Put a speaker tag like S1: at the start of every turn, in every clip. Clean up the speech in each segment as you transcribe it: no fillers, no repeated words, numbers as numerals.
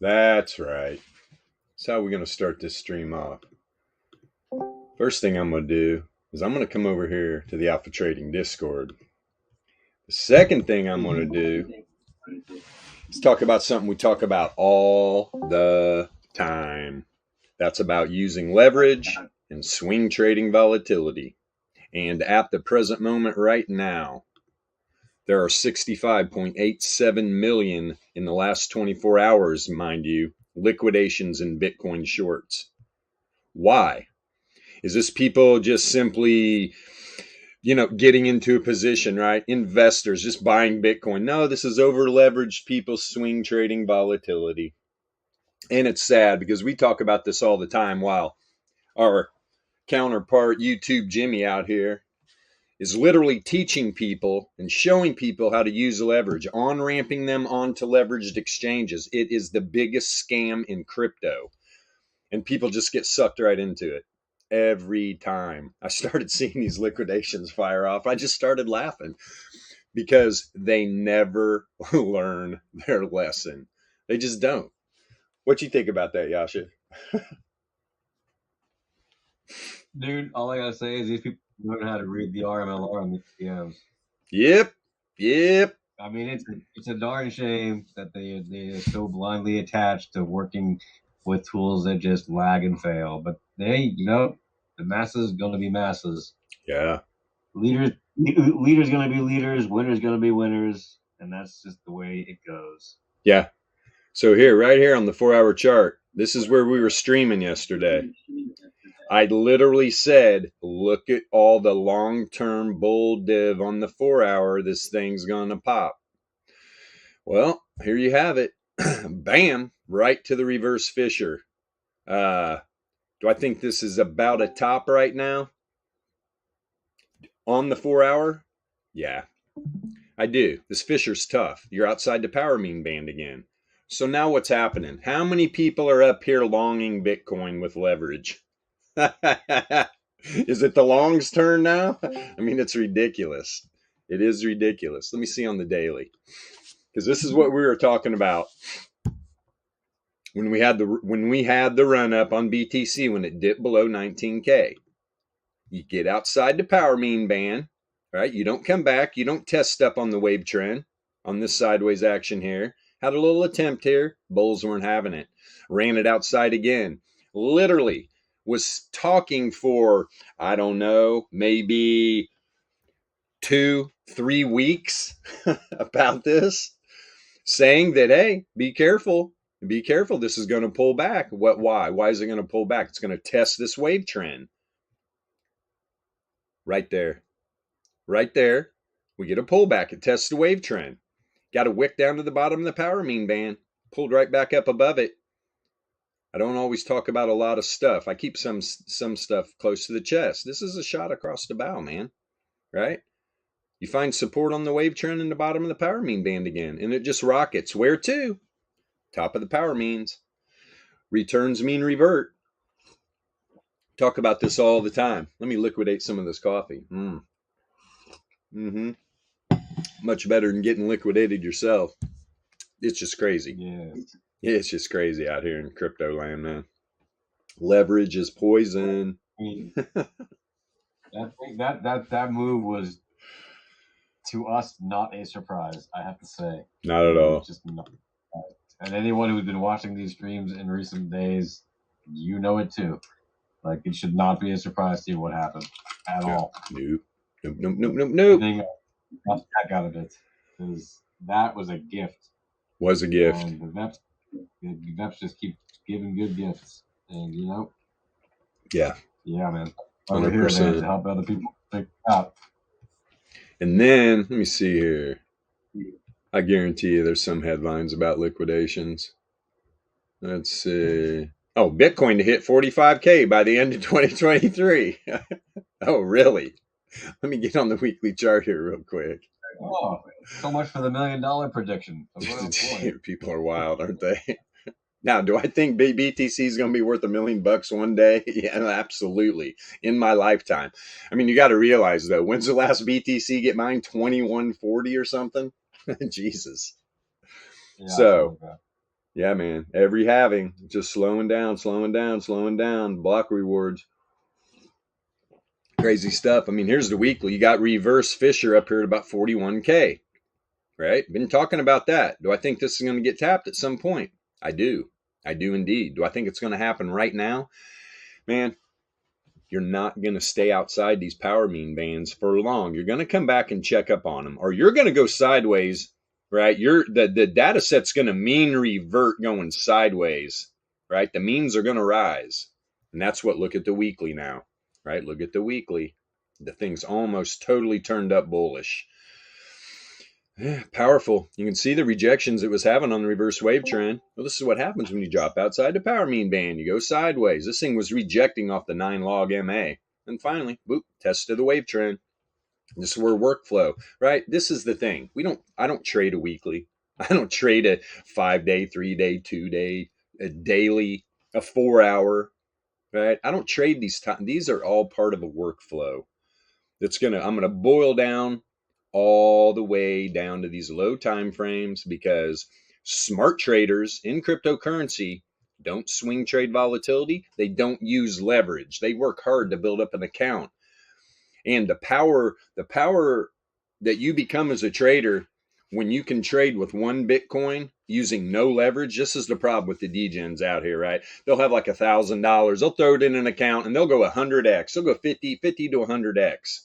S1: That's right. That's how we're going to start this stream off. First thing I'm going to do is I'm going to come over here to the Alpha Trading Discord. The second thing I'm going to do is talk about something we talk about all the time. That's about using leverage and swing trading volatility. And at the present moment right now, there are 65.87 million in the last 24 hours, mind you, liquidations in Bitcoin shorts. Why? Is this people just simply, getting into a position, right? Investors just buying Bitcoin. No, this is over leveraged people swing trading volatility. And it's sad because we talk about this all the time while our counterpart YouTube Jimmy out here is literally teaching people and showing people how to use leverage, on-ramping them onto leveraged exchanges. It is the biggest scam in crypto. And people just get sucked right into it. Every time I started seeing these liquidations fire off, I just started laughing because they never learn their lesson. They just don't. What you think about that, Yasha?
S2: Dude, all I gotta say is these people learn how to read the RMLR on the PMs.
S1: Yep.
S2: I mean, it's a darn shame that they are so blindly attached to working with tools that just lag and fail. But they, the masses gonna be masses.
S1: Yeah.
S2: Leaders gonna be leaders. Winners gonna be winners, and that's just the way it goes.
S1: Yeah. So right here on the 4-hour chart, this is where we were streaming yesterday. I literally said, look at all the long-term bull div on the 4-hour. This thing's going to pop. Well, here you have it. Bam, right to the reverse fissure. Do I think this is about a top right now on the 4-hour? Yeah, I do. This fissure's tough. You're outside the power mean band again. So now what's happening? How many people are up here longing Bitcoin with leverage? Is it the long's turn now? I mean, it's ridiculous. It is ridiculous. Let me see on the daily, because this is what we were talking about when we had the run up on BTC when it dipped below 19K. You get outside the power mean band, right? You don't come back. You don't test up on the wave trend on this sideways action here. Had a little attempt here. Bulls weren't having it. Ran it outside again. Literally was talking for, I don't know, maybe 2-3 weeks about this, saying that, hey, be careful. This is going to pull back. Why is it going to pull back? It's going to test this wave trend. Right there. We get a pullback. It tests the wave trend. Got a wick down to the bottom of the power mean band. Pulled right back up above it. I don't always talk about a lot of stuff. I keep some stuff close to the chest. This is a shot across the bow, man. Right? You find support on the wave trend in the bottom of the power mean band again, and it just rockets. Where to? Top of the power means. Returns mean revert. Talk about this all the time. Let me liquidate some of this coffee. Much better than getting liquidated yourself. It's just crazy.
S2: Yeah.
S1: It's just crazy out here in crypto land, man. Leverage is poison.
S2: That move was, to us, not a surprise, I have to say.
S1: Not at all.
S2: Just not. And anyone who's been watching these streams in recent days, you know it too. Like, it should not be a surprise to you what happened at all.
S1: Nope.
S2: Got back out of it, because that was a gift.
S1: Was a gift.
S2: And the VEPS just keep giving good gifts, and
S1: yeah,
S2: man, over 100%. Here to help other people figure it out.
S1: And then let me see here. I guarantee you, there's some headlines about liquidations. Let's see. Oh, Bitcoin to hit 45K by the end of 2023. Oh, really? Let me get on the weekly chart here real quick.
S2: Oh, so much for the $1 million prediction.
S1: People are wild, aren't they? Now, do I think BTC is going to be worth $1 million one day? Yeah, absolutely. In my lifetime. I mean, you got to realize, though, when's the last BTC get mined? 2140 or something? Jesus. Yeah, so, Yeah, man. Every halving, just slowing down, slowing down, slowing down. Block rewards. Crazy stuff. I mean, here's the weekly. You got reverse Fisher up here at about 41K, right? Been talking about that. Do I think this is going to get tapped at some point? I do. I do indeed. Do I think it's going to happen right now? Man, you're not going to stay outside these power mean bands for long. You're going to come back and check up on them, or you're going to go sideways, right? The data set's going to mean revert going sideways, right? The means are going to rise. And that's what, look at the weekly now, right? Look at the weekly. The thing's almost totally turned up bullish. Yeah, powerful. You can see the rejections it was having on the reverse wave trend. Well, this is what happens when you drop outside the power mean band. You go sideways. This thing was rejecting off the 9 log MA. And finally, boop, test to the wave trend. This is where workflow, right? This is the thing. I don't trade a weekly. I don't trade a 5-day, 3-day, 2-day, a daily, a 4-hour, right? I don't trade these times. These are all part of a workflow. I'm gonna boil down all the way down to these low time frames, because smart traders in cryptocurrency don't swing trade volatility. They don't use leverage. They work hard to build up an account. And the power that you become as a trader when you can trade with one Bitcoin using no leverage. This is the problem with the degens out here, right? They'll have like $1,000. They'll throw it in an account and they'll go 100x. They'll go 50 to 100x.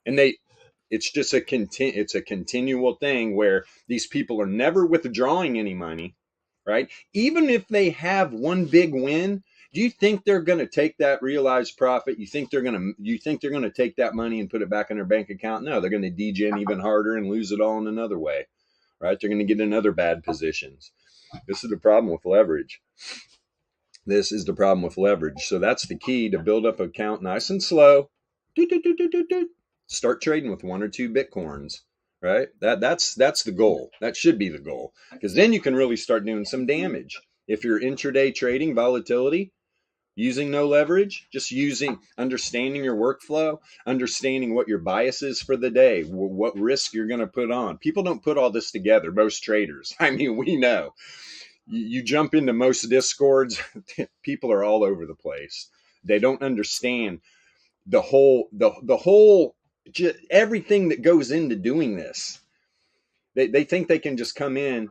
S1: And it's just it's a continual thing where these people are never withdrawing any money, right? Even if they have one big win, do you think they're going to take that realized profit? You think they're going to take that money and put it back in their bank account? No, they're going to degen even harder and lose it all in another way, right? They're going to get in other bad positions. This is the problem with leverage. So that's the key, to build up an account nice and slow. Start trading with 1 or 2 Bitcoins, right? That's the goal. That should be the goal, because then you can really start doing some damage. If you're intraday trading volatility, using no leverage, just understanding your workflow, understanding what your bias is for the day, what risk you're going to put on. People don't put all this together, most traders. I mean, we know. You jump into most discords, people are all over the place. They don't understand the whole everything that goes into doing this. They think they can just come in,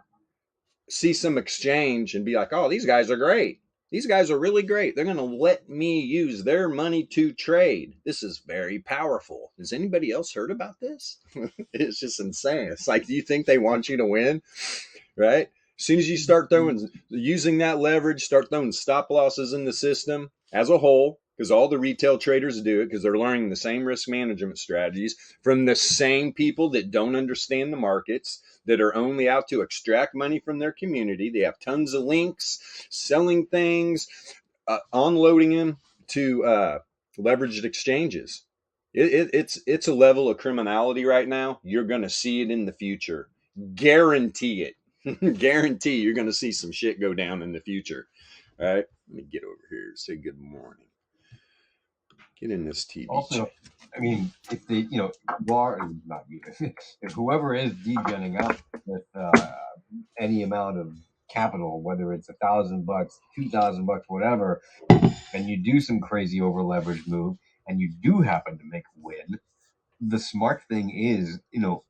S1: see some exchange and be like, oh, these guys are great. These guys are really great. They're going to let me use their money to trade. This is very powerful. Has anybody else heard about this? It's just insane. It's like, do you think they want you to win? Right? As soon as you start using that leverage, start throwing stop losses in the system as a whole, because all the retail traders do it, because they're learning the same risk management strategies from the same people that don't understand the markets, that are only out to extract money from their community. They have tons of links, selling things, unloading them to leveraged exchanges. It's a level of criminality right now. You're going to see it in the future. Guarantee it. Guarantee you're going to see some shit go down in the future. All right. Let me get over here. Say good morning. Get in this TV.
S2: Also, I mean, if they, you are not you, if whoever is degenning out with any amount of capital, whether it's $1,000, $2,000, whatever, and you do some crazy over leverage move, and you do happen to make a win, the smart thing is,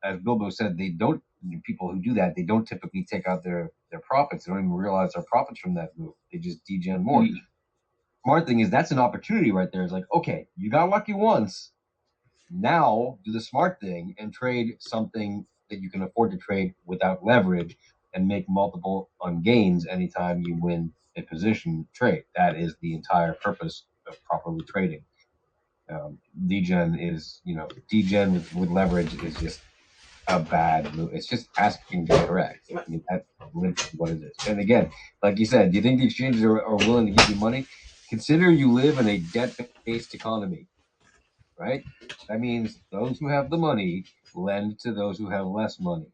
S2: as Bilbo said, people who do that, they don't typically take out their profits. They don't even realize their profits from that move. They just degen more. Smart thing is, that's an opportunity right there. It's like, okay, you got lucky once. Now do the smart thing and trade something that you can afford to trade without leverage and make multiple on gains anytime you win a position trade. That is the entire purpose of properly trading. Degen with leverage is just a bad move. It's just asking to correct. I mean, that's what it is. And again, like you said, do you think the exchanges are willing to give you money? Consider you live in a debt-based economy, right? That means those who have the money lend to those who have less money.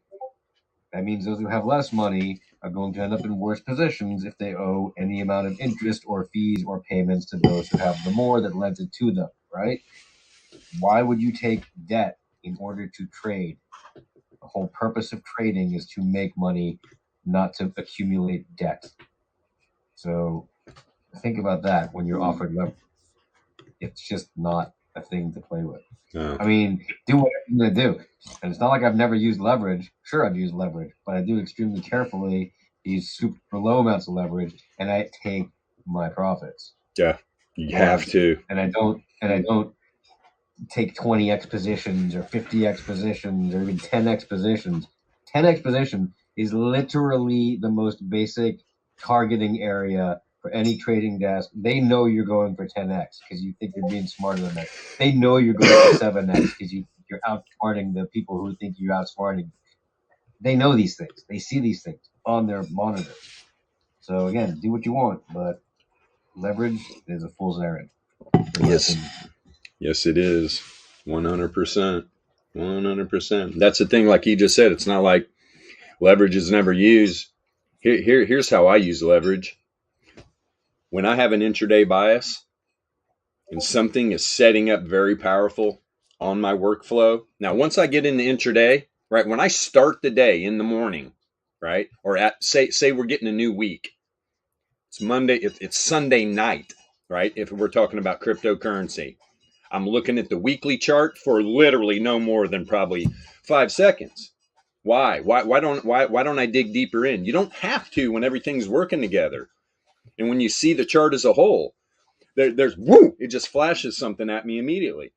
S2: That means those who have less money are going to end up in worse positions if they owe any amount of interest or fees or payments to those who have the more that lent it to them, right? Why would you take debt in order to trade? The whole purpose of trading is to make money, not to accumulate debt. So think about that when you're offered leverage. It's just not a thing to play with.
S1: No.
S2: I mean, do what you're going to do. And it's not like I've never used leverage. Sure, I've used leverage, but I do extremely carefully use super low amounts of leverage, and I take my profits.
S1: Yeah, you have to.
S2: And I don't take 20x positions or 50x positions or even 10x positions. 10x position is literally the most basic targeting area for any trading desk. They know you're going for 10x because you think you're being smarter than that. They know you're going for 7x because you're outsmarting the people who think you're outsmarting. They know these things. They see these things on their monitors. So again, do what you want, but leverage is a fool's errand.
S1: Yes, it is. 100%. 100%. That's the thing, like he just said, it's not like leverage is never used. Here's how I use leverage. When I have an intraday bias and something is setting up very powerful on my workflow. Now, once I get in the intraday, right, when I start the day in the morning, right, or at say we're getting a new week, it's Monday, it's Sunday night, right? If we're talking about cryptocurrency, I'm looking at the weekly chart for literally no more than probably 5 seconds. Why don't I dig deeper in? You don't have to when everything's working together. And when you see the chart as a whole, there's woo, it just flashes something at me immediately.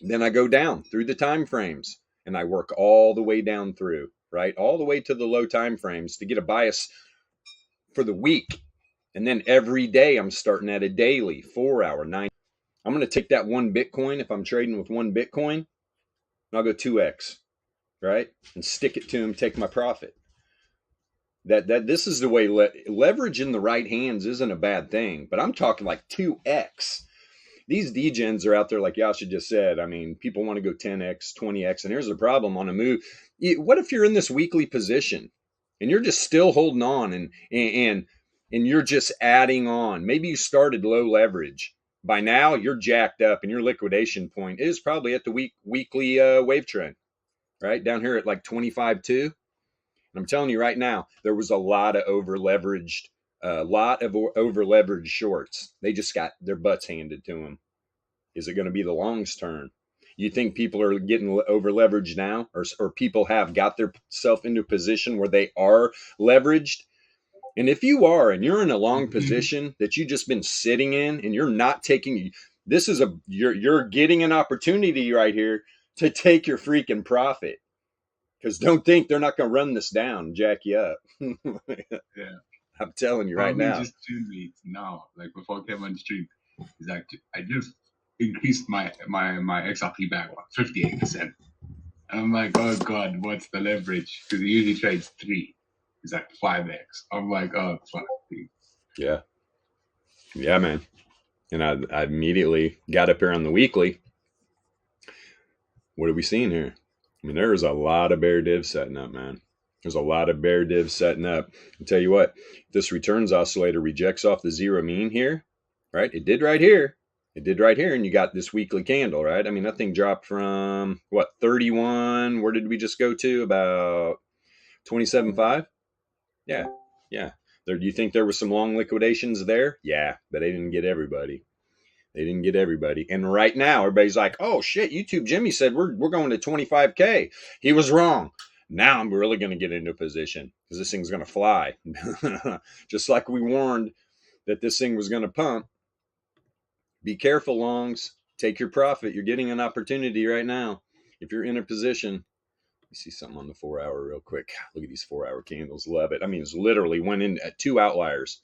S1: Then I go down through the time frames and I work all the way down through, right? All the way to the low time frames to get a bias for the week. And then every day I'm starting at a daily 4 hour, 9. I'm going to take that one Bitcoin. If I'm trading with one Bitcoin, and I'll go 2x, right? And stick it to him, take my profit. This is the way leverage in the right hands isn't a bad thing, but I'm talking like 2x. These degens are out there, like Yasha just said. I mean, people want to go 10x, 20x, and here's the problem on a move. What if you're in this weekly position and you're just still holding on and you're just adding on? Maybe you started low leverage. By now, you're jacked up, and your liquidation point is probably at the weekly wave trend, right down here at like 25.2. And I'm telling you right now, there was a lot of over leveraged shorts. They just got their butts handed to them. Is it going to be the long's turn? You think people are getting over leveraged now, or people have got themselves into a position where they are leveraged? And if you are, and you're in a long position that you've just been sitting in, and you're not taking, you're getting an opportunity right here to take your freaking profit. Because don't think they're not going to run this down and jack you up.
S3: Yeah.
S1: I'm telling you right now.
S3: Just 2 weeks now, like before I came on the stream, is that I just increased my XRP back 58%. And I'm like, oh God, what's the leverage? Because it usually trades 3. It's like 5x. I'm like, oh fuck.
S1: Yeah. Yeah, man. And I immediately got up here on the weekly. What are we seeing here? I mean, there's a lot of bear divs setting up, man. There's a lot of bear divs setting up. I'll tell you what, this returns oscillator rejects off the zero mean here, right? It did right here. It did right here, and you got this weekly candle, right? I mean, that thing dropped from, 31? Where did we just go to? About 27.5? Yeah. Do you think there was some long liquidations there? Yeah, but they didn't get everybody. And right now, everybody's like, oh shit, YouTube Jimmy said we're going to 25K. He was wrong. Now I'm really going to get into a position because this thing's going to fly. Just like we warned that this thing was going to pump. Be careful, longs. Take your profit. You're getting an opportunity right now. If you're in a position, let me see something on the 4 hour real quick. Look at these 4 hour candles. Love it. I mean, it's literally went in at 2 outliers.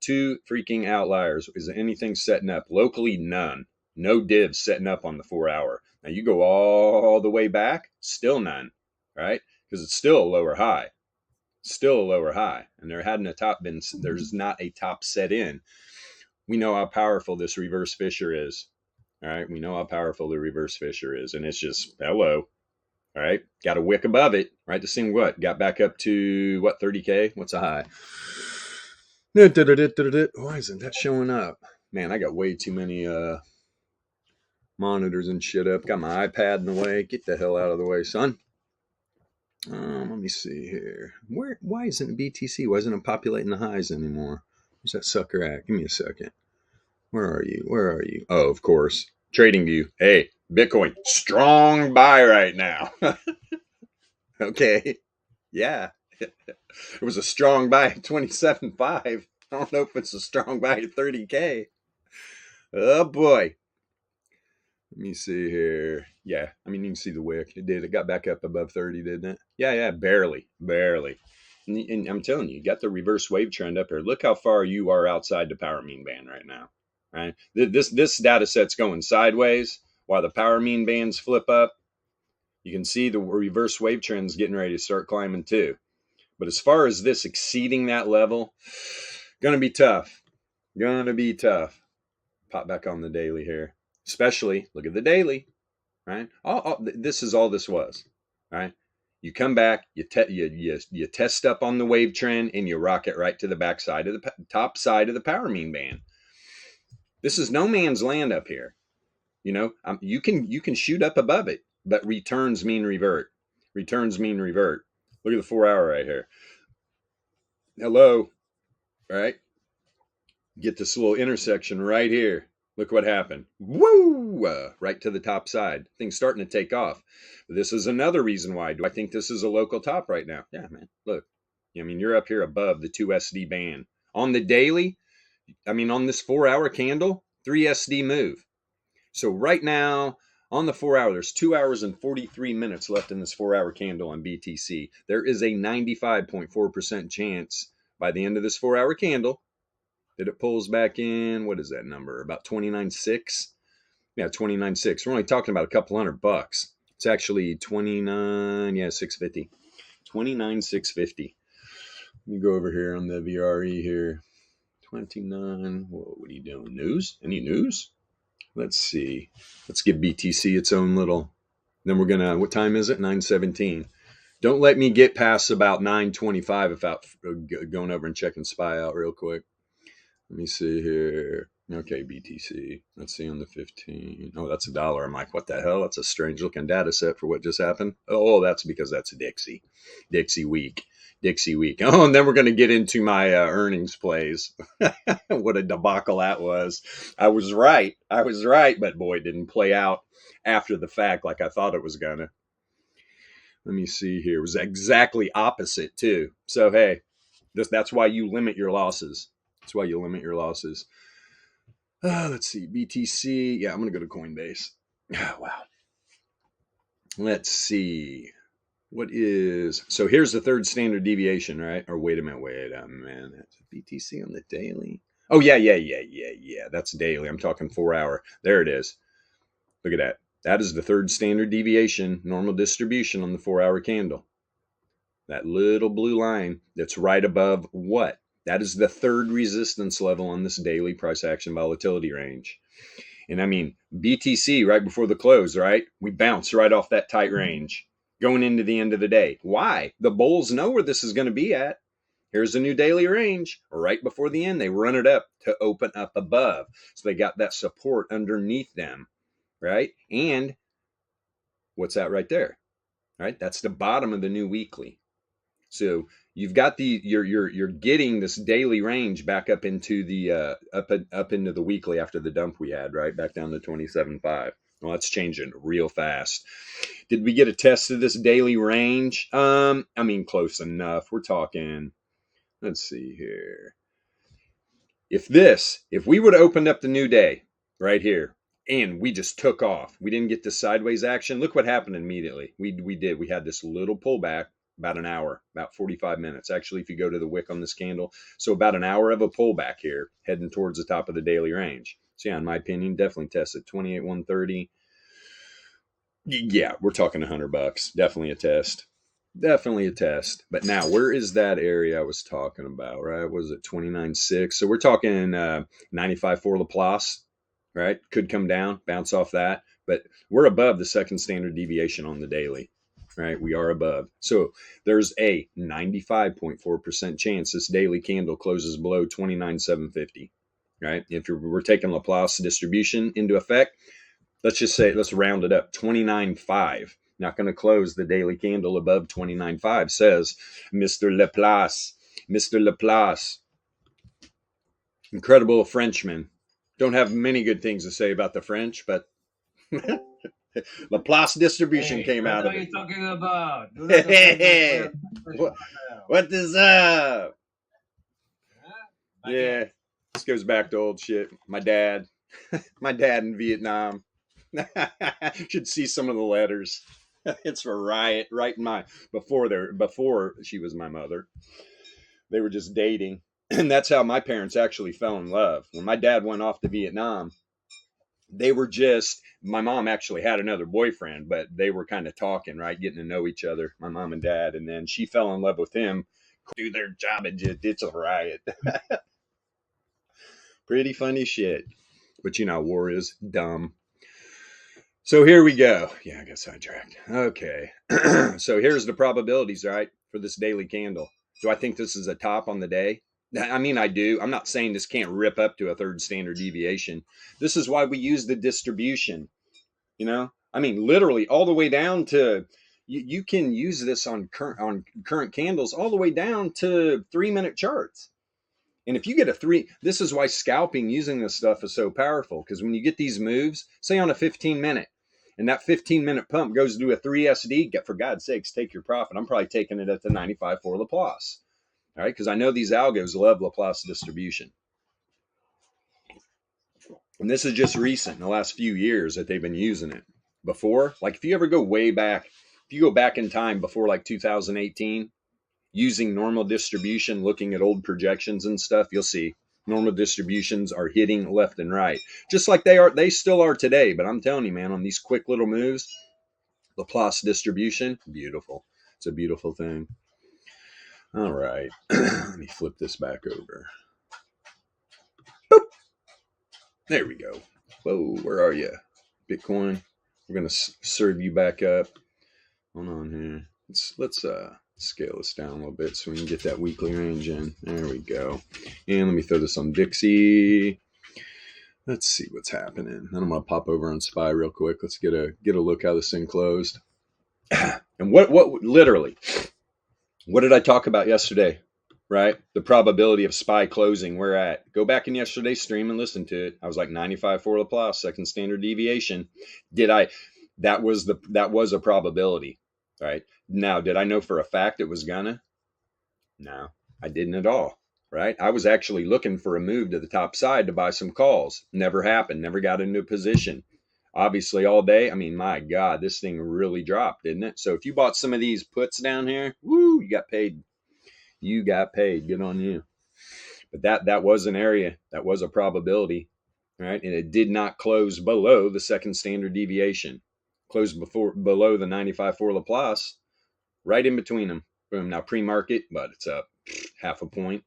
S1: 2 freaking outliers. Is there anything setting up? Locally, none. No divs setting up on the 4 hour. Now you go all the way back, still none, right? Because it's still a lower high. And there hadn't a top been, there's not a top set in. We know how powerful this reverse Fisher is. All right. We know how powerful the reverse Fisher is. And it's just, hello. All right. Got a wick above it, right? This thing, got back up to 30K? What's a high? Why isn't that showing up? Man, I got way too many monitors and shit up. Got my iPad in the way. Get the hell out of the way, son. Let me see here. Why isn't BTC? Why isn't it populating the highs anymore? Where's that sucker at? Give me a second. Where are you? Where are you? Oh, of course. Trading View. Hey, Bitcoin. Strong buy right now. Okay. Yeah. It was a strong buy at 27.5. I don't know if it's a strong buy at 30K. Oh boy. Let me see here. Yeah, I mean, you can see the wick. It did. It got back up above 30, didn't it? Yeah, barely. And I'm telling you, you got the reverse wave trend up here. Look how far you are outside the power mean band right now. Right? This data set's going sideways while the power mean bands flip up. You can see the reverse wave trend's getting ready to start climbing too. But as far as this exceeding that level, gonna be tough. Gonna be tough. Pop back on the daily here. Especially, look at the daily, right? This is all this was, right? You come back, you test up on the wave trend, and you rock it right to the back side of the top side of the power mean band. This is no man's land up here. You know, you can shoot up above it, but returns mean revert. Returns mean revert. Look at the 4 hour right here. Hello, all right? Get this little intersection right here. Look what happened. Woo! Right to the top side. Things starting to take off. This is another reason why. Do I think this is a local top right now? Yeah, man. Look. I mean, you're up here above the 2 SD band. On the daily, I mean, on this 4 hour candle, 3 SD move. So right now, on the 4 hour, there's 2 hours and 43 minutes left in this 4 hour candle on BTC. There is a 95.4% chance by the end of this 4 hour candle that it pulls back in. What is that number? About 29.6? Yeah, 29.6. We're only talking about a couple $100. It's actually 29, yeah, 650. 29.650. Let me go over here on the VRE here. 29. Whoa, what are you doing? News? Any news? Let's see. Let's give BTC its own little. Then we're gonna. What time is it? 9:17. Don't let me get past about 9:25 without going over and checking SPY out real quick. Let me see here. Okay, BTC. Let's see on the 15. Oh, that's $1. I'm like, what the hell? That's a strange looking data set for what just happened. Oh, that's because that's a Dixie. Dixie week. Oh, and then we're going to get into my earnings plays. What a debacle that was. I was right, but boy, it didn't play out after the fact like I thought it was going to. Let me see here. It was exactly opposite, too. So, hey, that's why you limit your losses. That's why you limit your losses. Let's see. BTC. Yeah, I'm going to go to Coinbase. Oh, wow. Let's see. So here's the third standard deviation, right? Or wait a minute. That's BTC on the daily. Oh, yeah. That's daily. I'm talking 4 hour. There it is. Look at that. That is the third standard deviation, normal distribution on the 4 hour candle. That little blue line that's right above what? That is the third resistance level on this daily price action volatility range. And I mean, BTC right before the close, right? We bounce right off that tight range going into the end of the day. Why? The bulls know where this is going to be at. Here's a new daily range. Right before the end, they run it up to open up above. So they got that support underneath them, right? And what's that right there? Right? That's the bottom of the new weekly. So you've got you're getting this daily range back up into the up into the weekly after the dump we had, right? Back down to 27.5. Well, that's changing real fast. Did we get a test of this daily range? I mean, close enough. We're talking, let's see here. If we would have opened up the new day right here and we just took off, we didn't get the sideways action. Look what happened immediately. We had this little pullback. About an hour, about 45 minutes. Actually, if you go to the wick on this candle, so about an hour of a pullback here, heading towards the top of the daily range. So yeah, in my opinion, definitely tested 28,130. Yeah, we're talking $100. Definitely a test. But now, where is that area I was talking about? Right? Was it 29.6? So we're talking 95.4 Laplace. Right? Could come down, bounce off that, but we're above the second standard deviation on the daily. Right, we are above. So there's a 95.4% chance this daily candle closes below 29,750. Right, if we're taking Laplace distribution into effect, let's round it up, 29.5. Not going to close the daily candle above 29.5, says Mr. Laplace. Mr. Laplace. Incredible Frenchman. Don't have many good things to say about the French, but Laplace distribution came out of it.
S2: What are you talking about?
S1: What is up?
S2: Huh?
S1: Yeah, this goes back to old shit. My dad in Vietnam. Should see some of the letters. It's a riot right in my before she was my mother. They were just dating, and that's how my parents actually fell in love. When my dad went off to Vietnam, they were just, my mom actually had another boyfriend, but they were kind of talking, right, getting to know each other, my mom and dad, and then she fell in love with him. Do their job and just, it's a riot. Pretty funny shit, but you know, war is dumb. So here we go. Yeah, I got sidetracked. Okay. So here's the probabilities, right, for this daily candle. Do I think this is a top on the day? I mean, I do. I'm not saying this can't rip up to a third standard deviation. This is why we use the distribution. You know, I mean, literally all the way down to, you can use this on current candles all the way down to 3-minute charts. And if you get this is why scalping using this stuff is so powerful, because when you get these moves, say on a 15-minute, and that 15-minute pump goes to a 3SD, for God's sakes, take your profit. I'm probably taking it at the 95 for Laplace. All right, because I know these algos love Laplace distribution. And this is just recent, in the last few years that they've been using it. Before, like if you ever go way back, if you go back in time before like 2018, using normal distribution, looking at old projections and stuff, you'll see normal distributions are hitting left and right. Just like they still are today. But I'm telling you, man, on these quick little moves, Laplace distribution, beautiful. It's a beautiful thing. All right. Let me flip this back over. Boop. There we go. Whoa, where are you? Bitcoin. We're going to serve you back up. Hold on here. Let's scale this down a little bit so we can get that weekly range in. There we go. And let me throw this on Dixie. Let's see what's happening. Then I'm going to pop over on SPY real quick. Let's get a look how this thing closed. And what literally, what did I talk about yesterday? Right? The probability of SPY closing, where at? Go back in yesterday's stream and listen to it. I was like 95 for Laplace, second standard deviation. That was a probability, right? Now, did I know for a fact it was gonna? No, I didn't at all, right? I was actually looking for a move to the top side to buy some calls. Never happened, never got into a position. Obviously all day, I mean, my God, this thing really dropped, didn't it? So if you bought some of these puts down here, woo, you got paid. You got paid. Good on you. But that was an area, that was a probability, right? And it did not close below the second standard deviation. Closed below the 95 for Laplace, right in between them. Boom. Now pre-market, but it's up half a point.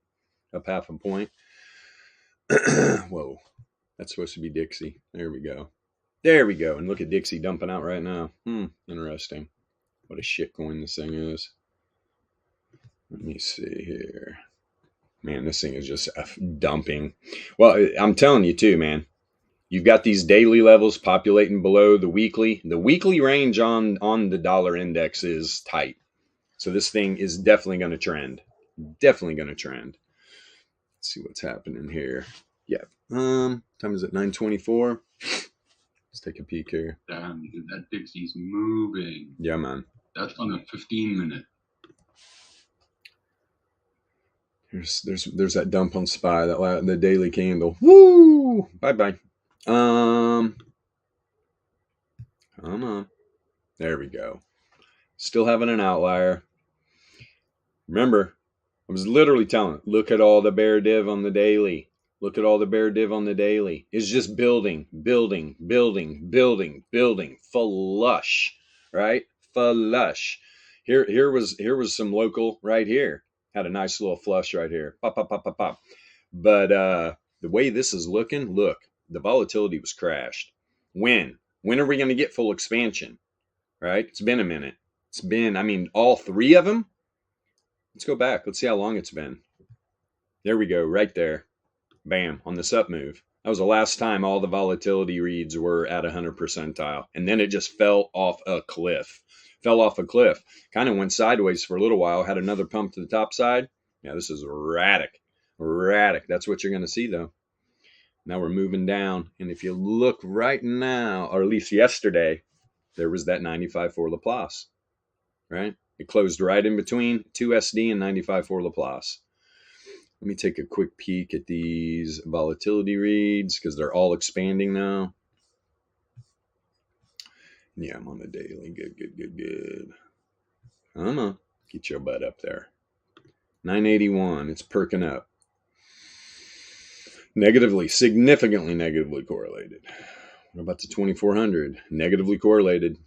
S1: Up half a point. Whoa. That's supposed to be Dixie. There we go. There we go. And look at Dixie dumping out right now. Interesting. What a shit coin this thing is. Let me see here. Man, this thing is just dumping. Well, I'm telling you too, man. You've got these daily levels populating below the weekly. The weekly range on the dollar index is tight. So this thing is definitely going to trend. Definitely going to trend. Let's see what's happening here. Yeah. Time is it 9:24? Let's take a peek here.
S3: Damn, dude, that Dixie's moving.
S1: Yeah, man.
S3: That's on the 15-minute.
S1: There's that dump on SPY, the daily candle. Woo! Bye-bye. Come on. There we go. Still having an outlier. Remember, I was literally telling, look at all the bear div on the daily. Look at all the bear div on the daily. It's just building. Flush, right? Flush. Here was some local right here. Had a nice little flush right here. Pop. But the way this is looking, look, the volatility was crashed. When are we going to get full expansion? Right? It's been a minute. It's been, I mean, all three of them. Let's go back. Let's see how long it's been. There we go, right there. Bam, on this up move. That was the last time all the volatility reads were at 100 percentile. And then it just fell off a cliff. Fell off a cliff. Kind of went sideways for a little while. Had another pump to the top side. Yeah, this is erratic. Erratic. That's what you're going to see, though. Now we're moving down. And if you look right now, or at least yesterday, there was that 95 Laplace. Right? It closed right in between 2SD and 95 Laplace. Let me take a quick peek at these volatility reads because they're all expanding now. Yeah, I'm on the daily. Good. Come on. Get your butt up there. 981. It's perking up. Negatively, significantly negatively correlated. What about the 2400? Negatively correlated.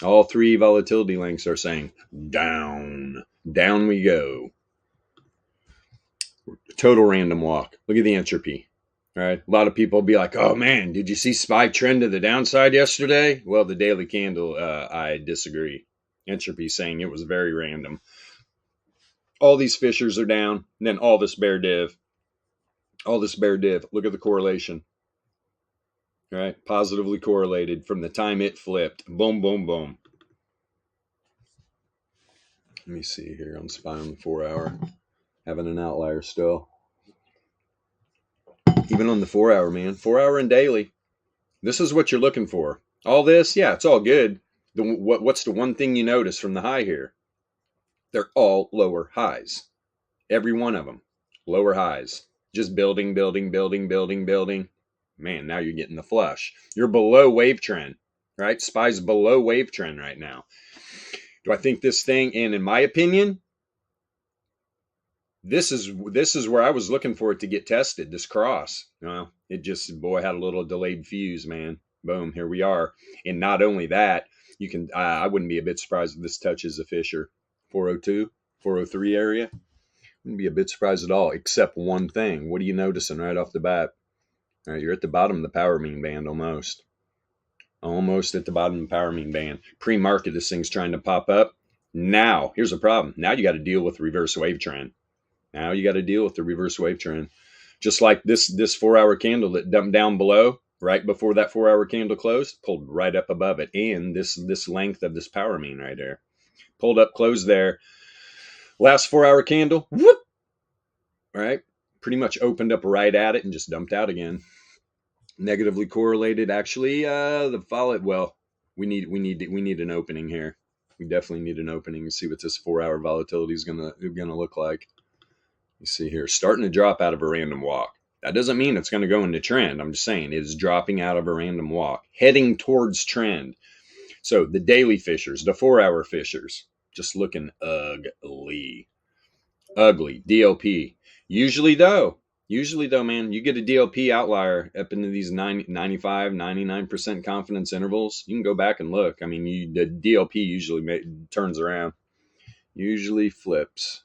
S1: All three volatility links are saying down. Down we go. Total random walk. Look at the entropy. All right. A lot of people will be like, oh man, did you see SPY trend to the downside yesterday? Well, the daily candle, I disagree. Entropy saying it was very random. All these fishers are down. And then all this bear div. All this bear div. Look at the correlation. All right. Positively correlated from the time it flipped. Boom, boom, boom. Let me see here on SPY on the 4 hour. Having an outlier still. Even on the 4 hour, man. 4 hour and daily. This is what you're looking for. All this, yeah, it's all good. What's the one thing you notice from the high here? They're all lower highs. Every one of them. Lower highs. Just building. Man, now you're getting the flush. You're below wave trend, right? SPY's below wave trend right now. Do I think this thing, and in my opinion, this is where I was looking for it to get tested, this cross. Well, it just, boy, had a little delayed fuse, man. Boom, here we are. And not only that, you can, I wouldn't be a bit surprised if this touches a Fisher 402, 403 area. Wouldn't be a bit surprised at all, except one thing. What are you noticing right off the bat? All right, you're at the bottom of the power mean band almost. Almost at the bottom of the power mean band. Pre-market, this thing's trying to pop up. Now, here's the problem. Now you got to deal with the reverse wave trend. Now you got to deal with the reverse wave trend. Just like this 4 hour candle that dumped down below, right before that 4 hour candle closed, pulled right up above it. And this length of this power mean right there. Pulled up, closed there. Last 4 hour candle, whoop, right? Pretty much opened up right at it and just dumped out again. Negatively correlated. Actually, the follow. Well, we need an opening here. We definitely need an opening to see what this 4 hour volatility is gonna look like. You see here, starting to drop out of a random walk. That doesn't mean it's going to go into trend. I'm just saying it is dropping out of a random walk, heading towards trend. So the daily fishers, the 4 hour fishers, just looking ugly. Ugly. DLP. Usually though, man, you get a DLP outlier up into these 95, 99% confidence intervals. You can go back and look. I mean, the DLP usually turns around, usually flips.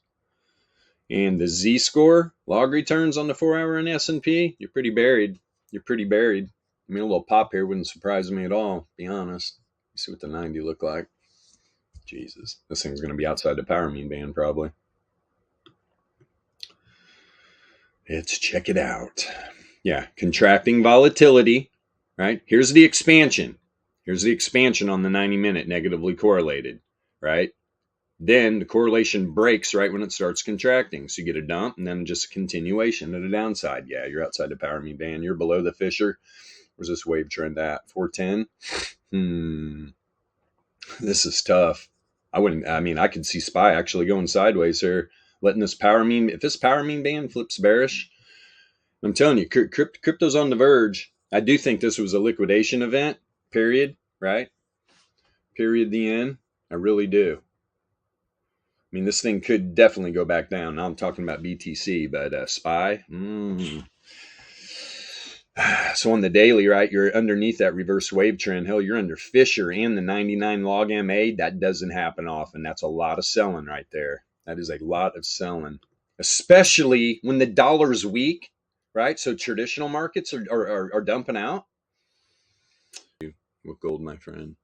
S1: And the Z-score, log returns on the 4 hour in S&P, you're pretty buried. I mean, a little pop here wouldn't surprise me at all, be honest. You see what the 90 look like. Jesus, this thing's going to be outside the power mean band probably. Let's check it out. Yeah, contracting volatility, right? Here's the expansion. Here's the expansion on the 90-minute negatively correlated, right? Then the correlation breaks right when it starts contracting. So you get a dump and then just a continuation to the downside. Yeah, you're outside the power mean band. You're below the Fisher. Where's this wave trend at? 410? This is tough. I could see SPY actually going sideways here, letting this power mean, if this power mean band flips bearish, I'm telling you, crypto's on the verge. I do think this was a liquidation event, period, right? Period, the end. I really do. I mean, this thing could definitely go back down. Now I'm talking about BTC, but SPY. So on the daily, right, you're underneath that reverse wave trend. Hell, you're under Fisher and the 99 log MA. That doesn't happen often. That's a lot of selling right there. That is a lot of selling, especially when the dollar's weak, right? So traditional markets are dumping out. With gold, my friend.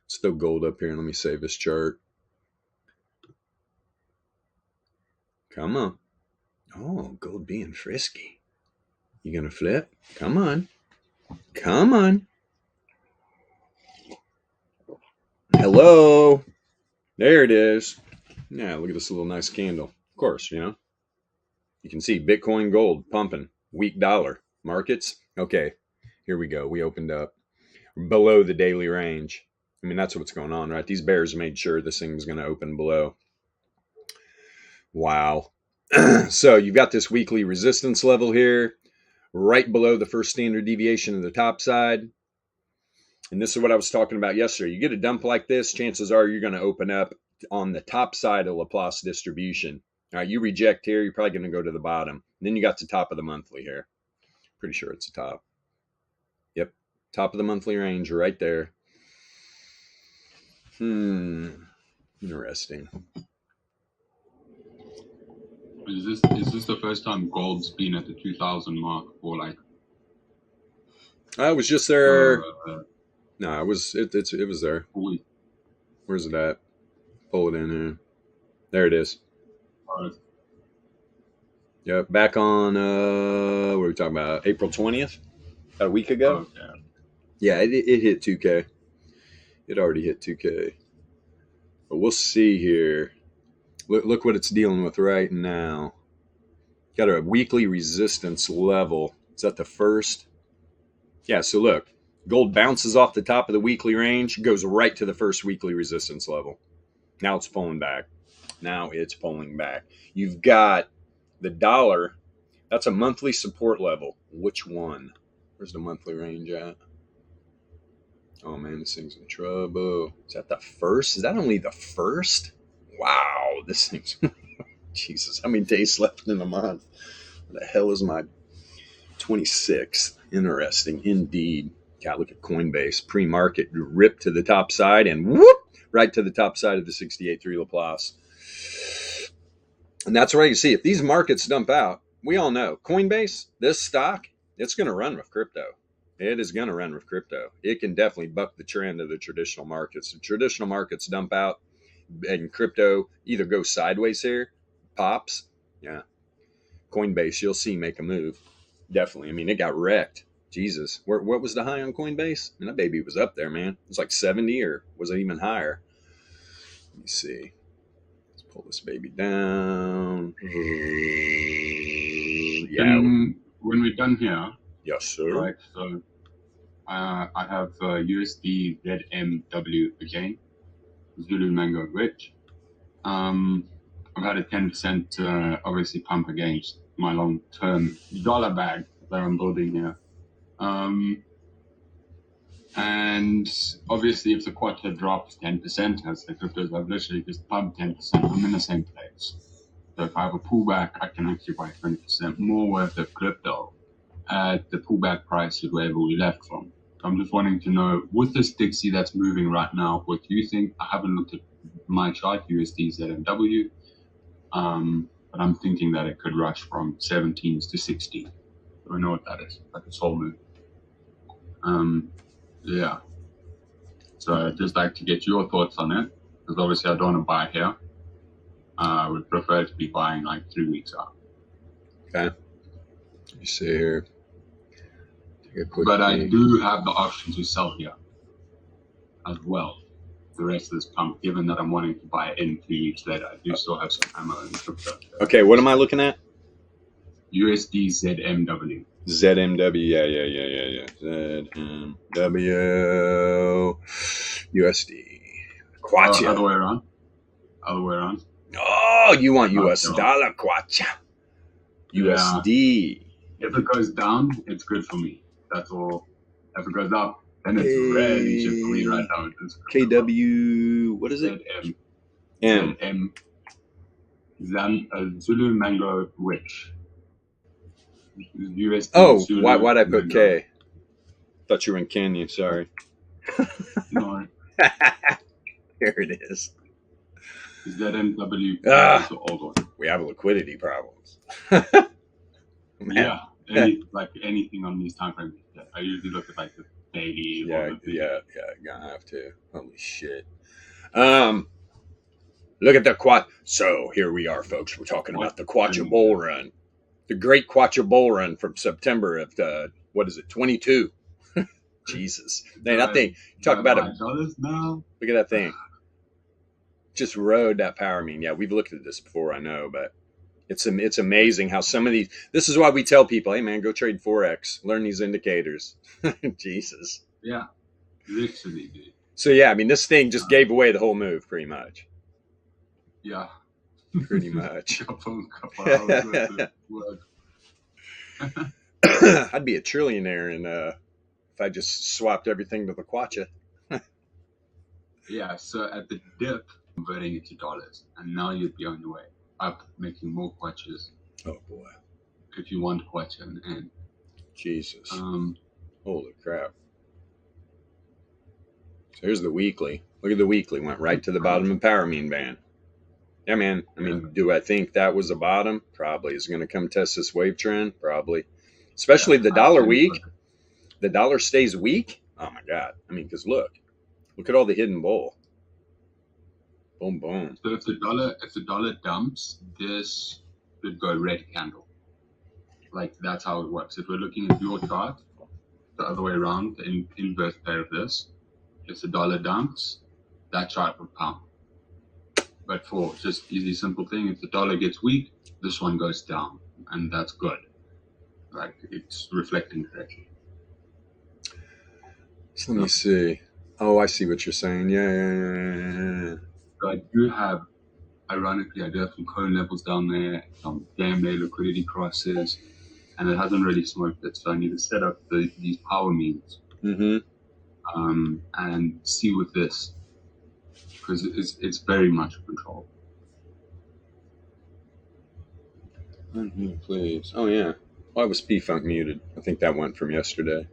S1: Let's throw gold up here and let me save this chart. Come on. Oh, gold being frisky. You gonna flip? Come on. Come on. Hello. There it is. Yeah, look at this little nice candle. Of course, you can see Bitcoin, gold pumping, weak dollar markets. Okay, here we go. We opened up below the daily range. I mean, that's what's going on, right? These bears made sure this thing was going to open below. Wow. So you've got this weekly resistance level here, right below the first standard deviation of the top side. And this is what I was talking about yesterday. You get a dump like this, chances are you're going to open up on the top side of Laplace distribution. All right, you reject here, you're probably going to go to the bottom. And then you got the top of the monthly here. Pretty sure it's the top. Yep, top of the monthly range right there. Interesting.
S3: Is this the first time gold's been at the 2,000 mark, or like?
S1: I was just there. No, it was there. Where's it at? Pull it in here. There it is. Yeah, back on what are we talking about? April 20th? About a week ago?
S3: Okay.
S1: Yeah, it hit 2K. It already hit 2K. But we'll see here. Look what it's dealing with right now. Got a weekly resistance level. Is that the first? Yeah, so look. Gold bounces off the top of the weekly range, goes right to the first weekly resistance level. Now it's pulling back. You've got the dollar. That's a monthly support level. Which one? Where's the monthly range at? Oh man, this thing's in trouble. Is that the first? Is that only the first? Wow, this thing's... Jesus, how many days left in the month? What the hell is my 26th? Interesting indeed. God, look at Coinbase. Pre-market ripped to the top side and whoop, right to the top side of the 68.3 Laplace. And that's where you see, if these markets dump out, we all know Coinbase, this stock, it's going to run with crypto. It is going to run with crypto. It can definitely buck the trend of the traditional markets. The traditional markets dump out and crypto either goes sideways here, pops. Yeah. Coinbase, you'll see make a move. Definitely. I mean, it got wrecked. Jesus. What was the high on Coinbase? And that baby was up there, man. It was like 70 or was it even higher? Let me see. Let's pull this baby down. Yeah.
S3: When we're done here.
S1: Yes, sir.
S3: Right. So I have USD ZMW again. Zulu Mango Rich. I've had a 10% obviously pump against my long-term dollar bag that I'm building here. And obviously if the quarter drops 10%, as the cryptos, I've literally just pumped 10%, I'm in the same place. So if I have a pullback, I can actually buy 20% more worth of crypto at the pullback price of wherever we left from. So I'm just wanting to know, with this Dixie that's moving right now, what do you think? I haven't looked at my chart, USD ZMW, but I'm thinking that it could rush from 17s to 60. So I know what that is, like a SOL move. Yeah. So I'd just like to get your thoughts on it, because obviously I don't want to buy here. I would prefer to be buying like 3 weeks out.
S1: Okay. You see here.
S3: But I do have the option to sell here as well. The rest of this pump, given that I'm wanting to buy it in 3 weeks later, I do still have some ammo in crypto.
S1: Okay, what am I looking at?
S3: USD ZMW.
S1: ZMW, yeah. ZMW, USD. Kwacha.
S3: Other way around.
S1: Oh, you want US dollar, Kwacha. USD.
S3: If it goes down, it's good for me. That's all. If it goes up, then it's really shit for me right now.
S1: KW, what is it?
S3: M. Zulu Mango Rich. USD.
S1: Oh, why'd I put K? Thought you were in Kenya, sorry.
S3: No.
S1: Here it is.
S3: ZMW.
S1: The
S3: old one.
S1: We have liquidity problems.
S3: Yeah. Anything on these time frames. I usually look at like the daily.
S1: Yeah, gonna have to. Holy shit. Look at the quad. So here we are, folks. We're talking about the Kwacha bull run. The Great Quacha Bull Run from September of what is it, 22? Jesus, man, that thing. Talk about it.
S3: $5 now.
S1: Look at that thing. Just rode that power mean. Yeah, we've looked at this before, I know, but it's amazing how some of these. This is why we tell people, hey man, go trade Forex, learn these indicators. Jesus.
S3: Yeah, literally, dude.
S1: So yeah, I mean, this thing just gave away the whole move, pretty much.
S3: Yeah.
S1: Pretty much.
S3: couple hours worth of work.
S1: I'd be a trillionaire if I just swapped everything to the Quacha.
S3: Yeah, so at the dip, converting it to dollars, and now you'd be on your way up, making more Quachas.
S1: Oh boy.
S3: If you want Quacha in the end.
S1: Jesus. Holy crap. So here's the weekly. Look at the weekly. Went right to the bottom of power mean band. Yeah, man. I mean, do I think that was the bottom? Probably. Is it going to come test this wave trend? Probably. Especially the dollar weak. The dollar stays weak. Oh my God. I mean, because look at all the hidden bull. Boom, boom.
S3: So if the dollar dumps, this would go red candle. Like that's how it works. If we're looking at your chart, the other way around, the inverse pair of this, if the dollar dumps, that chart would pump. But for just easy, simple thing, if the dollar gets weak, this one goes down, and that's good. Like it's reflecting correctly.
S1: So let me see. Oh, I see what you're saying. Yeah.
S3: So I do have, ironically, I do have some cone levels down there, some damn day liquidity crosses, and it hasn't really smoked it. So I need to set up these power means, and see with this, because it's very much control.
S1: Please. Oh yeah. Why was P-Funk muted? I think that went from yesterday.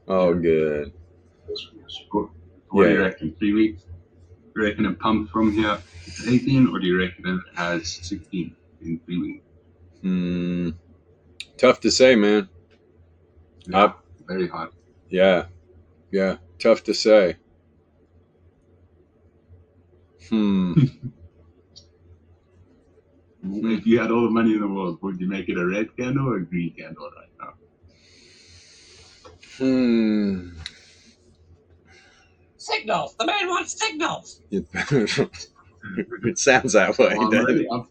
S1: Oh, good.
S3: What do you reckon? 3 weeks? Do you reckon it pumped from here to 18, or do you reckon it has 16 in 3 weeks?
S1: Tough to say, man.
S3: Yeah, very hard.
S1: Yeah. Tough to say.
S3: If you had all the money in the world, would you make it a red candle or a green candle right now?
S2: Signals. The man wants signals.
S1: It sounds that way.
S3: Well,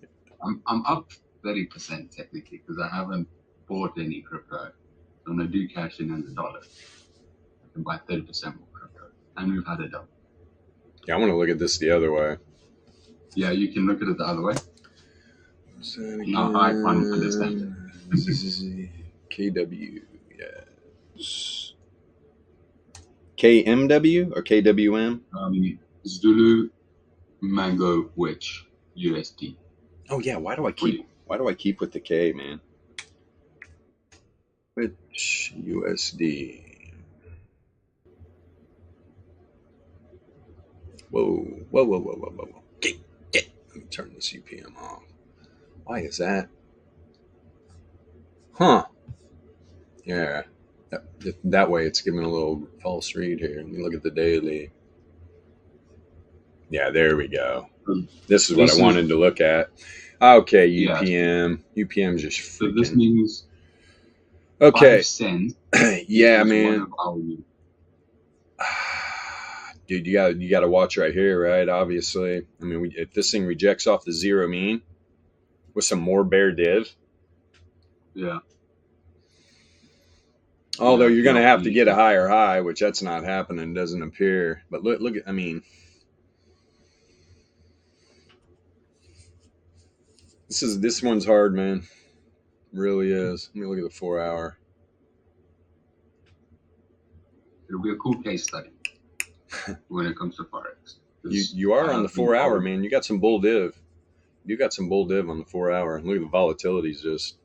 S3: I'm up 30% technically because I haven't bought any crypto. So when I do cash in the dollar, I can buy 30% more crypto, and we've had it double.
S1: Yeah, I want to look at this the other way.
S3: Yeah, you can look at it the other way. Now I can't understand it.
S1: KW, yes. KMW or KWM?
S3: Zulu Mango Witch USD.
S1: Oh yeah, why do I keep with the K, man? Witch USD. Whoa. Get. Let me turn this UPM off. Why is that? Huh. Yeah. That way it's giving a little false read here. Let me look at the daily. Yeah, there we go. This is what I wanted to look at. Okay, UPM. Yeah. UPM just freaking.
S3: So this means
S1: okay.
S3: 5 cents.
S1: Yeah, man. Dude, you got to watch right here, right? Obviously. I mean, if this thing rejects off the zero mean with some more bear div.
S3: Yeah.
S1: Although you're going to have to get a higher high, which that's not happening, doesn't appear. But look at, I mean, this one's hard, man. It really is. Let me look at the 4 hour.
S3: It'll be a cool case study when it comes to Forex.
S1: You are on the 4 hour, man. You got some bull div. You got some bull div on the 4 hour. Look at the volatility's just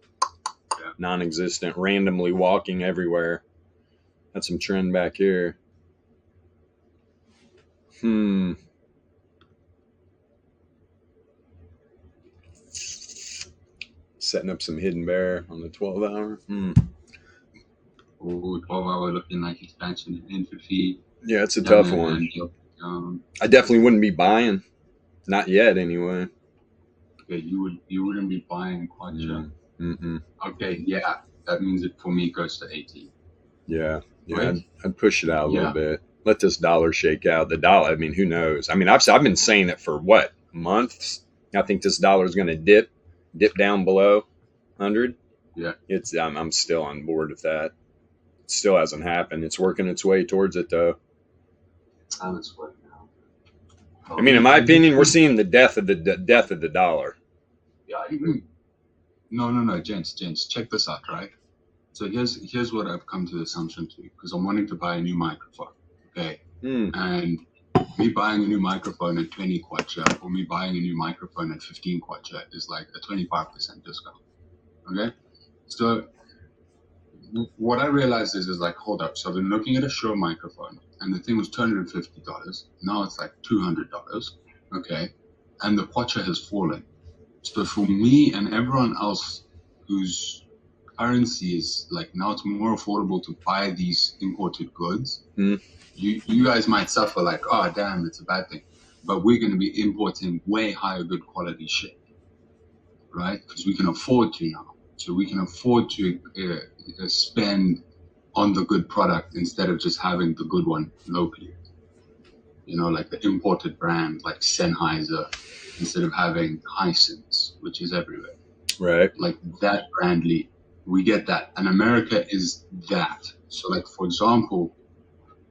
S1: non-existent, randomly walking everywhere. Got some trend back here. Setting up some hidden bear on the 12 hour.
S3: Ooh, 12 hour looking like expansion in Entropy.
S1: Yeah, it's a tough one. I definitely wouldn't be buying. Not yet, anyway.
S3: Yeah, you wouldn't be buying quite
S1: Mm-hmm.
S3: Okay, yeah, that means it for me goes to 18.
S1: Yeah.
S3: Right?
S1: I'd push it out a little
S3: Yeah.
S1: bit. Let this dollar shake out. The dollar, I mean, who knows? I mean, I've been saying it for what, months? I think this dollar is going to dip down below 100.
S3: Yeah.
S1: I'm still on board with that. It still hasn't happened. It's working its way towards it, though.
S3: It's on its way now.
S1: I mean, in my opinion, we're seeing the death of the dollar.
S3: Yeah, I agree. No, gents, check this out, right? So here's what I've come to the assumption to, because I'm wanting to buy a new microphone, okay? And me buying a new microphone at 20 kwacha or me buying a new microphone at 15 kwacha is like a 25% discount, okay? So what I realized is like, hold up. So I've been looking at a Shure microphone, and the thing was $250. Now it's like $200, okay? And the kwacha has fallen. So for me and everyone else whose currency is like, now it's more affordable to buy these imported goods, you guys might suffer like, oh damn, it's a bad thing, but we're going to be importing way higher good quality shit, right? Because we can afford to now. So we can afford to spend on the good product instead of just having the good one locally. You know, like the imported brand like Sennheiser, instead of having Hisense, which is everywhere.
S1: Right.
S3: Like that brandly, we get that. And America is that. So like, for example,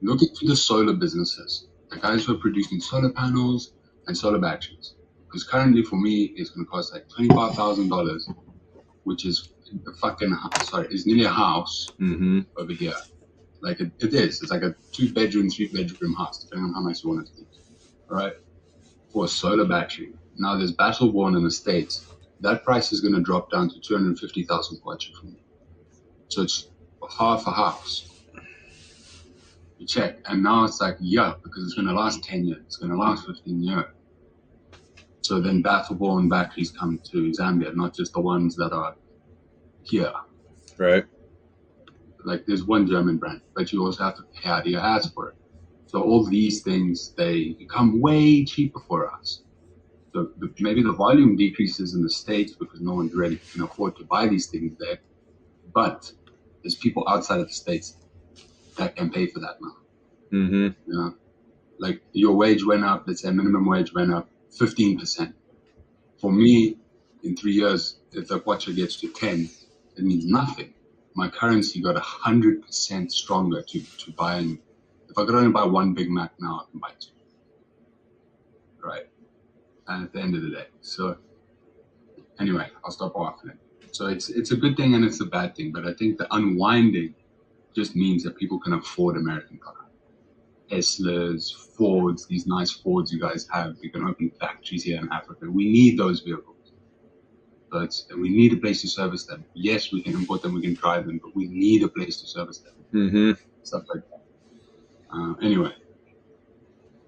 S3: look into the solar businesses, the guys who are producing solar panels and solar batteries. Because currently for me, it's going to cost like $25,000, which is a fucking, is nearly a house over here. Like it is. It's like a 2-bedroom, 3-bedroom house, depending on how much you want it to be. All right. For a solar battery. Now there's Battleborn in the States. That price is going to drop down to 250,000 kwacha for me. So it's half a house. You check. And now it's like, yeah, because it's going to last 10 years. It's going to last 15 years. So then Battleborn batteries come to Zambia, not just the ones that are here.
S1: Right.
S3: Like there's one German brand, but you also have to pay out of your ass for it. So all these things, they become way cheaper for us. So maybe the volume decreases in the States because no one really can afford to buy these things there. But there's people outside of the States that can pay for that now. You know, like your wage went up, let's say minimum wage went up 15%. For me, in 3 years, if the kwacha gets to 10, it means nothing. My currency got 100% stronger to buying. If I could only buy one Big Mac now, I can buy 2. Right? And at the end of the day. So anyway, I'll stop waffling. So it's a good thing and it's a bad thing, but I think the unwinding just means that people can afford American product. Teslas, Fords, these nice Fords you guys have, you can open factories here in Africa. We need those vehicles. But we need a place to service them. Yes, we can import them, we can drive them, but we need a place to service them. Stuff like that. Anyway.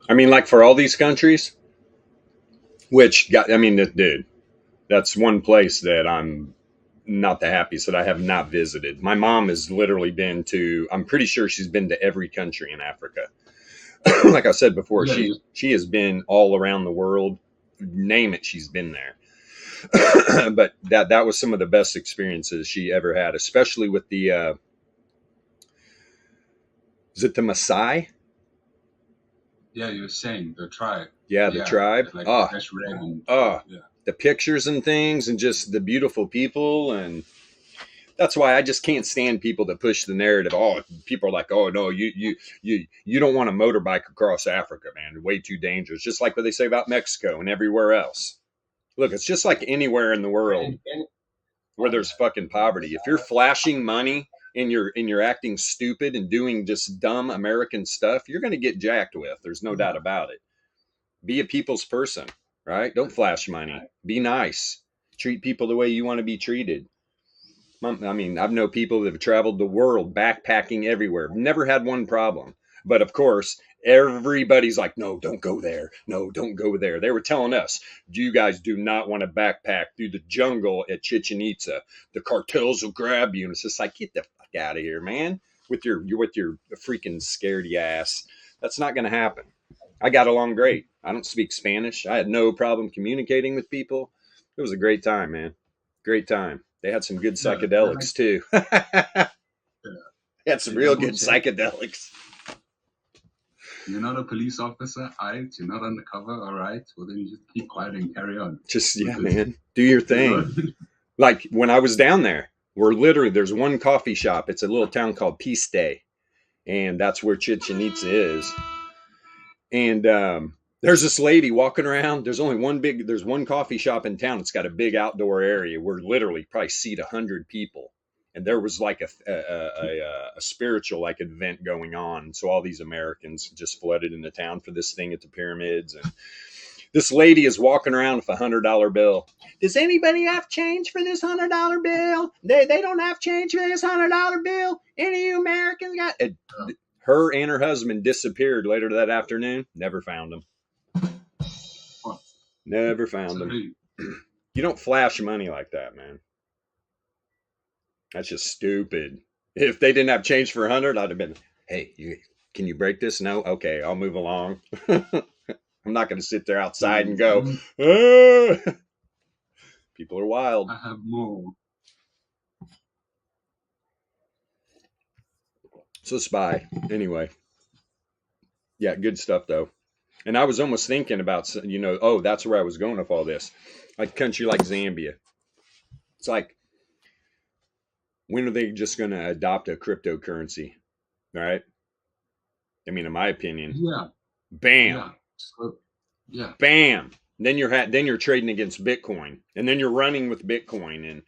S1: I mean, like for all these countries, dude, that's one place that I'm not the happiest that I have not visited. My mom has literally been to, I'm pretty sure she's been to every country in Africa. Like I said before, she has been all around the world. Name it, she's been there. But that was some of the best experiences she ever had, especially with the is it the Maasai?
S3: Yeah, you were saying the tribe.
S1: Yeah, the tribe.
S3: Like
S1: the pictures and things, and just the beautiful people, and that's why I just can't stand people that push the narrative. Oh, people are like, oh no, you don't want to motorbike across Africa, man. Way too dangerous. Just like what they say about Mexico and everywhere else. Look, it's just like anywhere in the world where there's fucking poverty. If you're flashing money and you're acting stupid and doing just dumb American stuff, you're going to get jacked with. There's no doubt about it. Be a people's person, right? Don't flash money. Be nice. Treat people the way you want to be treated. I mean, I've known people that have traveled the world backpacking everywhere. Never had one problem. But of course, everybody's like, no, don't go there. No, don't go there. They were telling us, you guys do not want to backpack through the jungle at Chichen Itza. The cartels will grab you. And it's just like, get the fuck out of here, man. With your freaking scaredy ass. That's not going to happen. I got along great. I don't speak Spanish. I had no problem communicating with people. It was a great time, man. Great time. They had some good
S3: Yeah,
S1: psychedelics too. They had some
S3: They
S1: real
S3: double
S1: good
S3: check.
S1: psychedelics.
S3: You're not a police officer, alright? You're not undercover, alright? Well, then you just keep quiet and carry on.
S1: Just, yeah,
S3: Because,
S1: man, do your
S3: you
S1: thing.
S3: know,
S1: Like when I was down there, there's one coffee shop. It's a little town called Peace Day, and that's where Chichen Itza is. And there's this lady walking around. There's one coffee shop in town. It's got a big outdoor area where literally probably seat 100 people. And there was like a spiritual like event going on. So all these Americans just flooded into town for this thing at the pyramids. And this lady is walking around with $100 bill. Does anybody have change for this $100 bill? They don't have change for this $100 bill. Any of you Americans got it? Her and her husband disappeared later that afternoon. Never found them.
S3: What?
S1: Never found them. You don't flash money like that, man. That's just stupid. If they didn't have change for 100, I'd have been, hey, can you break this? No? Okay, I'll move along. I'm not going to sit there outside and go, ah! People are wild.
S3: I have more.
S1: So SPY. Anyway. Yeah, good stuff, though. And I was almost thinking about, that's where I was going with all this. Like a country like Zambia. It's like, when are they just going to adopt a cryptocurrency? All right. I mean, in my opinion,
S3: Yeah.
S1: bam,
S3: Yeah. So, yeah.
S1: bam. Then you're trading against Bitcoin, and then you're running with Bitcoin and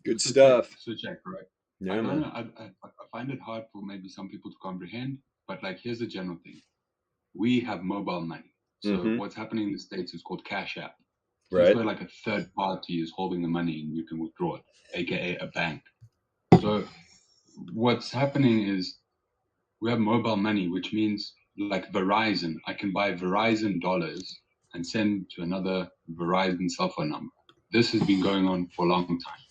S1: good stuff.
S3: So check, right?
S1: Yeah,
S3: I
S1: man.
S3: I find it hard for maybe some people to comprehend, but like here's the general thing: we have mobile money. So what's happening in the States is called Cash App.
S1: Right.
S3: It's where like a third party is holding the money and you can withdraw it, aka a bank. So what's happening is we have mobile money, which means like Verizon, I can buy Verizon dollars and send to another Verizon cell phone number. This has been going on for a long time.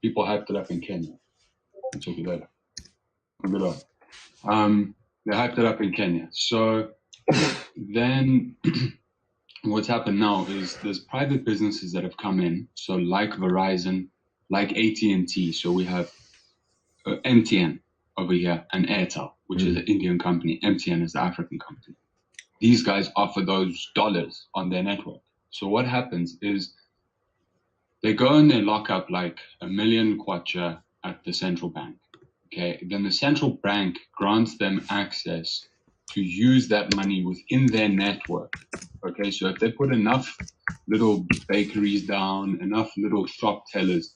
S3: People hyped it up in Kenya. I'll check it later. They hyped it up in Kenya. So then what's happened now is there's private businesses that have come in. So like Verizon, like AT&T. So we have MTN over here and Airtel, which is an Indian company. MTN is the African company. These guys offer those dollars on their network. So what happens is they go and they lock up like 1 million kwacha at the central bank. Okay, then the central bank grants them access to use that money within their network. Okay, so if they put enough little bakeries down, enough little shop tellers,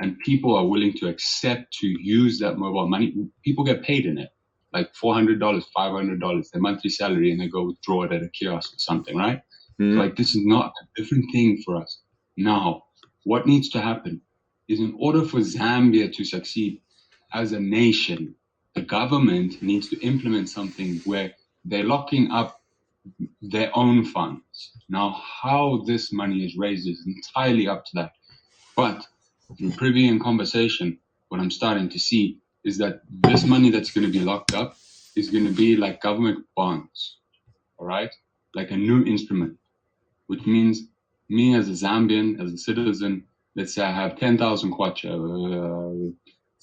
S3: and people are willing to accept to use that mobile money, people get paid in it, like $400, $500, their monthly salary, and they go withdraw it at a kiosk or something, right? So like this is not a different thing for us. Now, what needs to happen is in order for Zambia to succeed as a nation, the government needs to implement something where they're locking up their own funds. Now, how this money is raised is entirely up to that. But through privy and conversation, what I'm starting to see is that this money that's going to be locked up is going to be like government bonds, all right? Like a new instrument, which means me as a Zambian, as a citizen, let's say I have 10,000 kwacha,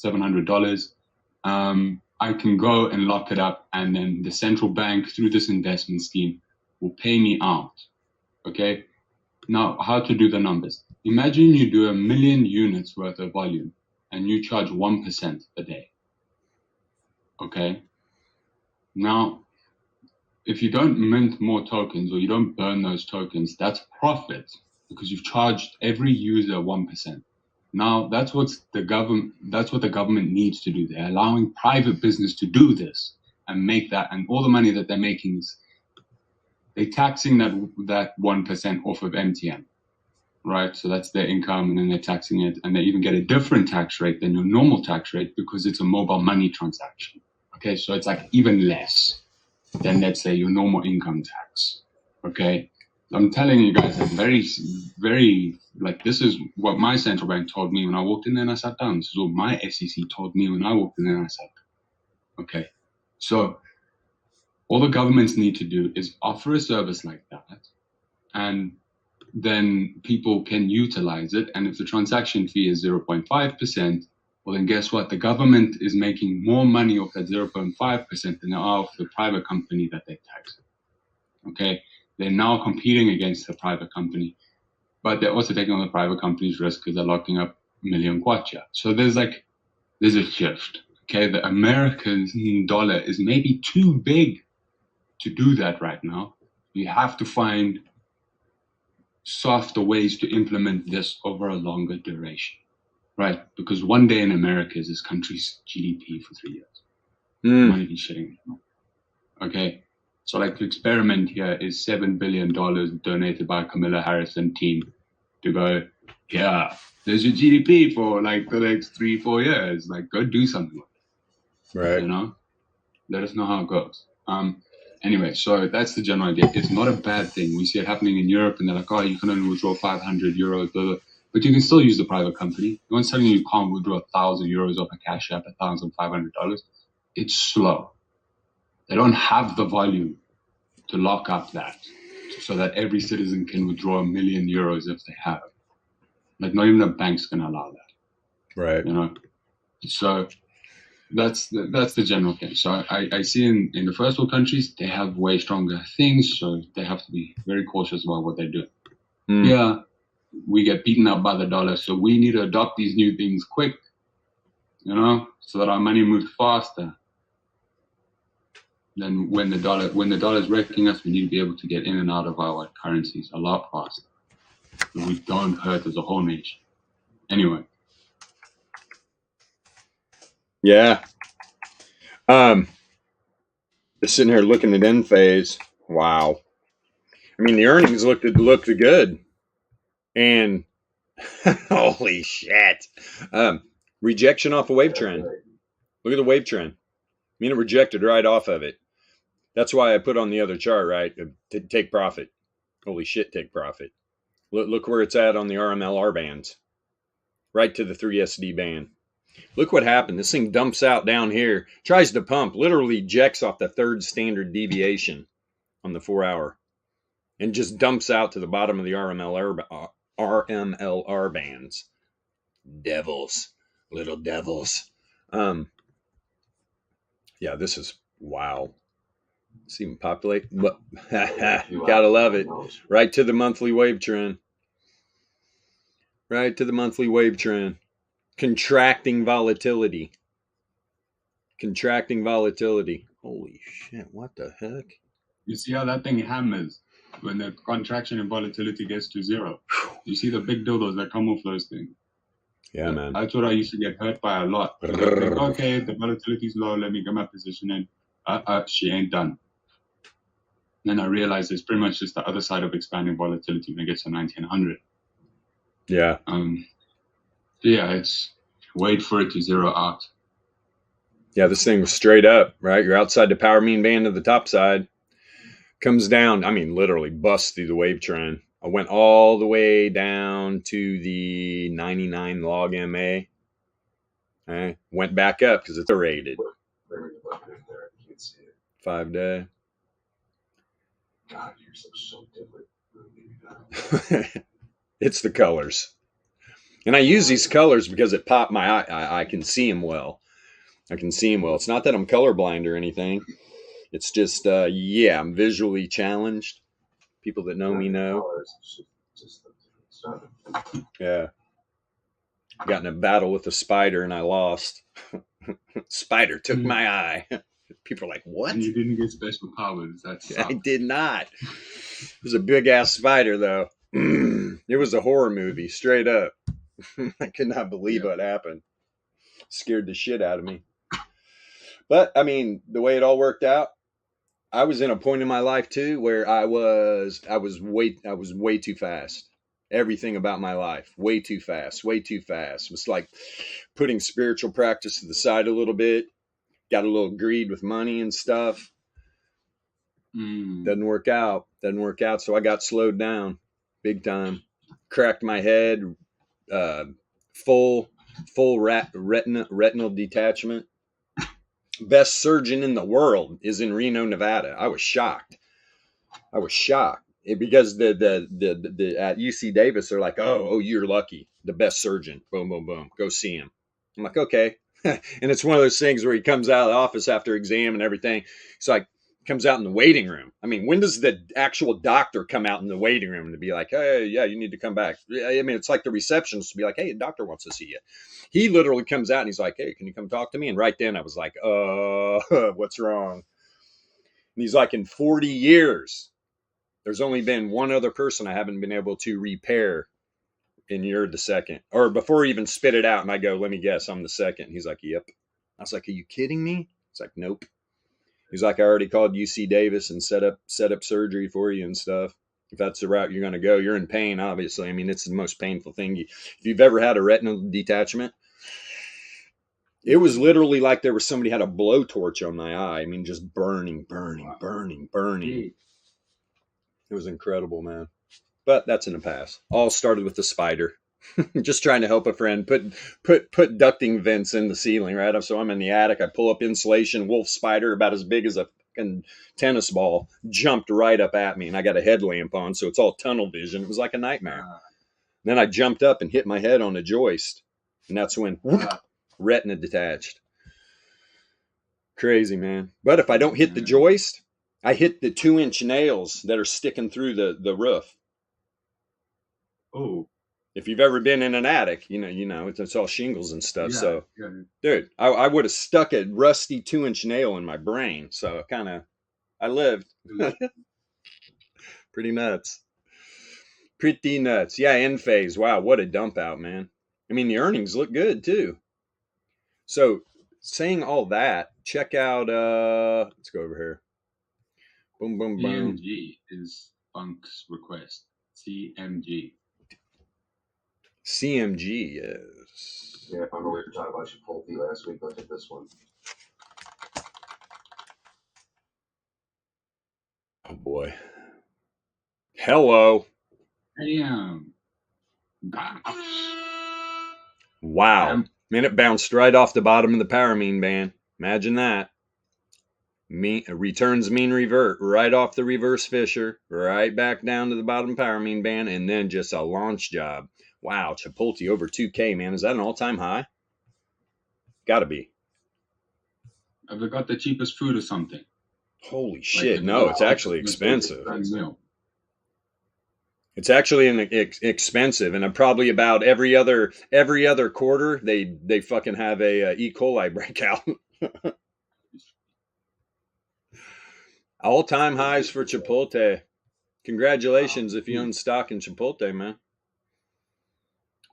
S3: $700, I can go and lock it up, and then the central bank, through this investment scheme, will pay me out, okay? Now, how to do the numbers. Imagine you do 1 million units worth of volume, and you charge 1% a day, okay? Now, if you don't mint more tokens or you don't burn those tokens, that's profit because you've charged every user 1%. Now, that's what the government needs to do. They're allowing private business to do this and make that, and all the money that they're making is they're taxing that 1% off of MTN, right? So that's their income, and then they're taxing it, and they even get a different tax rate than your normal tax rate because it's a mobile money transaction. Okay, so it's like even less than, let's say, your normal income tax. Okay, I'm telling you guys, like very, very, like this is what my central bank told me when I walked in there and I sat down. This is what my SEC told me when I walked in there and I sat down. Okay, so all the governments need to do is offer a service like that, and then people can utilize it. And if the transaction fee is 0.5%, well, then guess what? The government is making more money off that 0.5% than they are off the private company that they tax. Okay? They're now competing against the private company, but they're also taking on the private company's risk because they're locking up a million kwacha. So there's a shift. Okay? The American dollar is maybe too big to do that right now. We have to find softer ways to implement this over a longer duration, right? Because one day in America is this country's GDP for 3 years. Might be shitting. Okay, so like the experiment here is $7 billion donated by Camilla Harris and team to go, yeah, there's your GDP for like the next 3-4 years. Like, go do something.
S1: Right.
S3: You know, let us know how it goes. Anyway, so that's the general idea. It's not a bad thing. We see it happening in Europe, and they're like, oh, you can only withdraw 500 euros, blah, blah. But you can still use the private company. No one's telling you can't withdraw 1,000 euros off a cash app, $1,500. It's slow. They don't have the volume to lock up that so that every citizen can withdraw 1 million euros if they have. Like, not even a bank's going to allow that.
S1: Right.
S3: You know? So that's the general thing. So I see in the first world countries, they have way stronger things, so they have to be very cautious about what they're doing. Yeah, we get beaten up by the dollar, so we need to adopt these new things quick, you know, so that our money moves faster. Then when the dollar is wrecking us, we need to be able to get in and out of our currencies a lot faster, so we don't hurt as a whole nation. Anyway.
S1: Yeah. Just sitting here looking at end phase. Wow. I mean, the earnings looked good, and holy shit. Rejection off a wave trend. Look at the wave trend. I mean, it rejected right off of it. That's why I put on the other chart, right? To take profit. Holy shit, take profit. Look where it's at on the RMLR bands. Right to the 3SD band. Look what happened. This thing dumps out down here, tries to pump, literally ejects off the third standard deviation on the 4 hour, and just dumps out to the bottom of the RMLR bands. Devils, little devils. Yeah, this is wow. Let's even populate. Gotta love it. Right to the monthly wave trend. Right to the monthly wave trend. Contracting volatility. Contracting volatility. Holy shit, what the heck?
S3: You see how that thing hammers when the contraction and volatility gets to zero? You see the big dildos that come off those things.
S1: Yeah, man.
S3: That's what I used to get hurt by a lot. Think, okay, the volatility's low, let me get my position in. She ain't done. Then I realized it's pretty much just the other side of expanding volatility when it gets to 1900.
S1: Yeah.
S3: Yeah, it's wait for it to zero out.
S1: Yeah, this thing was straight up, right? You're outside the power mean band of the top side. Comes down, I mean, literally busts through the wave trend. I went all the way down to the 99 log MA. Okay. Went back up because it's rated. 5 day.
S4: God, you're so different.
S1: It's the colors. And I use these colors because it popped my eye. I can see them well. It's not that I'm colorblind or anything. It's just, yeah, I'm visually challenged. People that know me know. Yeah. Got in a battle with a spider and I lost. Spider took my eye. People are like, what?
S3: And you didn't get special powers.
S1: I did not. It was a big ass spider though. It was a horror movie, straight up. I could not believe what happened. Scared the shit out of me. But I mean, the way it all worked out, I was in a point in my life too where I was way too fast. Everything about my life, way too fast. It was like putting spiritual practice to the side a little bit. Got a little greed with money and stuff. Doesn't work out. So I got slowed down big time. Cracked my head. Full retinal detachment. Best surgeon in the world is in Reno, Nevada. I was shocked. because the at UC Davis, they're like, oh, you're lucky, the best surgeon, boom, boom, boom, go see him. I'm like, okay. And it's one of those things where he comes out of the office after exam and everything. He's like, comes out in the waiting room. I mean, when does the actual doctor come out in the waiting room to be like, hey, yeah, you need to come back? I mean, it's like the receptionist to be like, hey, the doctor wants to see you. He literally comes out and he's like, hey, can you come talk to me? And right then I was like, what's wrong? And he's like, in 40 years, there's only been one other person I haven't been able to repair, and you're the second. Or before he even spit it out, and I go, let me guess, I'm the second. He's like, yep. I was like, are you kidding me? It's like, nope. He's like, I already called UC Davis and set up surgery for you and stuff. If that's the route you're going to go, you're in pain, obviously. I mean, it's the most painful thing. If you've ever had a retinal detachment, it was literally like there was somebody had a blowtorch on my eye. I mean, just burning. It was incredible, man. But that's in the past. All started with the spider. Just trying to help a friend put ducting vents in the ceiling, right? So I'm in the attic. I pull up insulation, wolf spider about as big as a fucking tennis ball, jumped right up at me, and I got a headlamp on, so it's all tunnel vision. It was like a nightmare. Then I jumped up and hit my head on a joist, and that's when retina detached. Crazy, man. But if I don't hit the joist, I hit the 2-inch nails that are sticking through the roof.
S3: Oh.
S1: If you've ever been in an attic, you know, it's all shingles and stuff.
S3: Yeah,
S1: so,
S3: yeah.
S1: Dude, I would have stuck a rusty 2-inch nail in my brain. So I lived. Pretty nuts. Yeah, end phase. Wow, what a dump out, man. I mean, the earnings look good too. So, saying all that, check out, let's go over here. Boom, boom, boom.
S3: CMG is Funk's request. CMG.
S1: CMG is.
S4: Yeah, I remember we were talking about Chipotle last week. Look at this one.
S1: Oh boy. Hello.
S3: Damn.
S1: Wow. Man, it bounced right off the bottom of the power mean band. Imagine that. Returns mean revert right off the reverse Fisher, right back down to the bottom power mean band, and then just a launch job. Wow, Chipotle over 2K, man. Is that an all-time high? Gotta be.
S3: Have they got the cheapest food or something?
S1: Holy shit, no, it's actually expensive.
S3: Meal.
S1: It's actually expensive, and probably about every other quarter they fucking have a E. coli breakout. All-time highs for Chipotle. Congratulations if you own stock in Chipotle, man.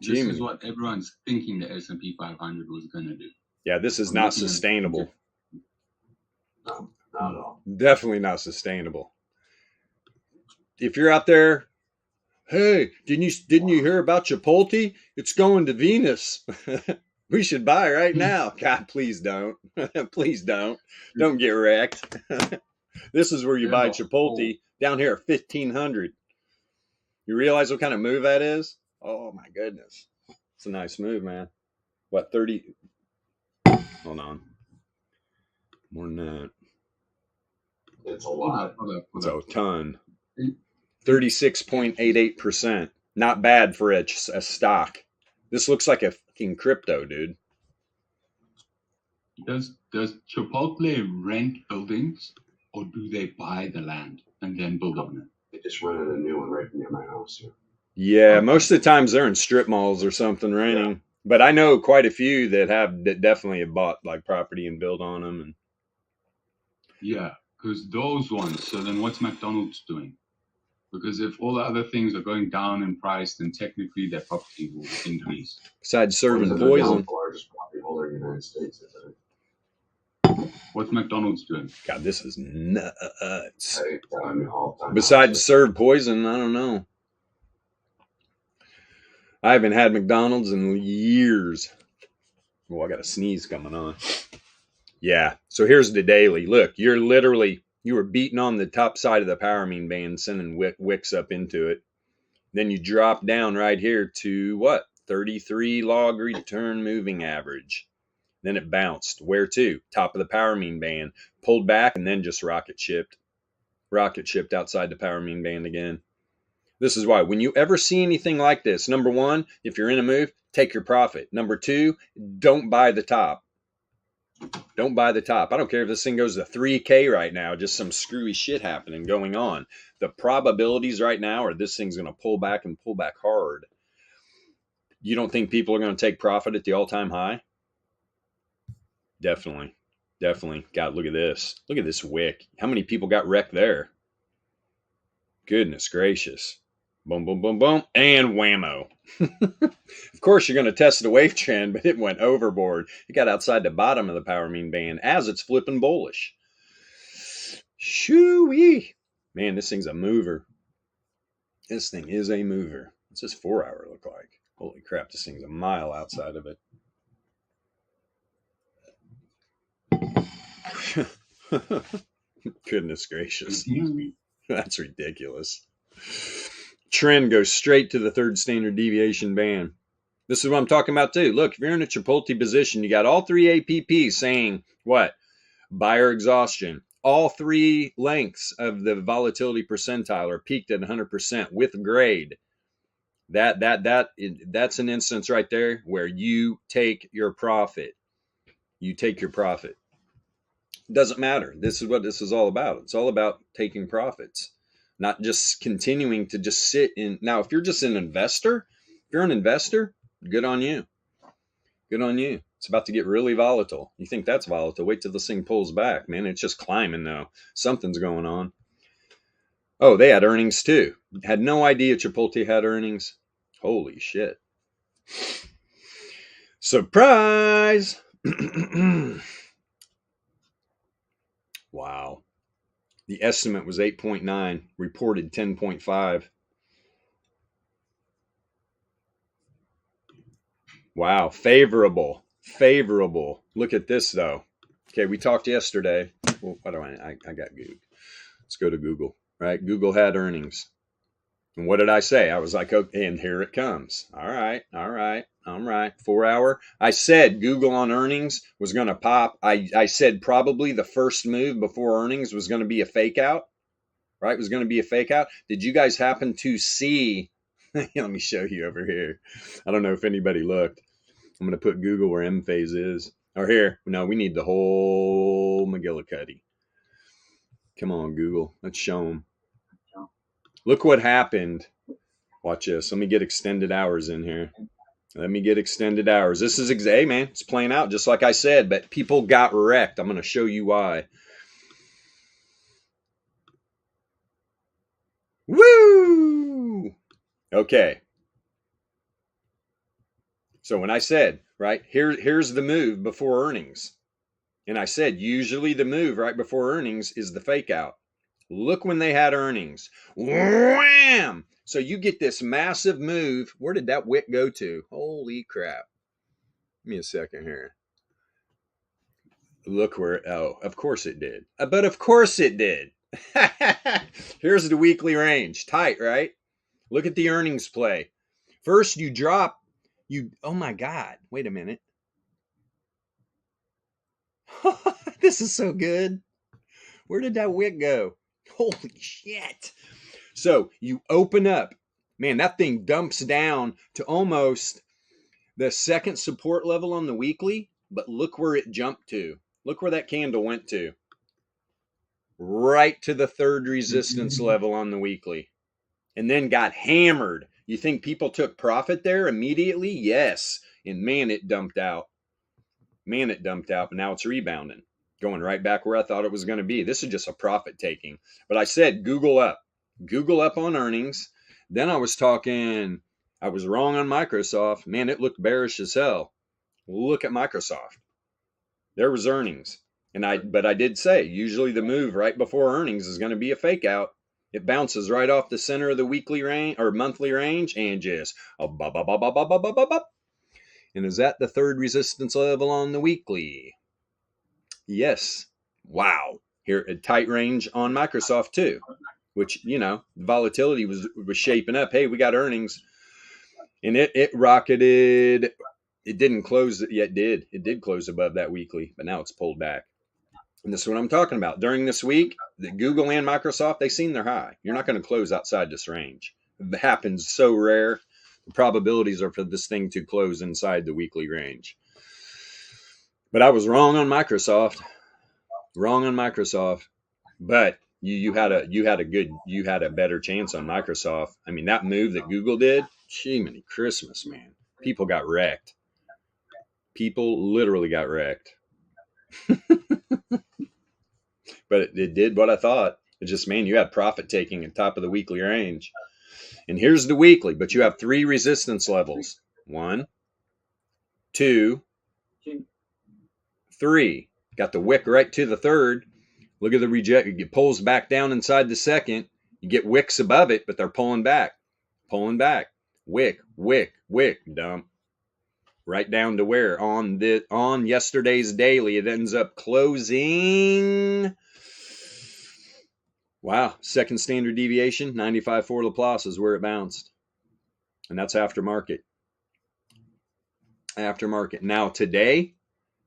S3: This is what everyone's thinking the S&P 500 was going to do.
S1: Yeah, this is not sustainable.
S4: No, not at all.
S1: Definitely not sustainable. If you're out there, hey, didn't you hear about Chipotle? It's going to Venus. We should buy right now. God, please don't. Please don't. Don't get wrecked. This is where you buy Chipotle down here at 1,500. You realize what kind of move that is? Oh my goodness. It's a nice move, man. What, 30? Hold on. More than that.
S4: It's a lot.
S1: It's a ton. 36.88%. Not bad for a stock. This looks like a fucking crypto, dude.
S3: Does Chipotle rent buildings, or do they buy the land and then build on it?
S4: They just rented a new one right near my house here.
S1: Yeah, most of the times they're in strip malls or something renting. Yeah. But I know quite a few that definitely have bought like property and build on them. And
S3: yeah, because those ones. So then what's McDonald's doing? Because if all the other things are going down in price, then technically their property will increase.
S1: Besides serving poison.
S4: The largest property holder in the United States, isn't it?
S3: What's McDonald's doing?
S1: God, this is nuts.
S4: All-time
S1: Besides serve poison, I don't know. I haven't had McDonald's in years. Oh, I got a sneeze coming on. Yeah, so here's the daily. Look, you were beating on the top side of the power mean band, sending wicks up into it. Then you drop down right here to what? 33 log return moving average. Then it bounced. Where to? Top of the power mean band. Pulled back and then just rocket shipped rocket shipped outside the power mean band again. This is why when you ever see anything like this, number one, if you're in a move, take your profit. Number two, don't buy the top. Don't buy the top. I don't care if this thing goes to 3K right now, just some screwy shit happening going on. The probabilities right now are this thing's going to pull back and pull back hard. You don't think people are going to take profit at the all-time high? Definitely. Definitely. God, look at this. Look at this wick. How many people got wrecked there? Goodness gracious. Boom, boom, boom, boom. And whammo. Of course, you're going to test the wave trend, but it went overboard. It got outside the bottom of the power mean band as it's flipping bullish. Shoo-wee. Man, this thing's a mover. This thing is a mover. What's this 4 hour look like? Holy crap, this thing's a mile outside of it. Goodness gracious. That's ridiculous. Trend goes straight to the third standard deviation band. This is what I'm talking about too. Look, if you're in a Chipotle position, you got all three APPs saying what? Buyer exhaustion. All three lengths of the volatility percentile are peaked at 100% with grade. That's an instance right there where you take your profit. You take your profit. It doesn't matter. This is what this is all about. It's all about taking profits, not just continuing to just sit in. Now, if you're just an investor, good on you. Good on you. It's about to get really volatile. You think that's volatile? Wait till this thing pulls back, man. It's just climbing though. Something's going on. Oh, they had earnings too. Had no idea Chipotle had earnings. Holy shit. Surprise. Wow. The estimate was 8.9, reported 10.5. Wow, favorable. Look at this though. Okay, we talked yesterday. Well, what do I got Google. Let's go to Google, right? Google had earnings. And what did I say? I was like, okay, and here it comes. All right. 4 hour. I said Google on earnings was going to pop. I said probably the first move before earnings was going to be a fake out, right? It was going to be a fake out. Did you guys happen to see? Let me show you over here. I don't know if anybody looked. I'm going to put Google where M phase is. Or here. No, we need the whole McGillicuddy. Come on, Google. Let's show them. Look what happened. Watch this. Let me get extended hours in here. This is, hey man, it's playing out just like I said, but people got wrecked. I'm going to show you why. Woo! Okay. So when I said, right, here's the move before earnings. And I said, usually the move right before earnings is the fake out. Look when they had earnings. Wham! So you get this massive move. Where did that wick go to? Holy crap. Give me a second here. Look where, oh, of course it did. But of course it did. Here's the weekly range. Tight, right? Look at the earnings play. First you drop, oh my God, wait a minute. This is so good. Where did that wick go? Holy shit. So you open up, man, that thing dumps down to almost the second support level on the weekly, but look where it jumped to. Look where that candle went to. Right to the third resistance level on the weekly. And then got hammered. You think people took profit there immediately? Yes. And man, it dumped out. But now it's rebounding. Going right back where I thought it was going to be. This is just a profit taking. But I said Google up. Google up on earnings. Then I was wrong on Microsoft. Man, it looked bearish as hell. Look at Microsoft. There was earnings. But I did say, usually the move right before earnings is going to be a fake out. It bounces right off the center of the weekly range or monthly range and just And is that the third resistance level on the weekly? Yes. Wow. Here, a tight range on Microsoft too, which, volatility was shaping up. Hey, we got earnings. And it rocketed. It didn't close yet. It did close above that weekly, but now it's pulled back. And this is what I'm talking about. During this week, the Google and Microsoft, they seen their high. You're not going to close outside this range. It happens so rare. The probabilities are for this thing to close inside the weekly range. But I was wrong on Microsoft. But you had a better chance on Microsoft. I mean, that move that Google did, gee, many Christmas, man. People got wrecked. People literally got wrecked. But it did what I thought. It just, man, you had profit taking at top of the weekly range. And here's the weekly, but you have 3 resistance levels. 1, 2, 3. Got the wick right to the third. Look at the reject. It pulls back down inside the second. You get wicks above it, but they're pulling back. Wick, dump. Right down to where? On yesterday's daily, it ends up closing. Wow, second standard deviation, 95.4 Laplace is where it bounced. And that's aftermarket. Now today,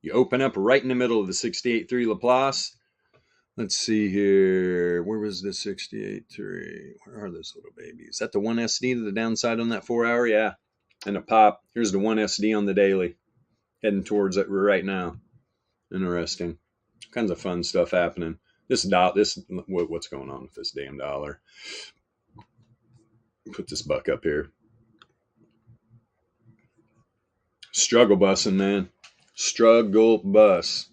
S1: you open up right in the middle of the 68.3 Laplace. Let's see here. Where was the 68.3? Where are those little babies? Is that the 1 SD to the downside on that 4 hour? Yeah. And a pop. Here's the 1 SD on the daily. Heading towards it right now. Interesting. All kinds of fun stuff happening. What's going on with this damn dollar? Put this buck up here. Struggle bussing, man. Struggle bus.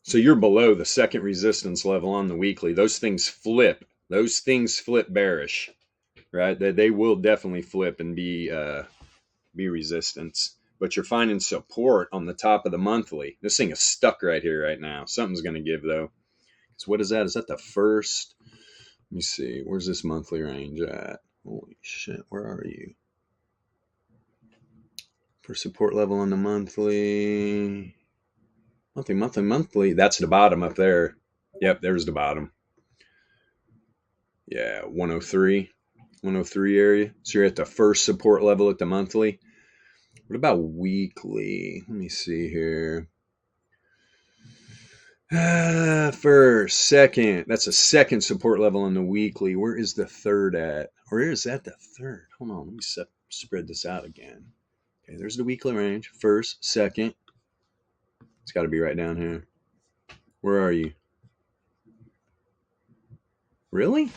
S1: So you're below the second resistance level on the weekly. Those things flip. Bearish, right? They will definitely flip and be resistance. But you're finding support on the top of the monthly. This thing is stuck right here right now. Something's going to give, though. So what is that? Is that the first? Let me see. Where's this monthly range at? Holy shit. Where are you? For support level on the monthly. Monthly. That's the bottom up there. Yep, there's the bottom. Yeah, 103 area. So you're at the first support level at the monthly. What about weekly? Let me see here. First, second. That's a second support level on the weekly. Where is the third at? Or is that the third? Hold on. Let me spread this out again. Okay, there's the weekly range. First, second. It's got to be right down here. Where are you? Really?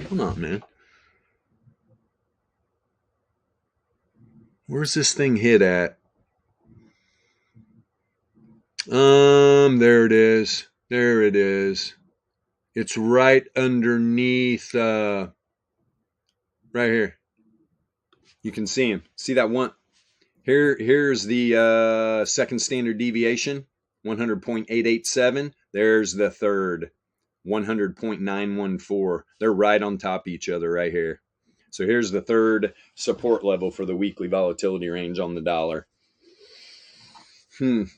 S1: Hold on, man. Where's this thing hit at? There it is. It's right underneath, right here. You can see him. See that one? Here's the second standard deviation, 100.887. There's the third, 100.914. They're right on top of each other right here. So here's the third support level for the weekly volatility range on the dollar. Is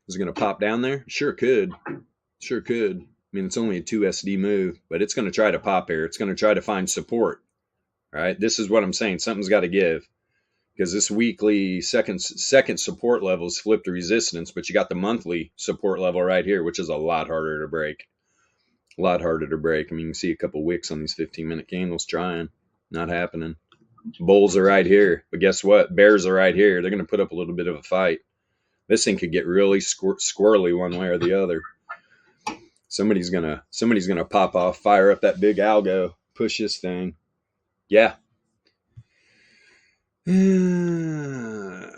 S1: it going to pop down there? Sure could. I mean, it's only a 2 SD move, but it's going to try to pop here. It's going to try to find support. All right. This is what I'm saying. Something's got to give, because this weekly second support level is flipped to resistance, but you got the monthly support level right here, which is a lot harder to break. I mean, you can see a couple wicks on these 15-minute candles trying. Not happening. Bulls are right here. But guess what? Bears are right here. They're going to put up a little bit of a fight. This thing could get really squirrely one way or the other. Somebody's gonna pop off, fire up that big algo, push this thing. Yeah.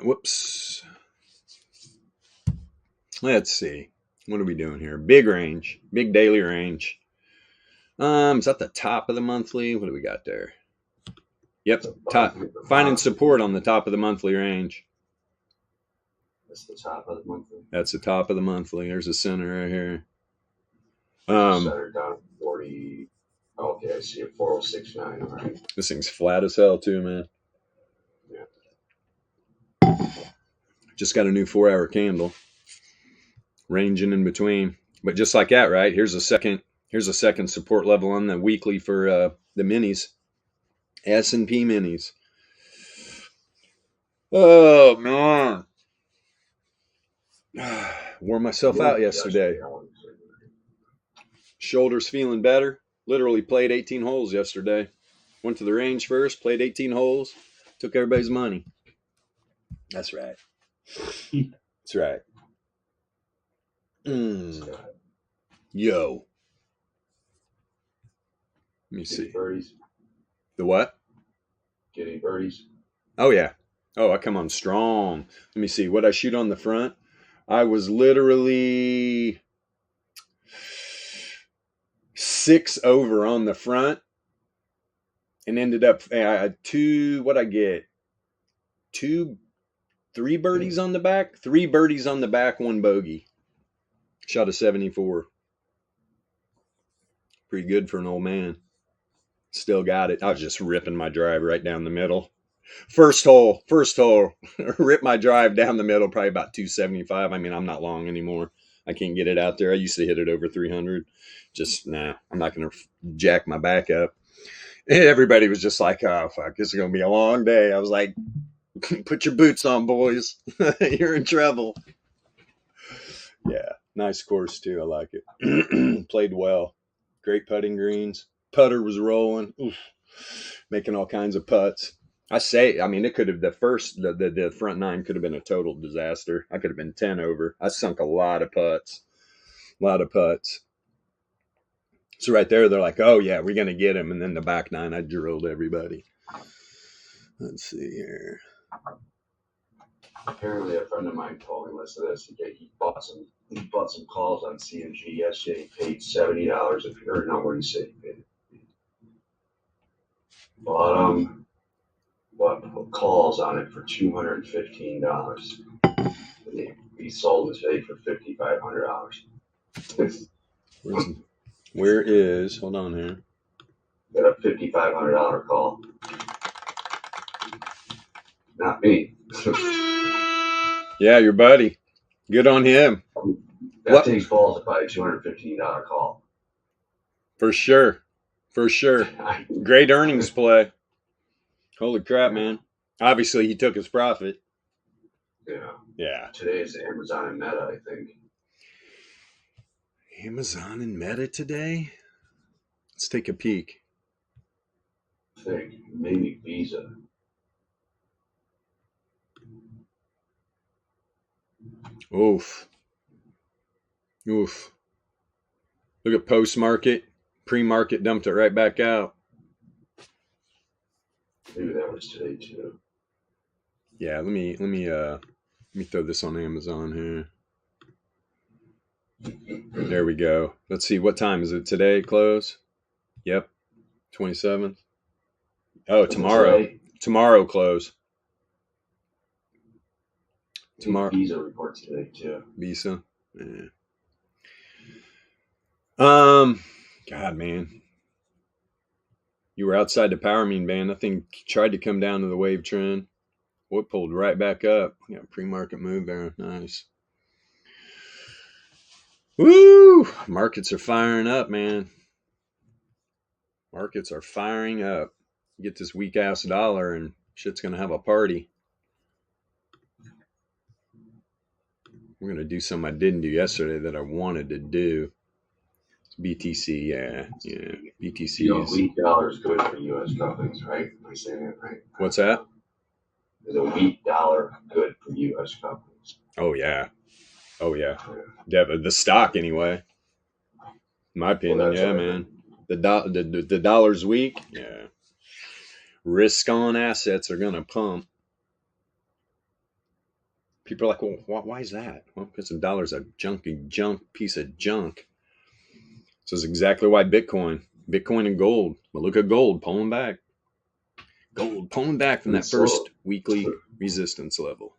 S1: Whoops. Let's see. What are we doing here? Big range. Big daily range. Is that the top of the monthly? What do we got there? Yep. Top. Finding support on the top of the monthly range.
S4: That's the top of the monthly.
S1: That's the top of the monthly. There's a center right here.
S4: Center down 40. Okay, I see it. 406.9. All right.
S1: This thing's flat as hell too, man.
S4: Yeah.
S1: Just got a new 4-hour candle. Ranging in between. But just like that, right? Here's a second support level on the weekly for the minis. S&P minis. Oh, man. Wore myself out yesterday. Shoulders feeling better. Literally played 18 holes yesterday. Went to the range first, played 18 holes, took everybody's money. That's right. That's right. Yo. Let me see.
S4: Birdies.
S1: The what?
S4: Getting birdies.
S1: Oh, yeah. Oh, I come on strong. Let me see. What I shoot on the front? I was literally 6 over on the front and ended up I had three birdies on the back, 3 birdies on the back, 1 bogey. Shot a 74. Pretty good for an old man. Still got it. I was just ripping my drive right down the middle. First hole, rip my drive down the middle, probably about 275. I mean, I'm not long anymore. I can't get it out there. I used to hit it over 300. Just, nah, I'm not going to jack my back up. Everybody was just like, oh, fuck, this is going to be a long day. I was like, put your boots on, boys. You're in trouble. Yeah, nice course, too. I like it. Played well. Great putting greens. Putter was rolling. Oof. Making all kinds of putts. I mean, it could have, the front 9 could have been a total disaster. I could have been 10 over. I sunk a lot of putts. So right there, they're like, oh, yeah, we're going to get him. And then the back 9, I drilled everybody. Let's see here.
S4: Apparently, a friend of mine told me, listen to this. He bought some calls on CMG yesterday. He paid $70. If you heard, not what he said he paid. Bought calls on it for $215. He sold it today for $5,500.
S1: Where is? Hold on here.
S4: Got a $5,500 call. Not me.
S1: Yeah, your buddy. Good on him.
S4: That takes balls to buy a $215 call.
S1: For sure. Great earnings play. Holy crap, man. Obviously, he took his profit. Yeah.
S4: Today is Amazon and Meta, I think.
S1: Amazon and Meta today? Let's take a peek.
S4: I think maybe Visa.
S1: Oof. Look at post-market. Pre-market dumped it right back out.
S4: Maybe that was today too.
S1: Yeah, let me throw this on Amazon here. There we go. Let's see, what time is it today? Close? Yep. 27th. Oh, tomorrow. Tomorrow close. Tomorrow.
S4: Visa reports today too.
S1: Visa. Yeah. God, man. You were outside the power mean band. That thing tried to come down to the wave trend. Boy, it pulled right back up. Yeah, pre-market move there. Nice. Woo! Markets are firing up, man. Markets are firing up. You get this weak ass dollar and shit's gonna have a party. We're gonna do something I didn't do yesterday that I wanted to do. BTC, yeah. BTC.
S4: You know, weak dollar is good for U.S. companies, right? Am I saying that right?
S1: What's that?
S4: Is a weak dollar good for U.S. companies?
S1: Oh yeah. The stock anyway. In my opinion, yeah, man. The dollar's weak. Yeah. Risk on assets are gonna pump. People are like, well, why is that? Well, because the dollar's a junk piece of junk. This is exactly why Bitcoin and gold. But look at gold pulling back. Gold pulling back from that first weekly resistance level.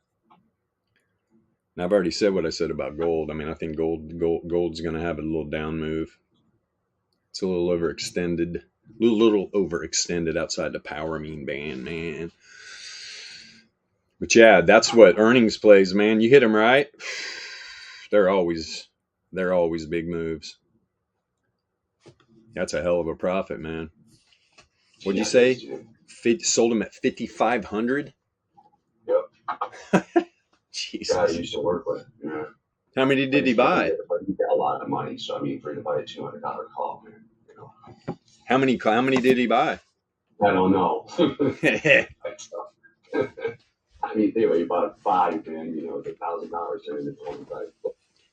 S1: Now, I've already said what I said about gold. I mean, I think gold's going to have a little down move. It's a little overextended. Little overextended outside the power mean band, man. But yeah, that's what earnings plays, man. You hit them right. They're always big moves. That's a hell of a profit, man. What'd you say? Sold them at 5,500?
S4: Yep. guy
S1: Jesus.
S4: I used to work with. Yeah.
S1: How many did he buy?
S4: But he got a lot of money, so I mean, for him to buy a $200 call, man, you know.
S1: How many did he buy?
S4: I don't know. I mean, anyway, he bought 5, man. You know, the $1,000 turned into 25.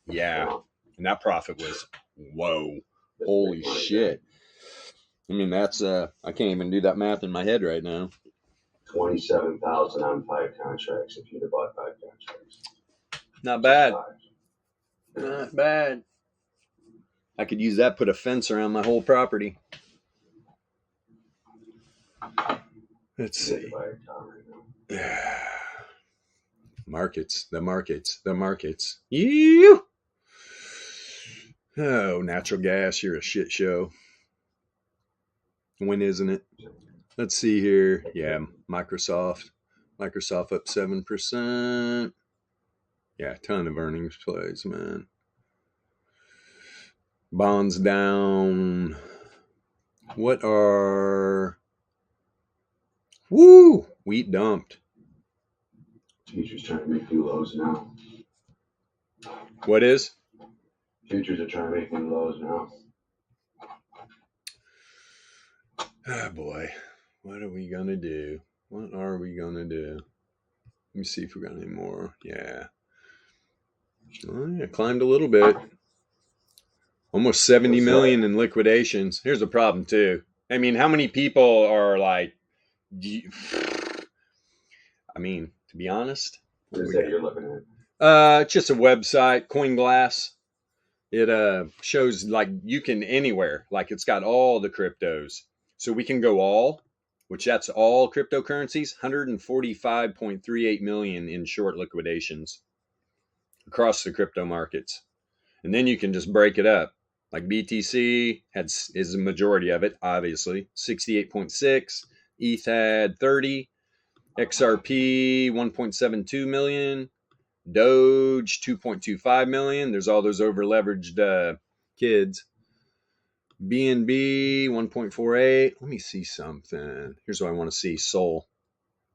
S1: Yeah,
S4: So,
S1: and that profit was whoa,
S4: that's
S1: holy
S4: big money,
S1: shit. I mean, that's I can't even do that math in my head right now.
S4: 27,000 on 5 contracts if you'd have bought 5 contracts.
S1: Not bad.
S4: Just 5.
S1: Not bad. I could use that, put a fence around my whole property. Let's see.
S4: Buy a car right now.
S1: Markets, the markets, the markets. You. Oh, natural gas, you're a shit show. When isn't it? Let's see here. Yeah, Microsoft up 7%. Yeah, ton of earnings plays, man. Bonds down. What are... Woo! Wheat dumped.
S4: Futures trying to make new lows now.
S1: What is?
S4: Futures are trying to make new lows now.
S1: Ah, boy. What are we going to do? What are we going to do? Let me see if we got any more. Yeah. Oh, yeah, climbed a little bit. Almost 70 million in liquidations. Here's the problem, too. I mean, how many people are like... I mean, to be honest...
S4: What is that you're looking at?
S1: It's just a website, CoinGlass. It shows like you can anywhere, like it's got all the cryptos. So we can go all, which that's all cryptocurrencies, 145.38 million in short liquidations across the crypto markets. And then you can just break it up. Like BTC is the majority of it, obviously, 68.6, ETH had 30, XRP 1.72 million. Doge 2.25 million. There's all those over leveraged kids. BNB 1.48. Let me see something. Here's what I want to see. SOL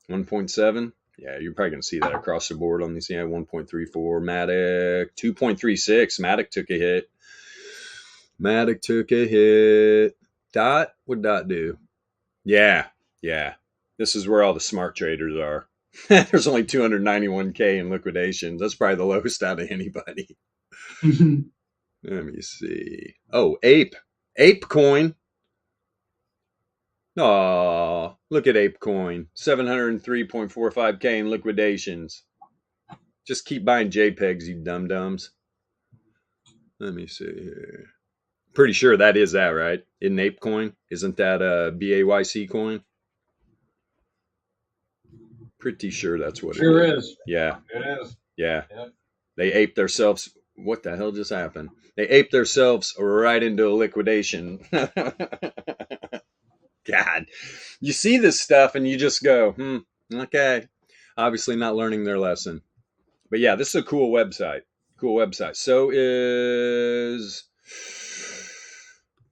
S1: 1.7. Yeah, you're probably going to see that across the board on these. Yeah, 1.34. Matic 2.36. Matic took a hit. Dot? What'd Dot do? Yeah. This is where all the smart traders are. There's only 291K in liquidations. That's probably the lowest out of anybody. Let me see. Oh, ApeCoin. Aw, look at ApeCoin. 703.45K in liquidations. Just keep buying JPEGs, you dum-dums. Let me see here. Pretty sure that is that, right? In ApeCoin? Isn't that a BAYC coin? Pretty sure that's what
S2: Sure
S1: it is.
S2: is.
S1: Yeah.
S2: It is.
S1: Yeah.
S2: Yep.
S1: They aped themselves. What the hell just happened? They aped themselves right into a liquidation. God. You see this stuff and you just go, okay. Obviously not learning their lesson. But yeah, this is a cool website. So is...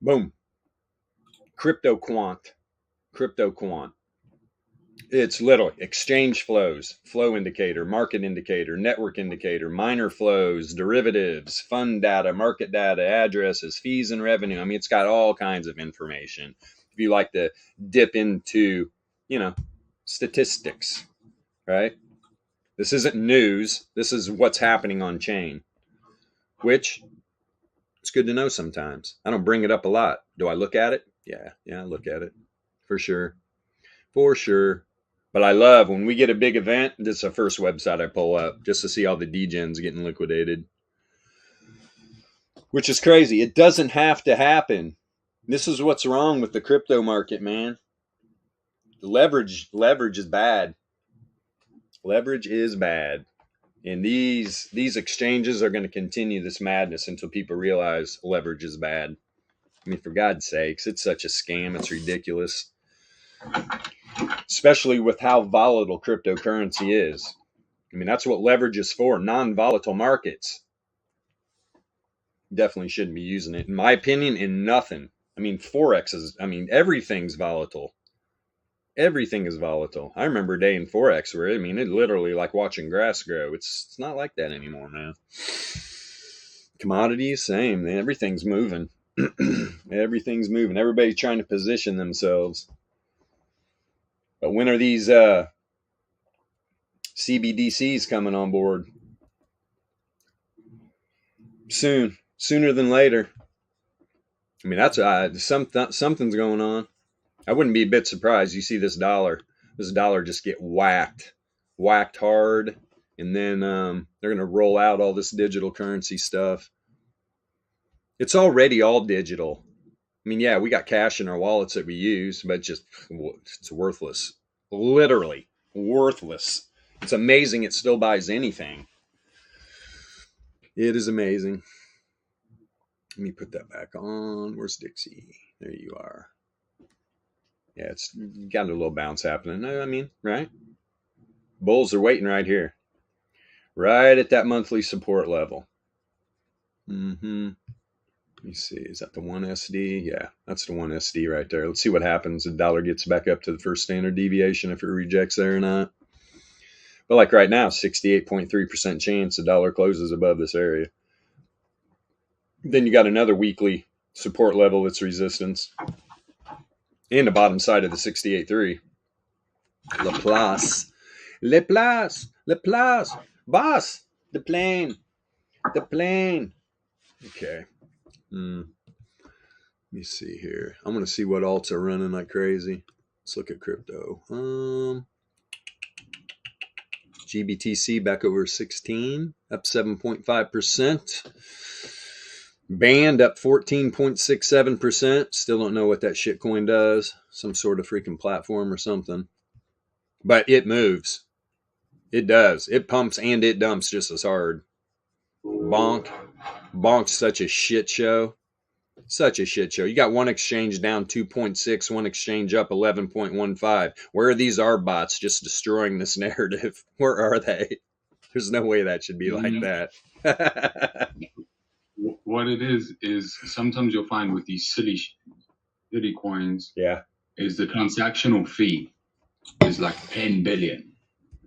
S1: Boom. Crypto Quant. It's literally exchange flows, flow indicator, market indicator, network indicator, miner flows, derivatives, fund data, market data, addresses, fees and revenue. I mean, it's got all kinds of information. If you like to dip into, statistics, right? This isn't news. This is what's happening on chain, which it's good to know sometimes. I don't bring it up a lot. Do I look at it? Yeah, I look at it for sure. But I love when we get a big event, this is the first website I pull up just to see all the degens getting liquidated. Which is crazy. It doesn't have to happen. This is what's wrong with the crypto market, man. The leverage is bad. Leverage is bad. And these exchanges are going to continue this madness until people realize leverage is bad. I mean, for God's sakes, it's such a scam. It's ridiculous. Especially with how volatile cryptocurrency is. I mean, that's what leverage is for, non-volatile markets. Definitely shouldn't be using it, in my opinion, in nothing. I mean, Forex is, everything's volatile. Everything is volatile. I remember a day in Forex where, I mean, it literally like watching grass grow. It's not like that anymore, man. Commodities, same. Everything's moving. Everything's moving. Everybody's trying to position themselves. But when are these CBDCs coming on board? Soon. Sooner than later. I mean, that's something's going on. I wouldn't be a bit surprised. You see this dollar just get whacked hard, and then they're going to roll out all this digital currency stuff. It's already all digital. I mean, yeah, we got cash in our wallets that we use, but it's worthless. Literally worthless. It's amazing it still buys anything. It is amazing. Let me put that back on. Where's Dixie? There you are. Yeah, it's got a little bounce happening. I mean, right? Bulls are waiting right here. Right at that monthly support level. Let me see. Is that the 1SD? Yeah, that's the 1SD right there. Let's see what happens if the dollar gets back up to the first standard deviation, if it rejects there or not. But like right now, 68.3% chance the dollar closes above this area. Then you got another weekly support level that's resistance. And the bottom side of the 68.3. Laplace. Boss, the plane. Okay. Let me see here. I'm going to see what alts are running like crazy. Let's look at crypto. GBTC back over 16, up 7.5%. Band up 14.67%. Still don't know what that shitcoin does. Some sort of freaking platform or something. But it moves. It does. It pumps and it dumps just as hard. Bonk's such a shit show. Such a shit show. You got one exchange down 2.6, one exchange up 11.15. Where are these bots just destroying this narrative? Where are they? There's no way that should be like that.
S3: What it is sometimes you'll find with these silly coins, is the transactional fee is like 10 billion,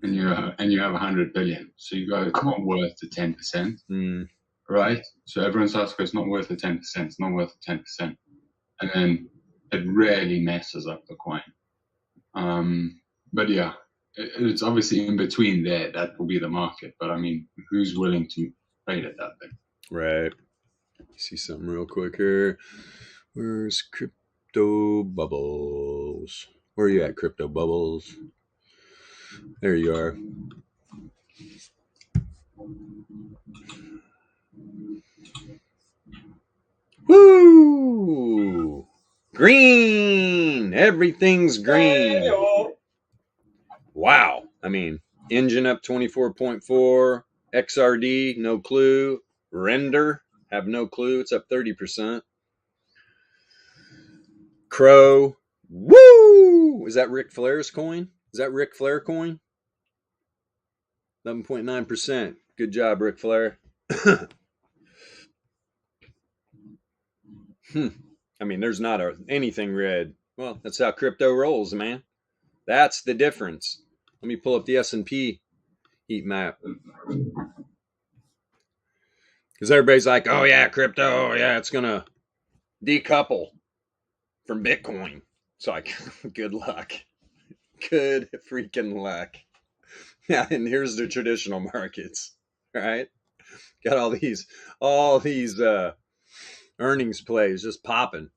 S3: and you have 100 billion. So you go, it's not worth the 10%, right? So everyone starts to go, it's not worth the 10%. It's not worth the 10%, and then it really messes up the coin. But yeah, it's obviously in between there. That will be the market. But I mean, who's willing to trade at that thing?
S1: Right. See something real quick here. Where's Crypto Bubbles? Where are you at, Crypto Bubbles? There you are. Woo! Green! Everything's green. Wow. I mean, engine up 24.4. XRD, no clue. Render, have no clue. It's up 30%. Crow. Woo! Is that Ric Flair's coin? Is that Ric Flair coin? 11.9%. Good job, Ric Flair. I mean, there's not anything red. Well, that's how crypto rolls, man. That's the difference. Let me pull up the S&P heat map. Because everybody's like, oh yeah, crypto, yeah, it's going to decouple from Bitcoin. It's like, good luck. Good freaking luck. Yeah, and here's the traditional markets, right? Got all these earnings plays just popping.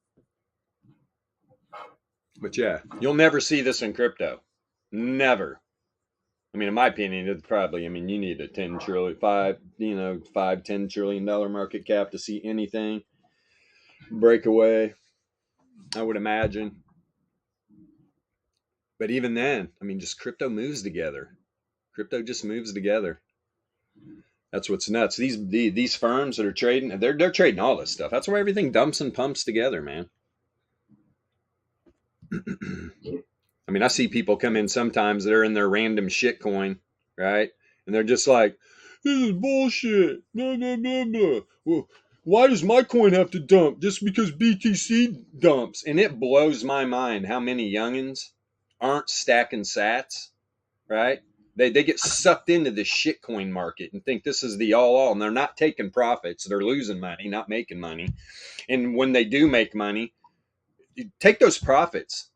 S1: But yeah, you'll never see this in crypto. Never. I mean, in my opinion, it's probably, I mean, you need a 10 trillion, $10 trillion market cap to see anything break away, I would imagine. But even then, I mean, just crypto moves together. Crypto just moves together. That's what's nuts. These firms that are trading, they're trading all this stuff. That's why everything dumps and pumps together, man. I mean, I see people come in sometimes that are in their random shit coin, right? And they're just like, this is bullshit. Blah, blah, blah, blah. Well, why does my coin have to dump just because BTC dumps? And it blows my mind how many youngins aren't stacking sats, right? They get sucked into this shitcoin market and think this is the all, and they're not taking profits. They're losing money, not making money. And when they do make money, you take those profits,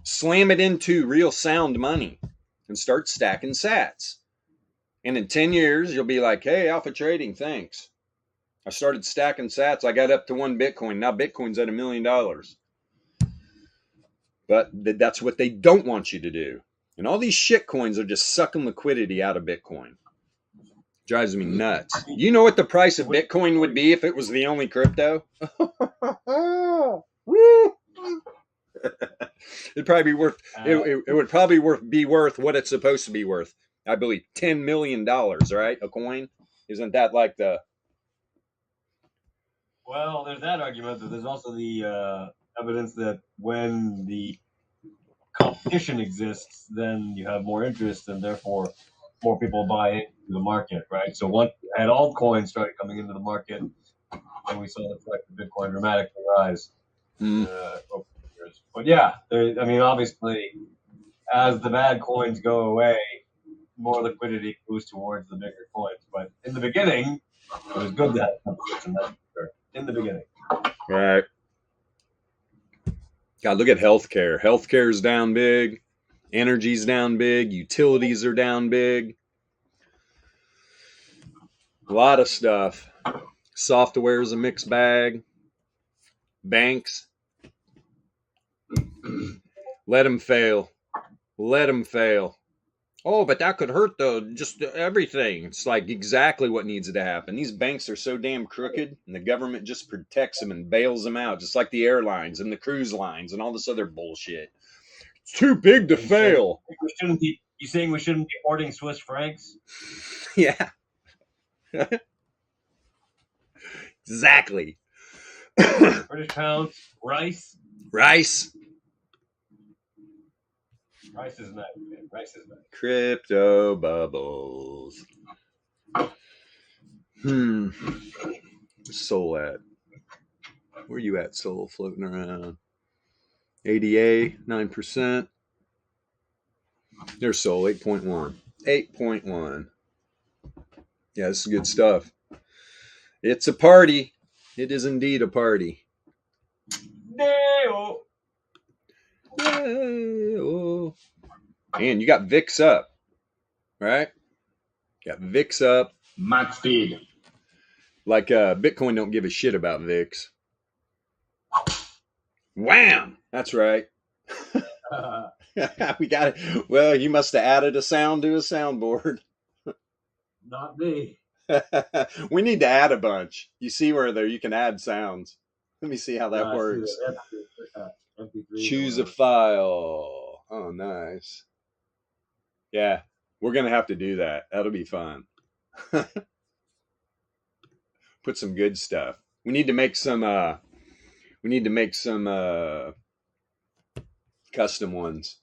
S1: slam it into real sound money, and start stacking sats. And in 10 years, you'll be like, hey, Alpha Trading, thanks. I started stacking sats. I got up to 1 Bitcoin. Now Bitcoin's at $1 million. But that's what they don't want you to do. And all these shit coins are just sucking liquidity out of Bitcoin. Drives me nuts. You know what the price of Bitcoin would be if it was the only crypto? It'd probably be worth. It would probably be worth what it's supposed to be worth. I believe $10 million, right? A coin. Isn't that like the?
S2: Well, there's that argument, but there's also the evidence that when the competition exists, then you have more interest, and therefore more people buy into the market, right? So once had altcoins started coming into the market, and we saw the price of Bitcoin dramatically rise. Over the years. But yeah, I mean, obviously, as the bad coins go away, more liquidity moves towards the bigger coins. But in the beginning, it was good to have competition. That's for sure. In the beginning.
S1: Right. God, look at healthcare. Healthcare's down big. Energy's down big. Utilities are down big. A lot of stuff. Software is a mixed bag. Banks. Let them fail. Let them fail. Oh, but that could hurt though. Just everything. It's like exactly what needs to happen. These banks are so damn crooked, and the government just protects them and bails them out, just like the airlines and the cruise lines and all this other bullshit. It's too big to fail.
S2: You saying we shouldn't be hoarding Swiss francs?
S1: Yeah. Exactly.
S2: British pounds, rice.
S1: Rice.
S2: Rice is nice, man. Rice is nice.
S1: Crypto bubbles. Sol at? Where you at, Sol? Floating around. ADA, 9%. There's Sol, 8.1. 8.1. Yeah, this is good stuff. It's a party. It is indeed a party.
S2: Deo.
S1: And you got VIX up, right? Got VIX up.
S3: Max speed.
S1: Like Bitcoin don't give a shit about VIX. Wham! That's right. We got it. Well, you must have added a sound to a soundboard.
S2: Not me.
S1: We need to add a bunch. You see where there you can add sounds. Let me see how that works. Choose a file. Oh, nice. Yeah, we're gonna have to do that. That'll be fun. Put some good stuff. We need to make some. Custom ones.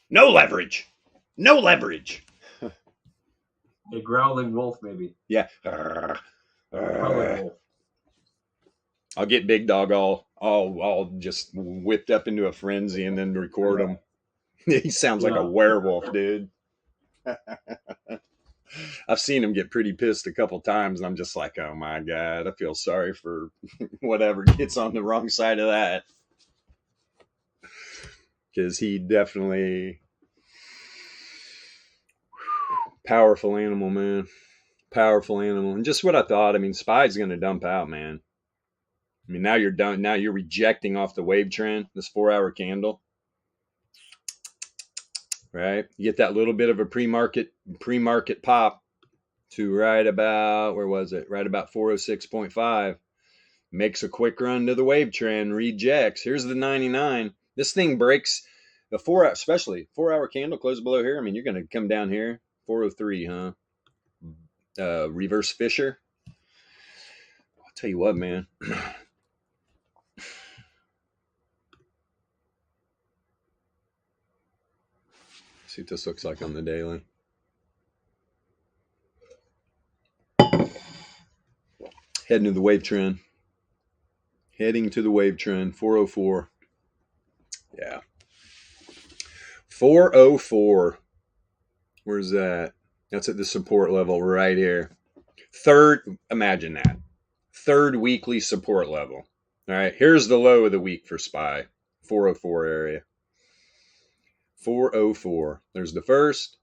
S1: No leverage. No leverage.
S2: A growling wolf, maybe.
S1: Yeah.
S2: Growling wolf.
S1: I'll get Big Dog all just whipped up into a frenzy and then record him. He sounds like a werewolf, dude. I've seen him get pretty pissed a couple times, and I'm just like, oh my God, I feel sorry for whatever gets on the wrong side of that. Because he definitely powerful animal, man. Powerful animal. And just what I thought. I mean, SPY's going to dump out, man. I mean, now you're done. Now you're rejecting off the wave trend, this 4-hour candle. Right? You get that little bit of a pre-market pop to right about, where was it? Right about 406.5. Makes a quick run to the wave trend, rejects. Here's the 99. This thing breaks the 4-hour candle close below here. I mean, you're going to come down here. 403, huh? Reverse Fisher. I'll tell you what, man. See what this looks like on the daily. Heading to the wave trend. Heading to the wave trend. 404. Yeah. 404. Where's that? That's at the support level right here. Third, imagine that. Third weekly support level. All right, here's the low of the week for SPY. 404 area. 404. There's the first,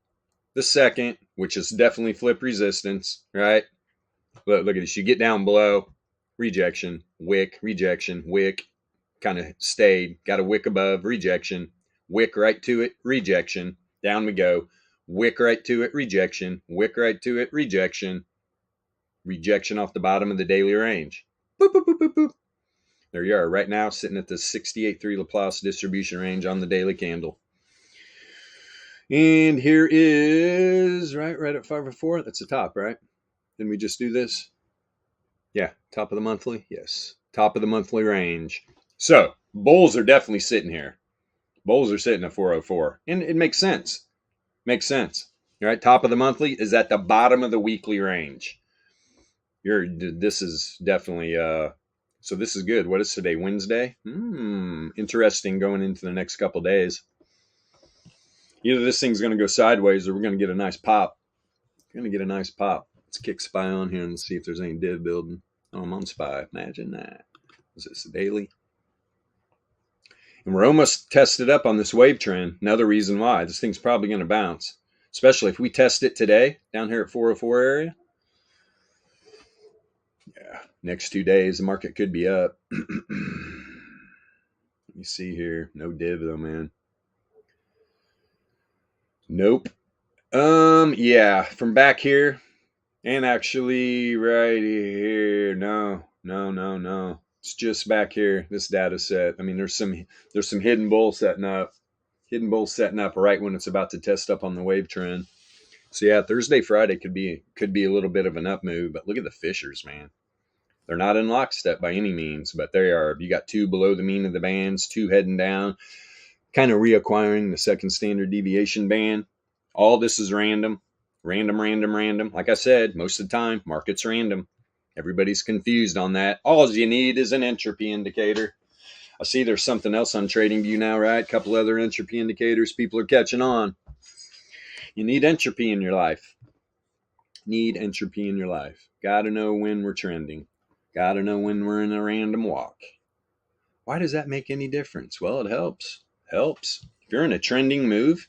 S1: the second, which is definitely flip resistance, right? Look at this. You get down below, rejection, wick, rejection, wick, kind of stayed, got a wick above, rejection, wick right to it, rejection, down we go, wick right to it, rejection, wick right to it, rejection, rejection off the bottom of the daily range. Boop, boop, boop, boop, boop. There you are, right now sitting at the 68.3 Laplace distribution range on the daily candle. And here is, right at 504, that's the top, right? Didn't we just do this? Yeah, top of the monthly, yes. Top of the monthly range. So, bulls are definitely sitting here. Bulls are sitting at 404. And it makes sense. Makes sense. All right, top of the monthly is at the bottom of the weekly range. This is definitely, so this is good. What is today, Wednesday? Interesting going into the next couple days. Either this thing's going to go sideways or we're going to get a nice pop. We're going to get a nice pop. Let's kick SPY on here and see if there's any div building. Oh, I'm on SPY. Imagine that. Is this daily? And we're almost tested up on this wave trend. Another reason why. This thing's probably going to bounce. Especially if we test it today down here at 404 area. Yeah, next 2 days the market could be up. Let me see here. No div though, man. Nope. Yeah, from back here and actually right here. No. It's just back here, this data set. I mean, there's some hidden bulls setting up. Hidden bulls setting up right when it's about to test up on the wave trend. So yeah, Thursday, Friday could be a little bit of an up move, but look at the fishers, man. They're not in lockstep by any means, but they are. You got two below the mean of the bands, two heading down, kind of reacquiring the second standard deviation band. All this is random. Like I said, most of the time, market's random. Everybody's confused on that. All you need is an entropy indicator. I see there's something else on TradingView now, right? A couple other entropy indicators. People are catching on. You need entropy in your life. Got to know when we're trending. Got to know when we're in a random walk. Why does that make any difference? Well, it helps. If you're in a trending move,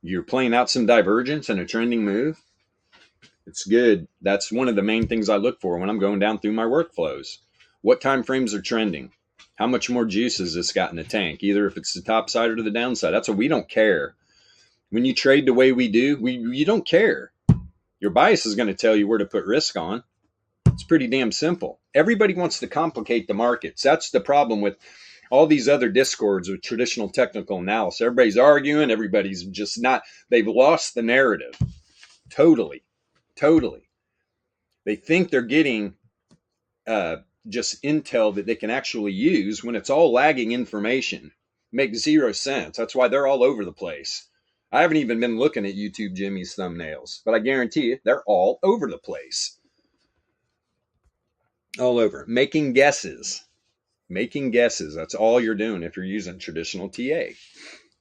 S1: you're playing out some divergence in a trending move, it's good. That's one of the main things I look for when I'm going down through my workflows. What time frames are trending? How much more juice has this got in the tank? Either if it's the top side or to the downside. That's what we don't care. When you trade the way we do, you don't care. Your bias is going to tell you where to put risk on. It's pretty damn simple. Everybody wants to complicate the markets. That's the problem with all these other discords with traditional technical analysis. Everybody's arguing. Everybody's just not. They've lost the narrative. Totally. They think they're getting just intel that they can actually use when it's all lagging information. Makes zero sense. That's why they're all over the place. I haven't even been looking at YouTube Jimmy's thumbnails, but I guarantee you they're all over the place. All over. Making guesses. That's all you're doing if you're using traditional TA.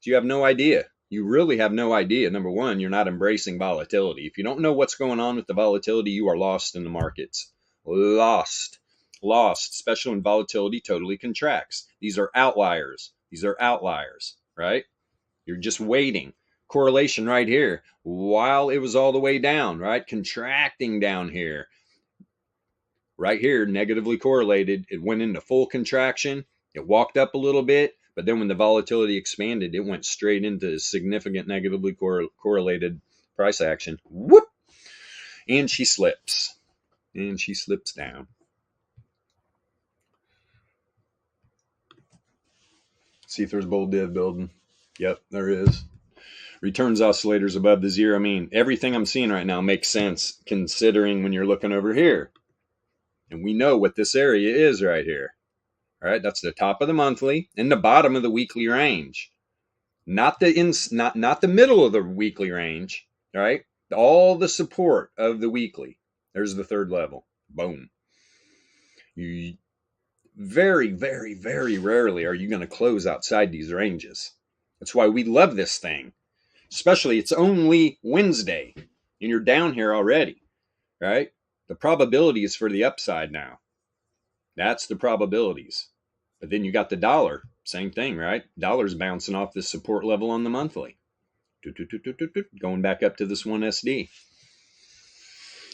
S1: You have no idea. You really have no idea. Number one, you're not embracing volatility. If you don't know what's going on with the volatility, you are lost in the markets. Lost, especially when volatility totally contracts. These are outliers, right? You're just waiting. Correlation right here. While it was all the way down, right? Contracting down here. Right here, negatively correlated. It went into full contraction. It walked up a little bit. But then when the volatility expanded, it went straight into significant negatively correlated price action. Whoop! And she slips. Down. See if there's bull div building. Yep, there is. Returns oscillators above the zero mean. Everything I'm seeing right now makes sense considering when you're looking over here. And we know what this area is right here. All right, that's the top of the monthly and the bottom of the weekly range. Not the middle of the weekly range, all right? All the support of the weekly. There's the third level. Boom. very, very, very rarely are you going to close outside these ranges. That's why we love this thing, especially it's only Wednesday and you're down here already, right? The probability is for the upside now. That's the probabilities. But then you got the dollar, same thing, right? Dollar's bouncing off this support level on the monthly. Going back up to this 1 SD.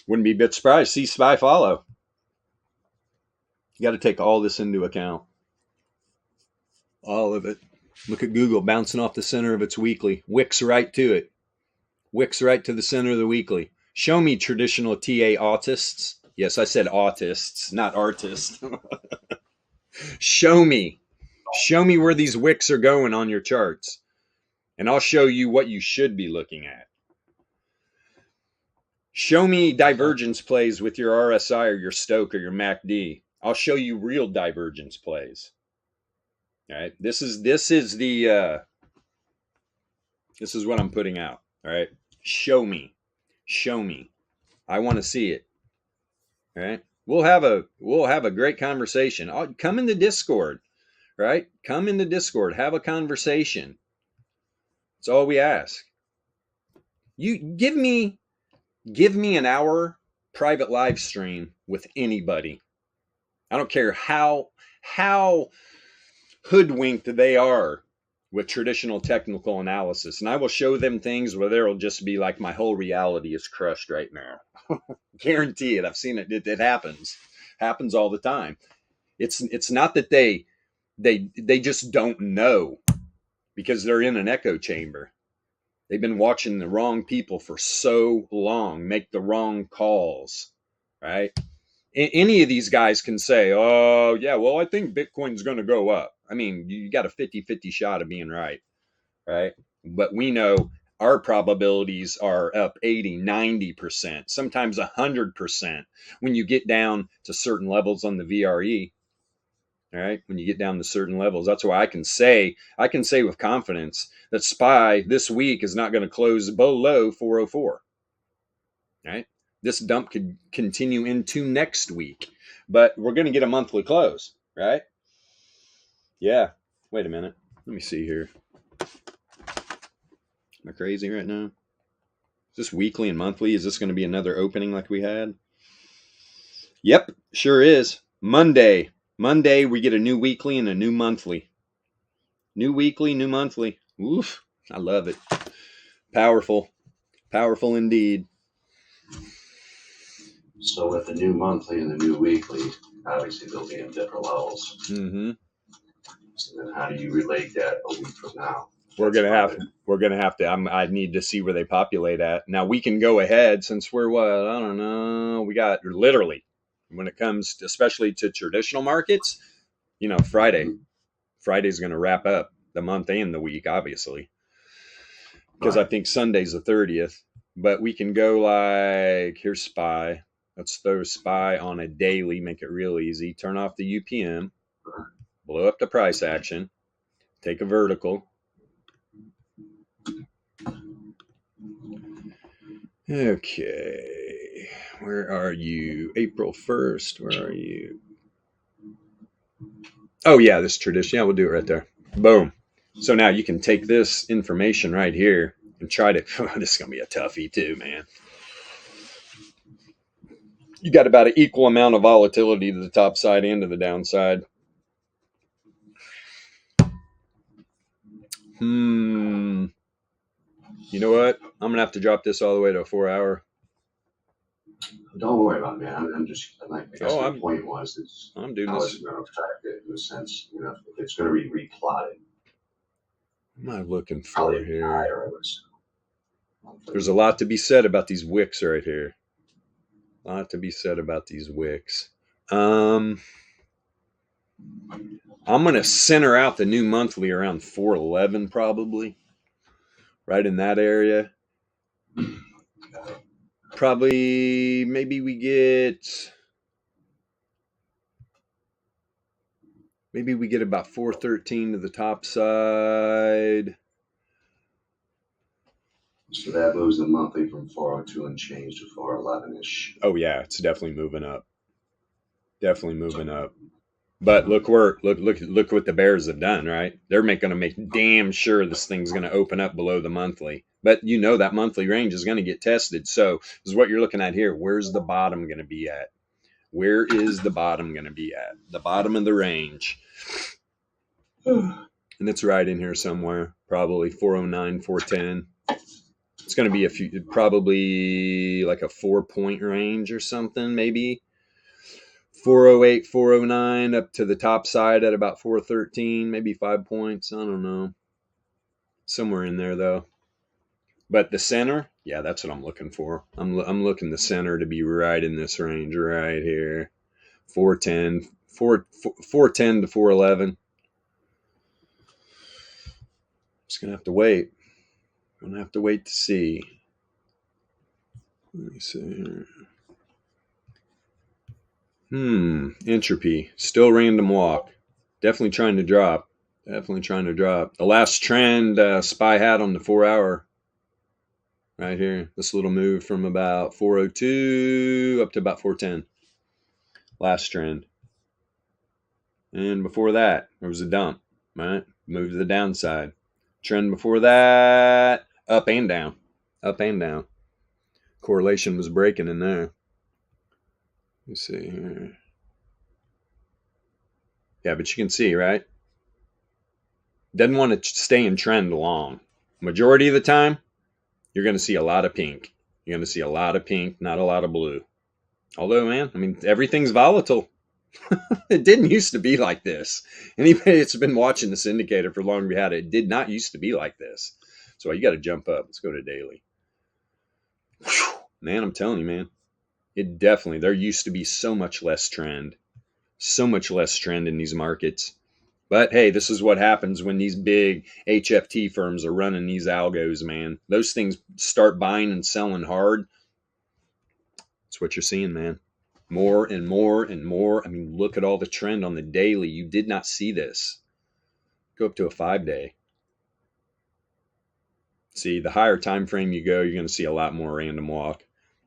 S1: Wouldn't be a bit surprised. See SPY follow. You got to take all this into account. All of it. Look at Google bouncing off the center of its weekly. Wicks right to it. Wicks right to the center of the weekly. Show me traditional TA autists. Yes, I said autists, not artists. Show me. Show me where these wicks are going on your charts. And I'll show you what you should be looking at. Show me divergence plays with your RSI or your Stoke or your MACD. I'll show you real divergence plays. All right. This is what I'm putting out. All right. Show me. Show me. I want to see it. All right. We'll have a great conversation. Come in the Discord. Right? Come in the Discord. Have a conversation. That's all we ask. You give me an hour private live stream with anybody. I don't care how hoodwinked they are with traditional technical analysis. And I will show them things where there'll just be like my whole reality is crushed right now. Guarantee it. I've seen it. It happens. Happens all the time. It's not that they just don't know because they're in an echo chamber. They've been watching the wrong people for so long, make the wrong calls, right? Any of these guys can say, oh, yeah, well, I think Bitcoin's going to go up. I mean, you got a 50-50 shot of being right? But we know our probabilities are up 80, 90%, sometimes 100% when you get down to certain levels on the VRE. All right, when you get down to certain levels, that's why I can say with confidence that SPY this week is not going to close below 404. Right, this dump could continue into next week, but we're going to get a monthly close, right? Yeah. Wait a minute. Let me see here. Am I crazy right now? Is this weekly and monthly? Is this going to be another opening like we had? Yep, sure is. Monday, we get a new weekly and a new monthly. New weekly, new monthly. Oof, I love it. Powerful. Powerful indeed.
S4: So with the new monthly and the new weekly, obviously they'll be in different levels.
S1: Mm-hmm.
S4: So then how do you relate that a week from now?
S1: We're gonna have to. I need to see where they populate at. Now we can go ahead since we're what? I don't know. We got literally when it comes to, especially to traditional markets, you know, Friday's going to wrap up the month and the week, obviously, because right. I think Sunday's the 30th. But we can go like, here's SPY. Let's throw SPY on a daily, make it real easy. Turn off the UPM, blow up the price action, take a vertical. Okay, where are you? April 1st, where are you? Oh yeah, this tradition. Yeah, we'll do it right there. Boom. So now you can take this information right here and try to, this is going to be a toughie too, man. You got about an equal amount of volatility to the top side and to the downside. You know what? I'm going to have to drop this all the way to a 4 hour.
S4: Don't worry about it, man. I guess the point was is
S1: I'm doing
S4: how
S1: this.
S4: is it going to affect it in a sense, you know, if it's going to be replotted.
S1: What am I looking for here?
S4: Higher,
S1: There's a lot to be said about these wicks right here. A lot to be said about these wicks. I'm going to center out the new monthly around 411 probably. Right in that area. Probably, maybe we get about 413 to the top side.
S4: So that moves the monthly from 402 and change to 411-ish.
S1: Oh yeah, it's definitely moving up. Definitely moving up. But look what the bears have done, right? They're going to make damn sure this thing's going to open up below the monthly. But you know that monthly range is going to get tested. So this is what you're looking at here. Where's the bottom going to be at? Where is the bottom going to be at? The bottom of the range. And it's right in here somewhere, probably 409, 410. It's going to be probably like a 4-point range or something, maybe. 408, 409 up to the top side at about 413, maybe 5 points. I don't know. Somewhere in there, though. But the center, yeah, that's what I'm looking for. I'm looking the center to be right in this range right here. 410 to 411. Just going to have to wait. I'm going to have to wait to see. Let me see here. Entropy. Still random walk. Definitely trying to drop. The last trend SPY had on the 4-hour. Right here. This little move from about 402 up to about 410. Last trend. And before that, there was a dump. Right? Move to the downside. Trend before that, up and down. Up and down. Correlation was breaking in there. Let's see here. Yeah, but you can see, right? Doesn't want to stay in trend long. Majority of the time, you're going to see a lot of pink. You're going to see a lot of pink, not a lot of blue. Although, man, I mean, everything's volatile. It didn't used to be like this. Anybody that's been watching this indicator for long, we had it did not used to be like this. So you got to jump up. Let's go to daily. Whew, man, I'm telling you, man. It definitely, there used to be so much less trend. So much less trend in these markets. But hey, this is what happens when these big HFT firms are running these algos, man. Those things start buying and selling hard. That's what you're seeing, man. More and more and more. I mean, look at all the trend on the daily. You did not see this. Go up to a 5-day. See, the higher time frame you go, you're going to see a lot more random walk.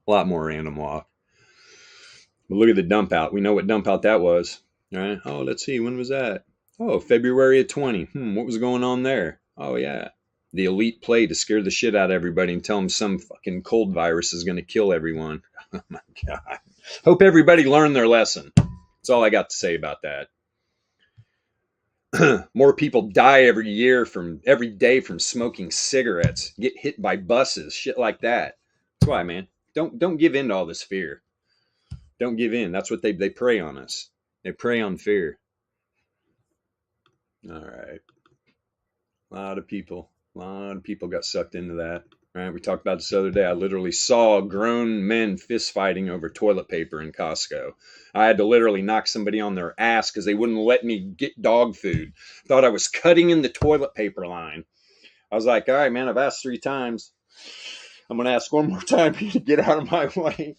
S1: A lot more random walk. But look at the dump out. We know what dump out that was. All right. Oh, let's see. When was that? Oh, February of 20. What was going on there? Oh, yeah. The elite play to scare the shit out of everybody and tell them some fucking cold virus is going to kill everyone. Oh, my God. Hope everybody learned their lesson. That's all I got to say about that. More people die every day from smoking cigarettes, get hit by buses, shit like that. That's why, man. Don't give in to all this fear. Don't give in. That's what they prey on us. They prey on fear. All right. A lot of people got sucked into that. All right. We talked about this the other day. I literally saw grown men fist fighting over toilet paper in Costco. I had to literally knock somebody on their ass because they wouldn't let me get dog food. Thought I was cutting in the toilet paper line. I was like, all right, man, I've asked 3 times. I'm going to ask one more time for you to get out of my way.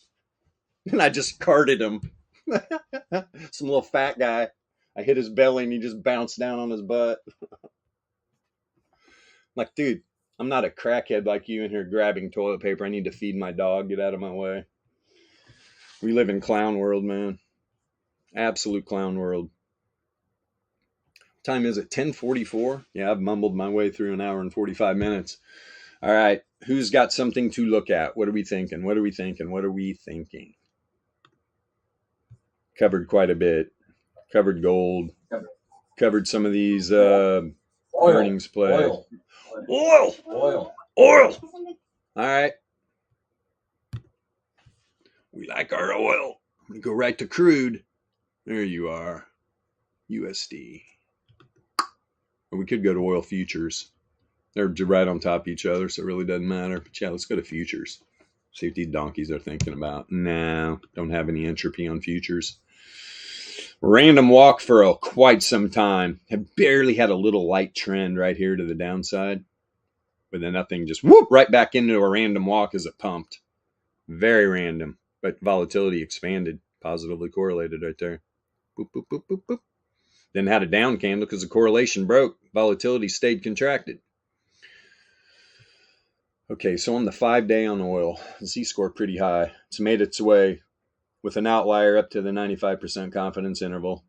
S1: And I just carted him. Some little fat guy. I hit his belly and he just bounced down on his butt. Like, dude, I'm not a crackhead like you in here grabbing toilet paper. I need to feed my dog. Get out of my way. We live in clown world, man. Absolute clown world. What time is it? 10:44? Yeah, I've mumbled my way through an hour and 45 minutes. All right. Who's got something to look at? What are we thinking? Covered quite a bit. Covered gold. Covered some of these earnings plays. Oil. All right. We like our oil. I'm going to go right to crude. There you are. USD. Or we could go to oil futures. They're right on top of each other, so it really doesn't matter. But yeah, let's go to futures. See what these donkeys are thinking about. No, don't have any entropy on futures. Random walk for quite some time. Have barely had a little light trend right here to the downside. But then that thing just whoop right back into a random walk as it pumped. Very random. But volatility expanded. Positively correlated right there. Boop, boop, boop, boop, boop. Then had a down candle because the correlation broke. Volatility stayed contracted. Okay, so on the 5-day on oil, the Z-score pretty high. It's made its way with an outlier up to the 95% confidence interval.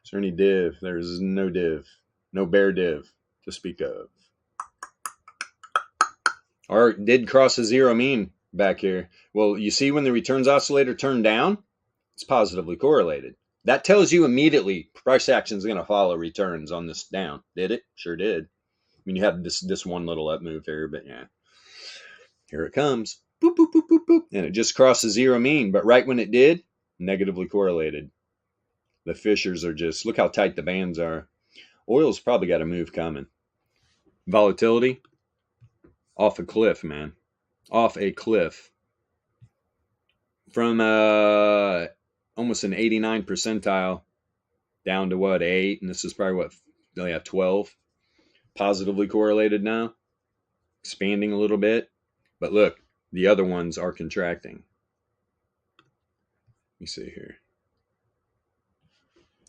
S1: Is there any div? There's no div. No bear div to speak of. Or did cross a zero mean back here. Well, you see when the returns oscillator turned down, it's positively correlated. That tells you immediately price action is going to follow returns on this down. Did it? Sure did. I mean, you have this one little up move here, but yeah. Here it comes. Boop, boop, boop, boop, boop. And it just crossed the zero mean. But right when it did, negatively correlated. The fissures are just, look how tight the bands are. Oil's probably got a move coming. Volatility, off a cliff, man. Off a cliff. From almost an 89 percentile down to what, 8? And this is probably what, 12. Positively correlated now. Expanding a little bit. But look, the other ones are contracting. Let me see here.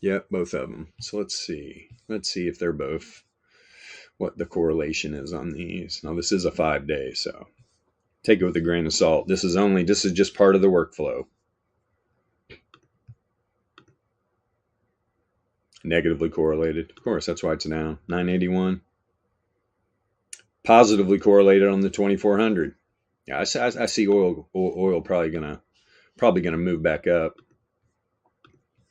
S1: Yep, both of them. So let's see. Let's see if they're both, what the correlation is on these. Now, this is a 5-day, so take it with a grain of salt. This is just part of the workflow. Negatively correlated. Of course, that's why it's down. 981. Positively correlated on the 2400. Yeah, I see oil probably gonna move back up.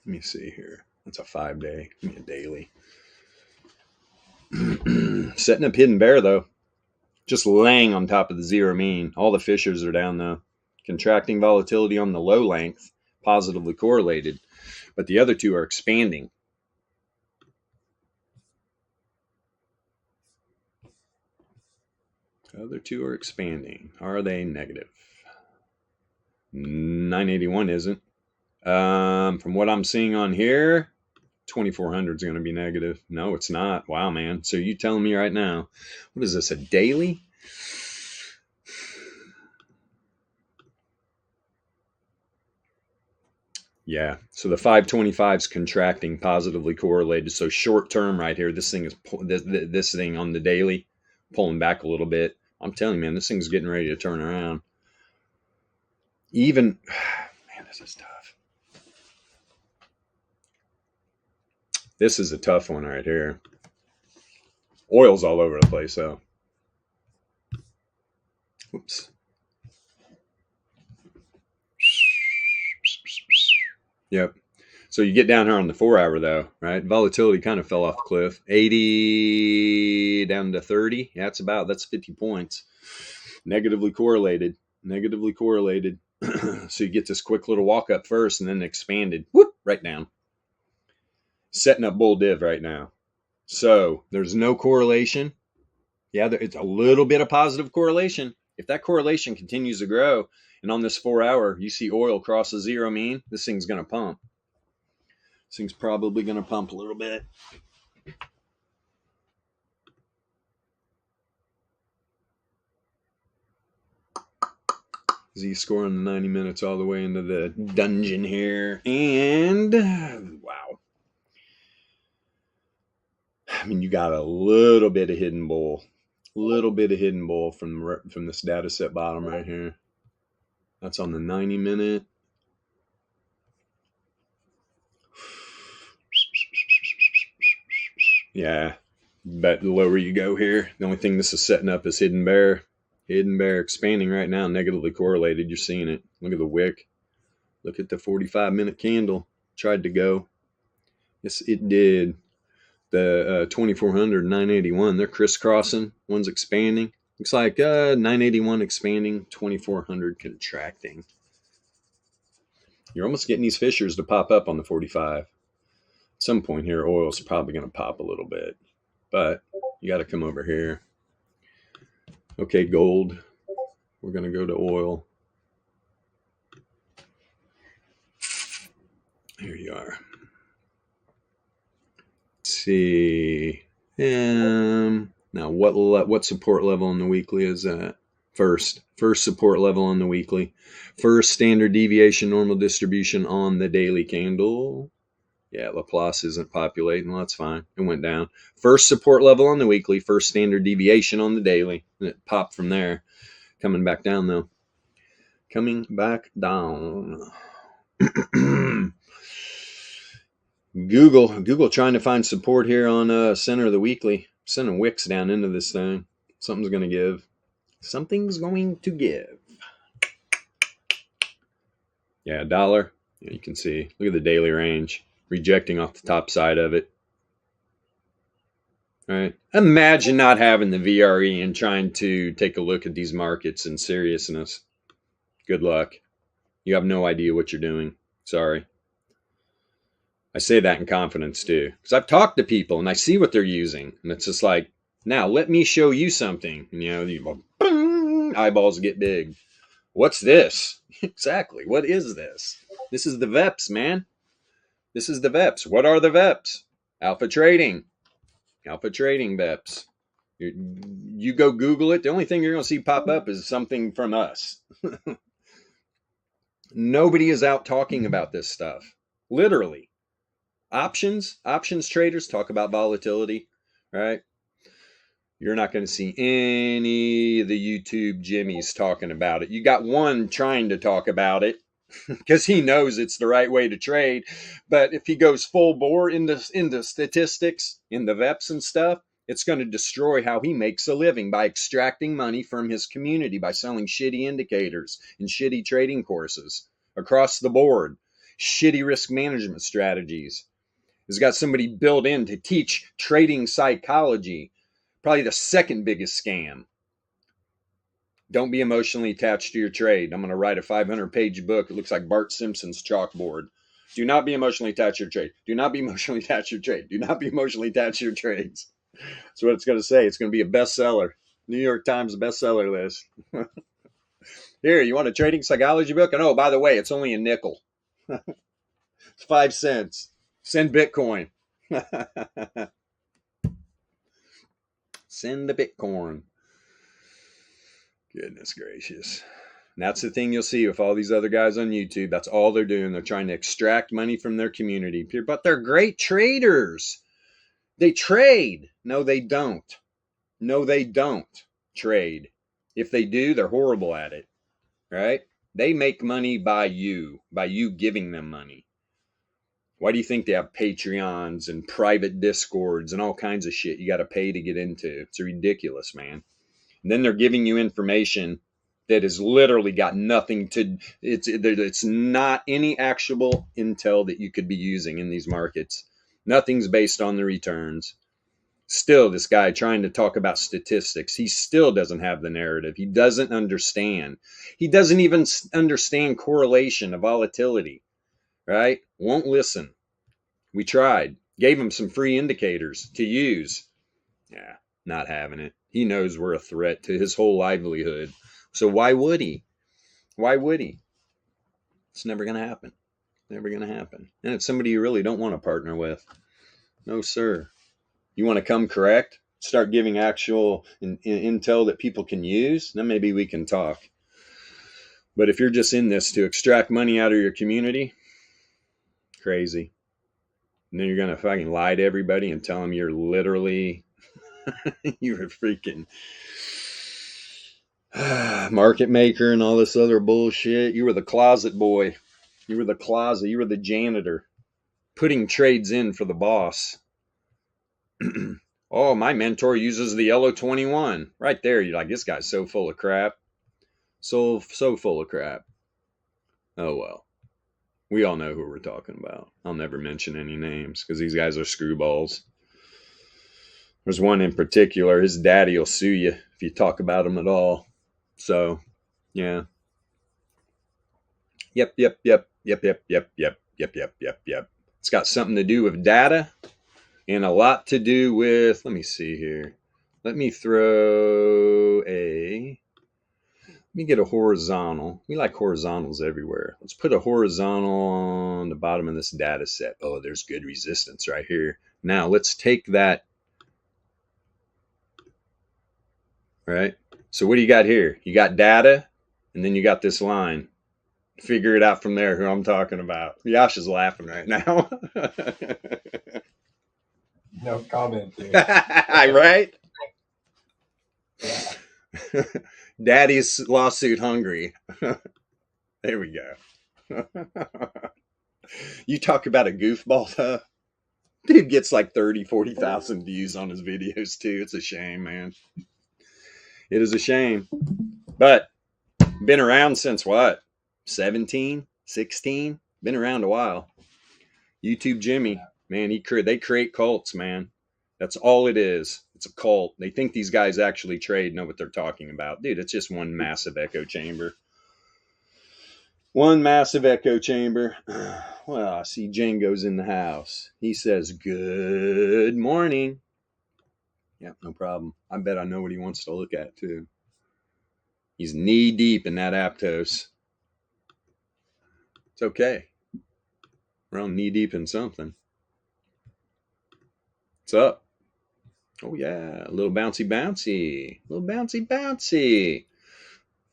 S1: Let me see here. That's a 5-day. Give me a daily. Setting up hidden bear though. Just laying on top of the zero mean. All the fissures are down though. Contracting volatility on the low length. Positively correlated. But the other two are expanding. The other two are expanding. Are they negative? 981 isn't. From what I'm seeing on here, 2400 is going to be negative. No, it's not. Wow, man. So you telling me right now, what is this, a daily? Yeah. So the 525 is contracting, positively correlated. So short term right here, this thing is this thing on the daily pulling back a little bit. I'm telling you, man, this thing's getting ready to turn around. Even, man, this is tough. This is a tough one right here. Oil's all over the place, though. Oops. Yep. So you get down here on the 4-hour, though, right? Volatility kind of fell off the cliff. 80 down to 30. Yeah, that's 50 points. Negatively correlated. Negatively correlated. So you get this quick little walk up first and then expanded. Whoop, right down. Setting up bull div right now. So there's no correlation. Yeah, it's a little bit of positive correlation. If that correlation continues to grow, and on this 4-hour, you see oil cross a zero mean, this thing's going to pump. This thing's probably going to pump a little bit. Z-score on the 90 minutes all the way into the dungeon here. And, wow. I mean, you got a little bit of hidden bull. A little bit of hidden bull from this data set bottom right here. That's on the 90 minute. Yeah, but the lower you go here, the only thing this is setting up is hidden bear. Hidden bear expanding right now, negatively correlated. You're seeing it. Look at the wick. Look at the 45-minute candle. Tried to go. Yes, it did. The 2400, 981, they're crisscrossing. One's expanding. Looks like 981 expanding, 2400 contracting. You're almost getting these fissures to pop up on the 45. At some point here, oil's probably going to pop a little bit. But you got to come over here. Okay, gold. We're going to go to oil. Here you are. Let's see. Now, what support level on the weekly is that? First support level on the weekly. First standard deviation normal distribution on the daily candle. Yeah, Laplace isn't populating. Well, that's fine. It went down. First support level on the weekly. First standard deviation on the daily. And it popped from there. Coming back down, though. Coming back down. Google trying to find support here on center of the weekly. Sending wicks down into this thing. Something's going to give. Something's going to give. Yeah, dollar. Yeah, you can see. Look at the daily range. Rejecting off the top side of it. All right. Imagine not having the VRE and trying to take a look at these markets in seriousness. Good luck. You have no idea what you're doing. Sorry. I say that in confidence too, because I've talked to people and I see what they're using, and it's just like, now let me show you something. And, you go, boom, eyeballs get big. What's this? Exactly. What is this? This is the VEPS, man. This is the VEPS. What are the VEPS? Alpha trading. Alpha trading VEPS. You go Google it. The only thing you're going to see pop up is something from us. Nobody is out talking about this stuff. Literally. Options traders talk about volatility, right? You're not going to see any of the YouTube Jimmies talking about it. You got one trying to talk about it because he knows it's the right way to trade. But if he goes full bore into statistics, in the VEPS and stuff, it's going to destroy how he makes a living by extracting money from his community by selling shitty indicators and shitty trading courses across the board, shitty risk management strategies. Has got somebody built in to teach trading psychology. Probably the second biggest scam. Don't be emotionally attached to your trade. I'm going to write a 500-page book. It looks like Bart Simpson's chalkboard. Do not be emotionally attached to your trade. Do not be emotionally attached to your trade. Do not be emotionally attached to your trades. That's what it's going to say. It's going to be a bestseller. New York Times bestseller list. Here, you want a trading psychology book? And oh, by the way, it's only a nickel. It's 5 cents. Send Bitcoin. Send the Bitcoin. Goodness gracious. And that's the thing you'll see with all these other guys on YouTube. That's all they're doing. They're trying to extract money from their community. But they're great traders. They trade. No, they don't. No, they don't trade. If they do, they're horrible at it. Right? They make money by you giving them money. Why do you think they have Patreons and private Discords and all kinds of shit you got to pay to get into? It's ridiculous, man. And then they're giving you information that has literally got nothing to, it's not any actionable intel that you could be using in these markets. Nothing's based on the returns. Still, this guy trying to talk about statistics, he still doesn't have the narrative. He doesn't understand. He doesn't even understand correlation of volatility. Right? Won't listen. We tried. Gave him some free indicators to use. Yeah, not having it. He knows we're a threat to his whole livelihood. So why would he? Why would he? It's never going to happen. Never going to happen. And it's somebody you really don't want to partner with. No, sir. You want to come correct? Start giving actual intel that people can use? Then maybe we can talk. But if you're just in this to extract money out of your community, crazy. And then you're going to fucking lie to everybody and tell them you're literally, you're a freaking market maker and all this other bullshit. You were the closet boy. You were the janitor putting trades in for the boss. Oh, my mentor uses the yellow 21. Right there, you're like, this guy's so full of crap. So full of crap. Oh, well. We all know who we're talking about. I'll never mention any names because these guys are screwballs. There's one in particular. His daddy will sue you if you talk about him at all. So, yeah. Yep. It's got something to do with data and a lot to do with, let me see here. Let me get a horizontal. We like horizontals everywhere. Let's put a horizontal on the bottom of this data set. Oh, there's good resistance right here. Now let's take that. Right? So what do you got here? You got data, and then you got this line. Figure it out from there who I'm talking about. Yasha's laughing right now.
S2: No comment, dude.
S1: Right? Daddy's lawsuit hungry. There we go. You talk about a goofball, huh? Dude gets like 30, 40,000 views on his videos too. It's a shame, man. It is a shame. But been around since what? 17, 16? Been around a while. YouTube Jimmy, man, they create cults, man. That's all it is. It's a cult. They think these guys actually trade, know what they're talking about. Dude, it's just one massive echo chamber. One massive echo chamber. Well, I see Django's in the house. He says, good morning. Yep, no problem. I bet I know what he wants to look at, too. He's knee deep in that Aptos. It's okay. We're all knee deep in something. What's up? Oh, yeah. A little bouncy, bouncy. A little bouncy, bouncy.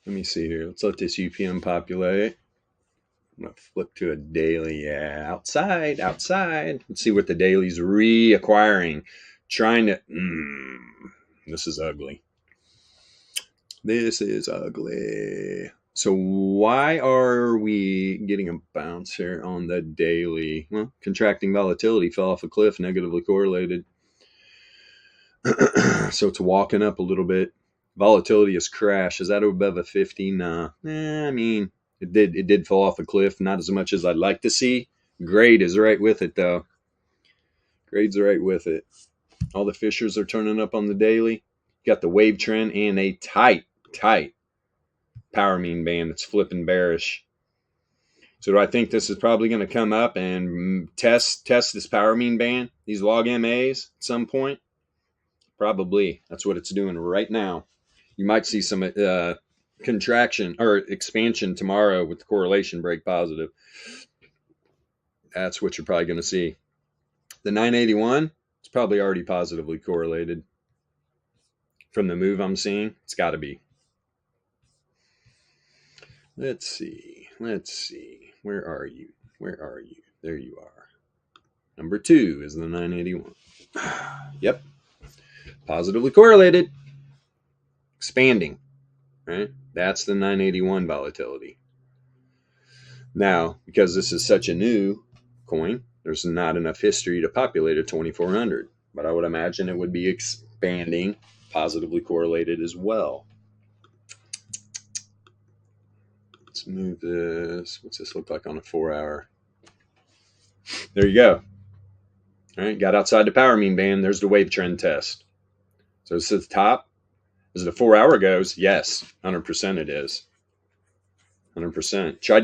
S1: Let me see here. Let's let this UPM populate. I'm going to flip to a daily. Yeah, outside. Let's see what the daily's reacquiring. Trying to... this is ugly. This is ugly. So why are we getting a bounce here on the daily? Well, contracting volatility fell off a cliff, negatively correlated. So it's walking up a little bit. Volatility has crashed. Is that above a 50? Nah. I mean, it did fall off a cliff. Not as much as I'd like to see. Grade is right with it, though. Grade's right with it. All the fishers are turning up on the daily. Got the wave trend and a tight power mean band that's flipping bearish. So do I think this is probably going to come up and test this power mean band, these log MAs at some point? Probably. That's what it's doing right now. You might see some contraction or expansion tomorrow with the correlation break positive. That's what you're probably going to see. The 981, it's probably already positively correlated. From the move I'm seeing, it's got to be. Let's see. Where are you? There you are. Number 2 is the 981. Yep. Positively correlated. Expanding. Right? That's the 981 volatility. Now, because this is such a new coin, there's not enough history to populate a 2400. But I would imagine it would be expanding, positively correlated as well. Let's move this. What's this look like on a 4-hour? There you go. All right, got outside the power mean band. There's the wave trend test. So it's at the top. As the 4-hour goes, yes, 100% it is. 100%. Tried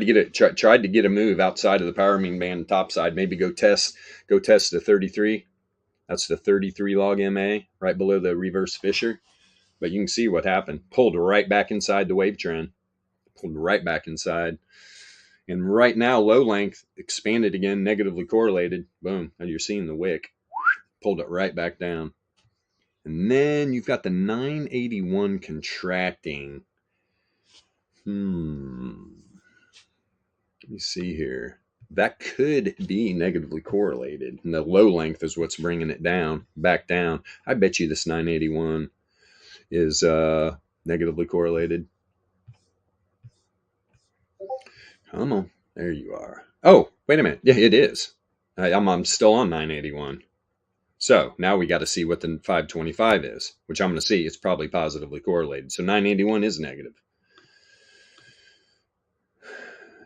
S1: to get a move outside of the power mean band top side. Maybe go test the 33. That's the 33 log MA right below the reverse Fisher. But you can see what happened. Pulled right back inside the wave trend. Pulled right back inside. And right now, low length expanded again, negatively correlated. Boom. And you're seeing the wick. Pulled it right back down. And then you've got the 981 contracting. Let me see here. That could be negatively correlated. And the low length is what's bringing it down, back down. I bet you this 981 is negatively correlated. Come on. There you are. Oh, wait a minute. Yeah, it is. I'm still on 981. So now we got to see what the 525 is, which I'm going to see. It's probably positively correlated. So 981 is negative.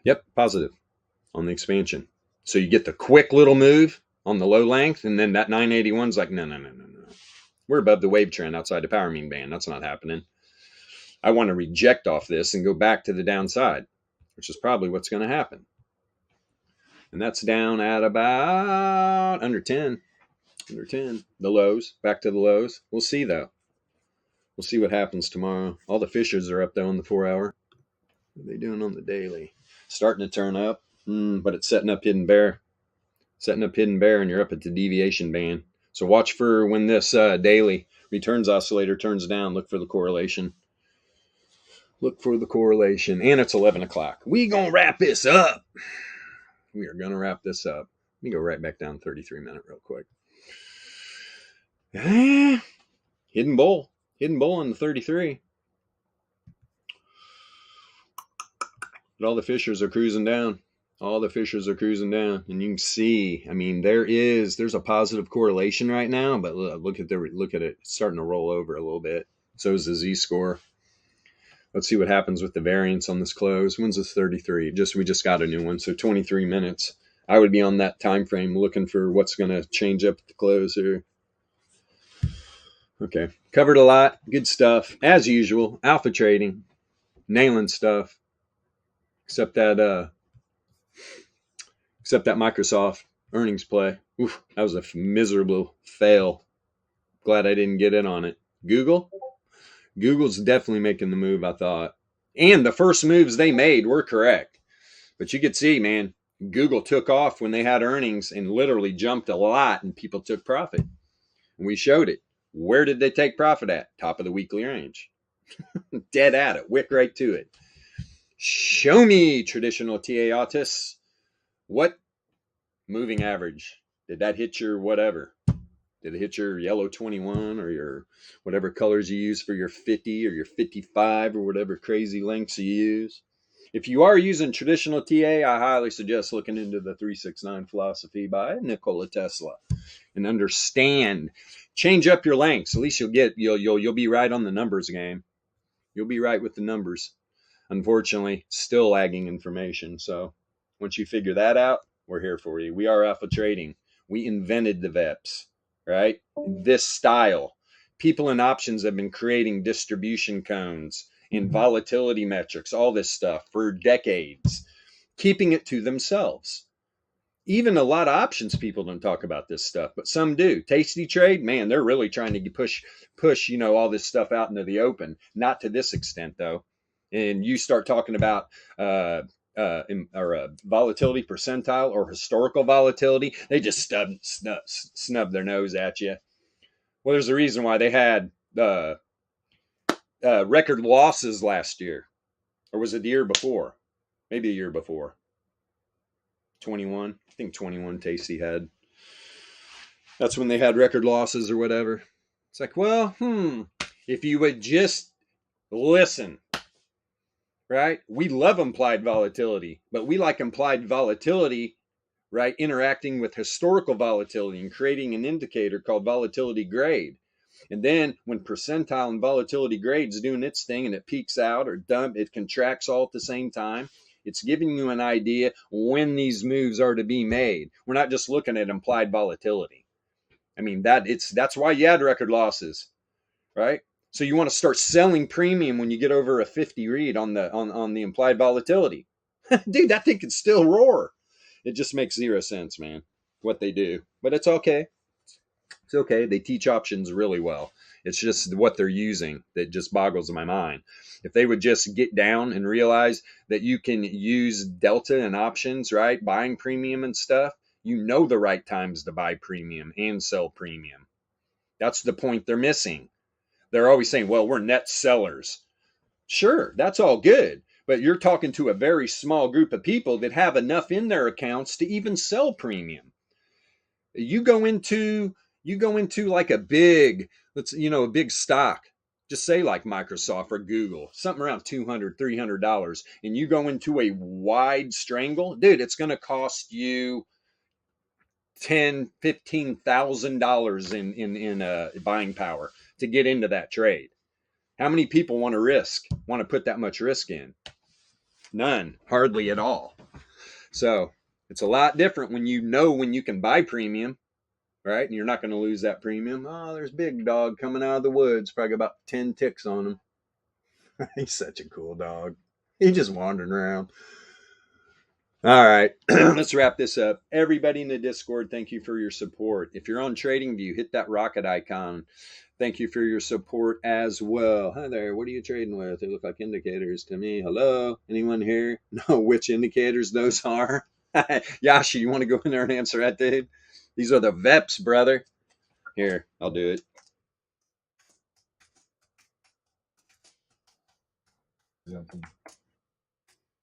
S1: Yep, positive on the expansion. So you get the quick little move on the low length, and then that 981 is like, no. We're above the wave trend outside the power mean band. That's not happening. I want to reject off this and go back to the downside, which is probably what's going to happen. And that's down at about under 10. Under 10. The lows. Back to the lows. We'll see, though. We'll see what happens tomorrow. All the fishers are up, though, on the 4-hour. What are they doing on the daily? Starting to turn up, but it's setting up hidden bear. Setting up hidden bear, and you're up at the deviation band. So watch for when this daily returns oscillator turns down. Look for the correlation. Look for the correlation. And it's 11 o'clock. We going to wrap this up. We are going to wrap this up. Let me go right back down 33-minute real quick. Hidden bull on the 33. But all the fishers are cruising down. All the fishers are cruising down, and you can see. I mean, there's a positive correlation right now, but look at it. It's starting to roll over a little bit. So is the Z-score. Let's see what happens with the variance on this close. When's this 33? We just got a new one, so 23 minutes. I would be on that time frame looking for what's going to change up at the close here. Okay, covered a lot. Good stuff as usual. Alpha trading, nailing stuff. Except that Microsoft earnings play. Oof, that was a miserable fail. Glad I didn't get in on it. Google's definitely making the move, I thought. And the first moves they made were correct. But you could see, man, Google took off when they had earnings and literally jumped a lot, and people took profit. And we showed it. Where did they take profit at? Top of the weekly range. Dead at it. Wick right to it. Show me, traditional TA Autis. What moving average? Did that hit your whatever? Did it hit your yellow 21 or your whatever colors you use for your 50 or your 55 or whatever crazy lengths you use? If you are using traditional TA, I highly suggest looking into the 369 philosophy by Nikola Tesla and understand. Change up your lengths. At least you'll be right on the numbers game. You'll be right with the numbers. Unfortunately, still lagging information. So once you figure that out, we're here for you. We are Alpha Trading. We invented the VEPS, right? This style. People in options have been creating distribution cones and volatility metrics, all this stuff for decades, keeping it to themselves. Even a lot of options people don't talk about this stuff, but some do. Tasty Trade, man, they're really trying to push, all this stuff out into the open. Not to this extent, though. And you start talking about volatility percentile or historical volatility, they just snub their nose at you. Well, there's a reason why they had record losses last year. Or was it the year before? Maybe a year before. 21. I think 21 Tasty had. That's when they had record losses or whatever. It's like, well, if you would just listen, right? We love implied volatility, but we like implied volatility, right? Interacting with historical volatility and creating an indicator called volatility grade. And then when percentile and volatility grade's doing its thing and it peaks out or it contracts all at the same time, it's giving you an idea when these moves are to be made. We're not just looking at implied volatility. I mean, that's why you had record losses, right? So you want to start selling premium when you get over a 50 read on the implied volatility. Dude, that thing can still roar. It just makes zero sense, man, what they do. But it's okay. It's okay. They teach options really well. It's just what they're using that just boggles my mind. If they would just get down and realize that you can use delta and options, right? Buying premium and stuff, you know the right times to buy premium and sell premium. That's the point they're missing. They're always saying, well, we're net sellers. Sure, that's all good. But you're talking to a very small group of people that have enough in their accounts to even sell premium. You go into like a big, a big stock, just say like Microsoft or Google, something around $200, $300, and you go into a wide strangle, dude, it's going to cost you $10,000, $15,000 in buying power to get into that trade. How many people want to put that much risk in? None, hardly at all. So it's a lot different when you can buy premium, right? And you're not going to lose that premium. Oh, there's Big Dog coming out of the woods. Probably got about 10 ticks on him. He's such a cool dog. He's just wandering around. All right, let's wrap this up. Everybody in the Discord, thank you for your support. If you're on TradingView, hit that rocket icon. Thank you for your support as well. Hi there, what are you trading with? They look like indicators to me. Hello, anyone here know which indicators those are? Yasha, you want to go in there and answer that, dude? These are the VEPS, brother. Here, I'll do it.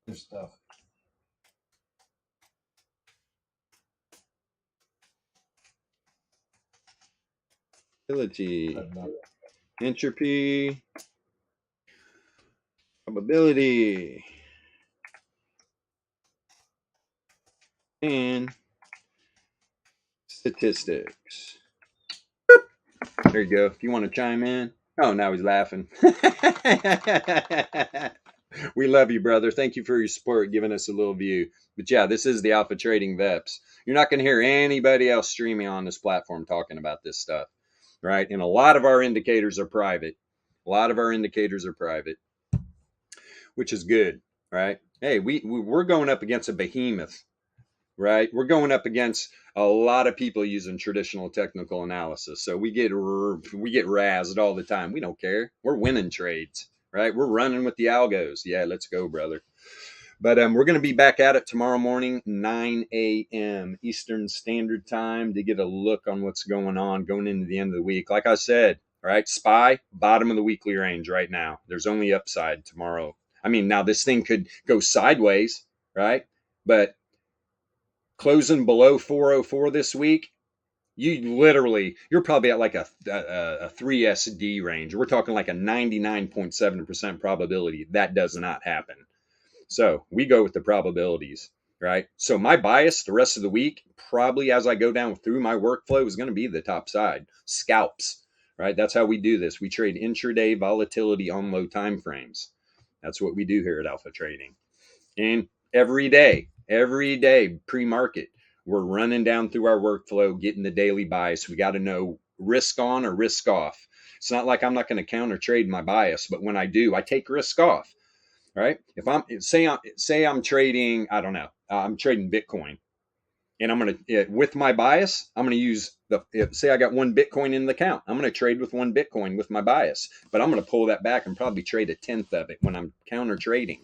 S2: Good stuff.
S1: Volatility, entropy, probability, And statistics. There you go. If you want to chime in. Oh, now he's laughing. We love you, brother. Thank you for your support, giving us a little view. But yeah, this is the Alpha Trading VEPS. You're not going to hear anybody else streaming on this platform talking about this stuff, right? And a lot of our indicators are private. A lot of our indicators are private, which is good, right? Hey, we're going up against a behemoth, right? We're going up against a lot of people using traditional technical analysis. So we get razzed all the time. We don't care. We're winning trades, right? We're running with the algos. Yeah, let's go, brother. But we're going to be back at it tomorrow morning, 9 a.m. Eastern Standard Time, to get a look on what's going on going into the end of the week. Like I said, right, SPY, bottom of the weekly range right now. There's only upside tomorrow. I mean, now this thing could go sideways, right? But closing below 404 this week, you're probably at like a 3SD range. We're talking like a 99.7% probability that does not happen. So we go with the probabilities, right? So my bias the rest of the week, probably as I go down through my workflow, is going to be the top side, scalps, right? That's how we do this. We trade intraday volatility on low time frames. That's what we do here at Alpha Trading. And every day, pre-market, we're running down through our workflow, getting the daily bias. We got to know risk on or risk off. It's not like I'm not going to counter trade my bias, but when I do, I take risk off. Right? If I'm say I'm trading, I don't know, I'm trading Bitcoin, and I'm gonna with my bias, I'm gonna use say I got one Bitcoin in the account, I'm gonna trade with one Bitcoin with my bias, but I'm gonna pull that back and probably trade a tenth of it when I'm counter trading.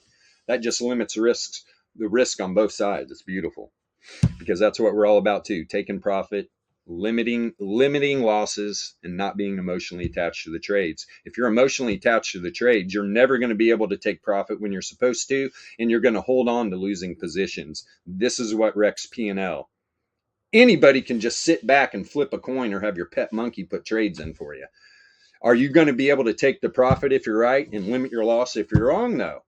S1: That just limits the risk on both sides. It's beautiful because that's what we're all about too: taking profit, limiting losses, and not being emotionally attached to the trades. If you're emotionally attached to the trades, you're never going to be able to take profit when you're supposed to, and you're going to hold on to losing positions. This is what wrecks P&L. Anybody can just sit back and flip a coin or have your pet monkey put trades in for you. Are you going to be able to take the profit if you're right and limit your loss if you're wrong? No.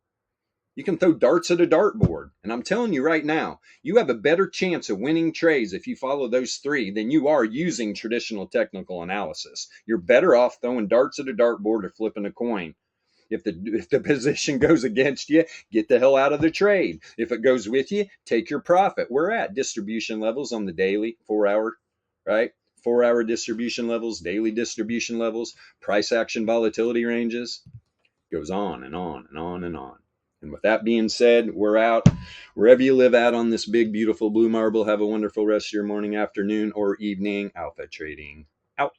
S1: You can throw darts at a dartboard. And I'm telling you right now, you have a better chance of winning trades if you follow those three than you are using traditional technical analysis. You're better off throwing darts at a dartboard or flipping a coin. If the position goes against you, get the hell out of the trade. If it goes with you, take your profit. We're at distribution levels on the daily, 4 hour, right? 4 hour distribution levels, daily distribution levels, price action volatility ranges. Goes on and on and on and on. And with that being said, we're out. Wherever you live at on this big, beautiful blue marble, have a wonderful rest of your morning, afternoon, or evening. Alpha Trading out.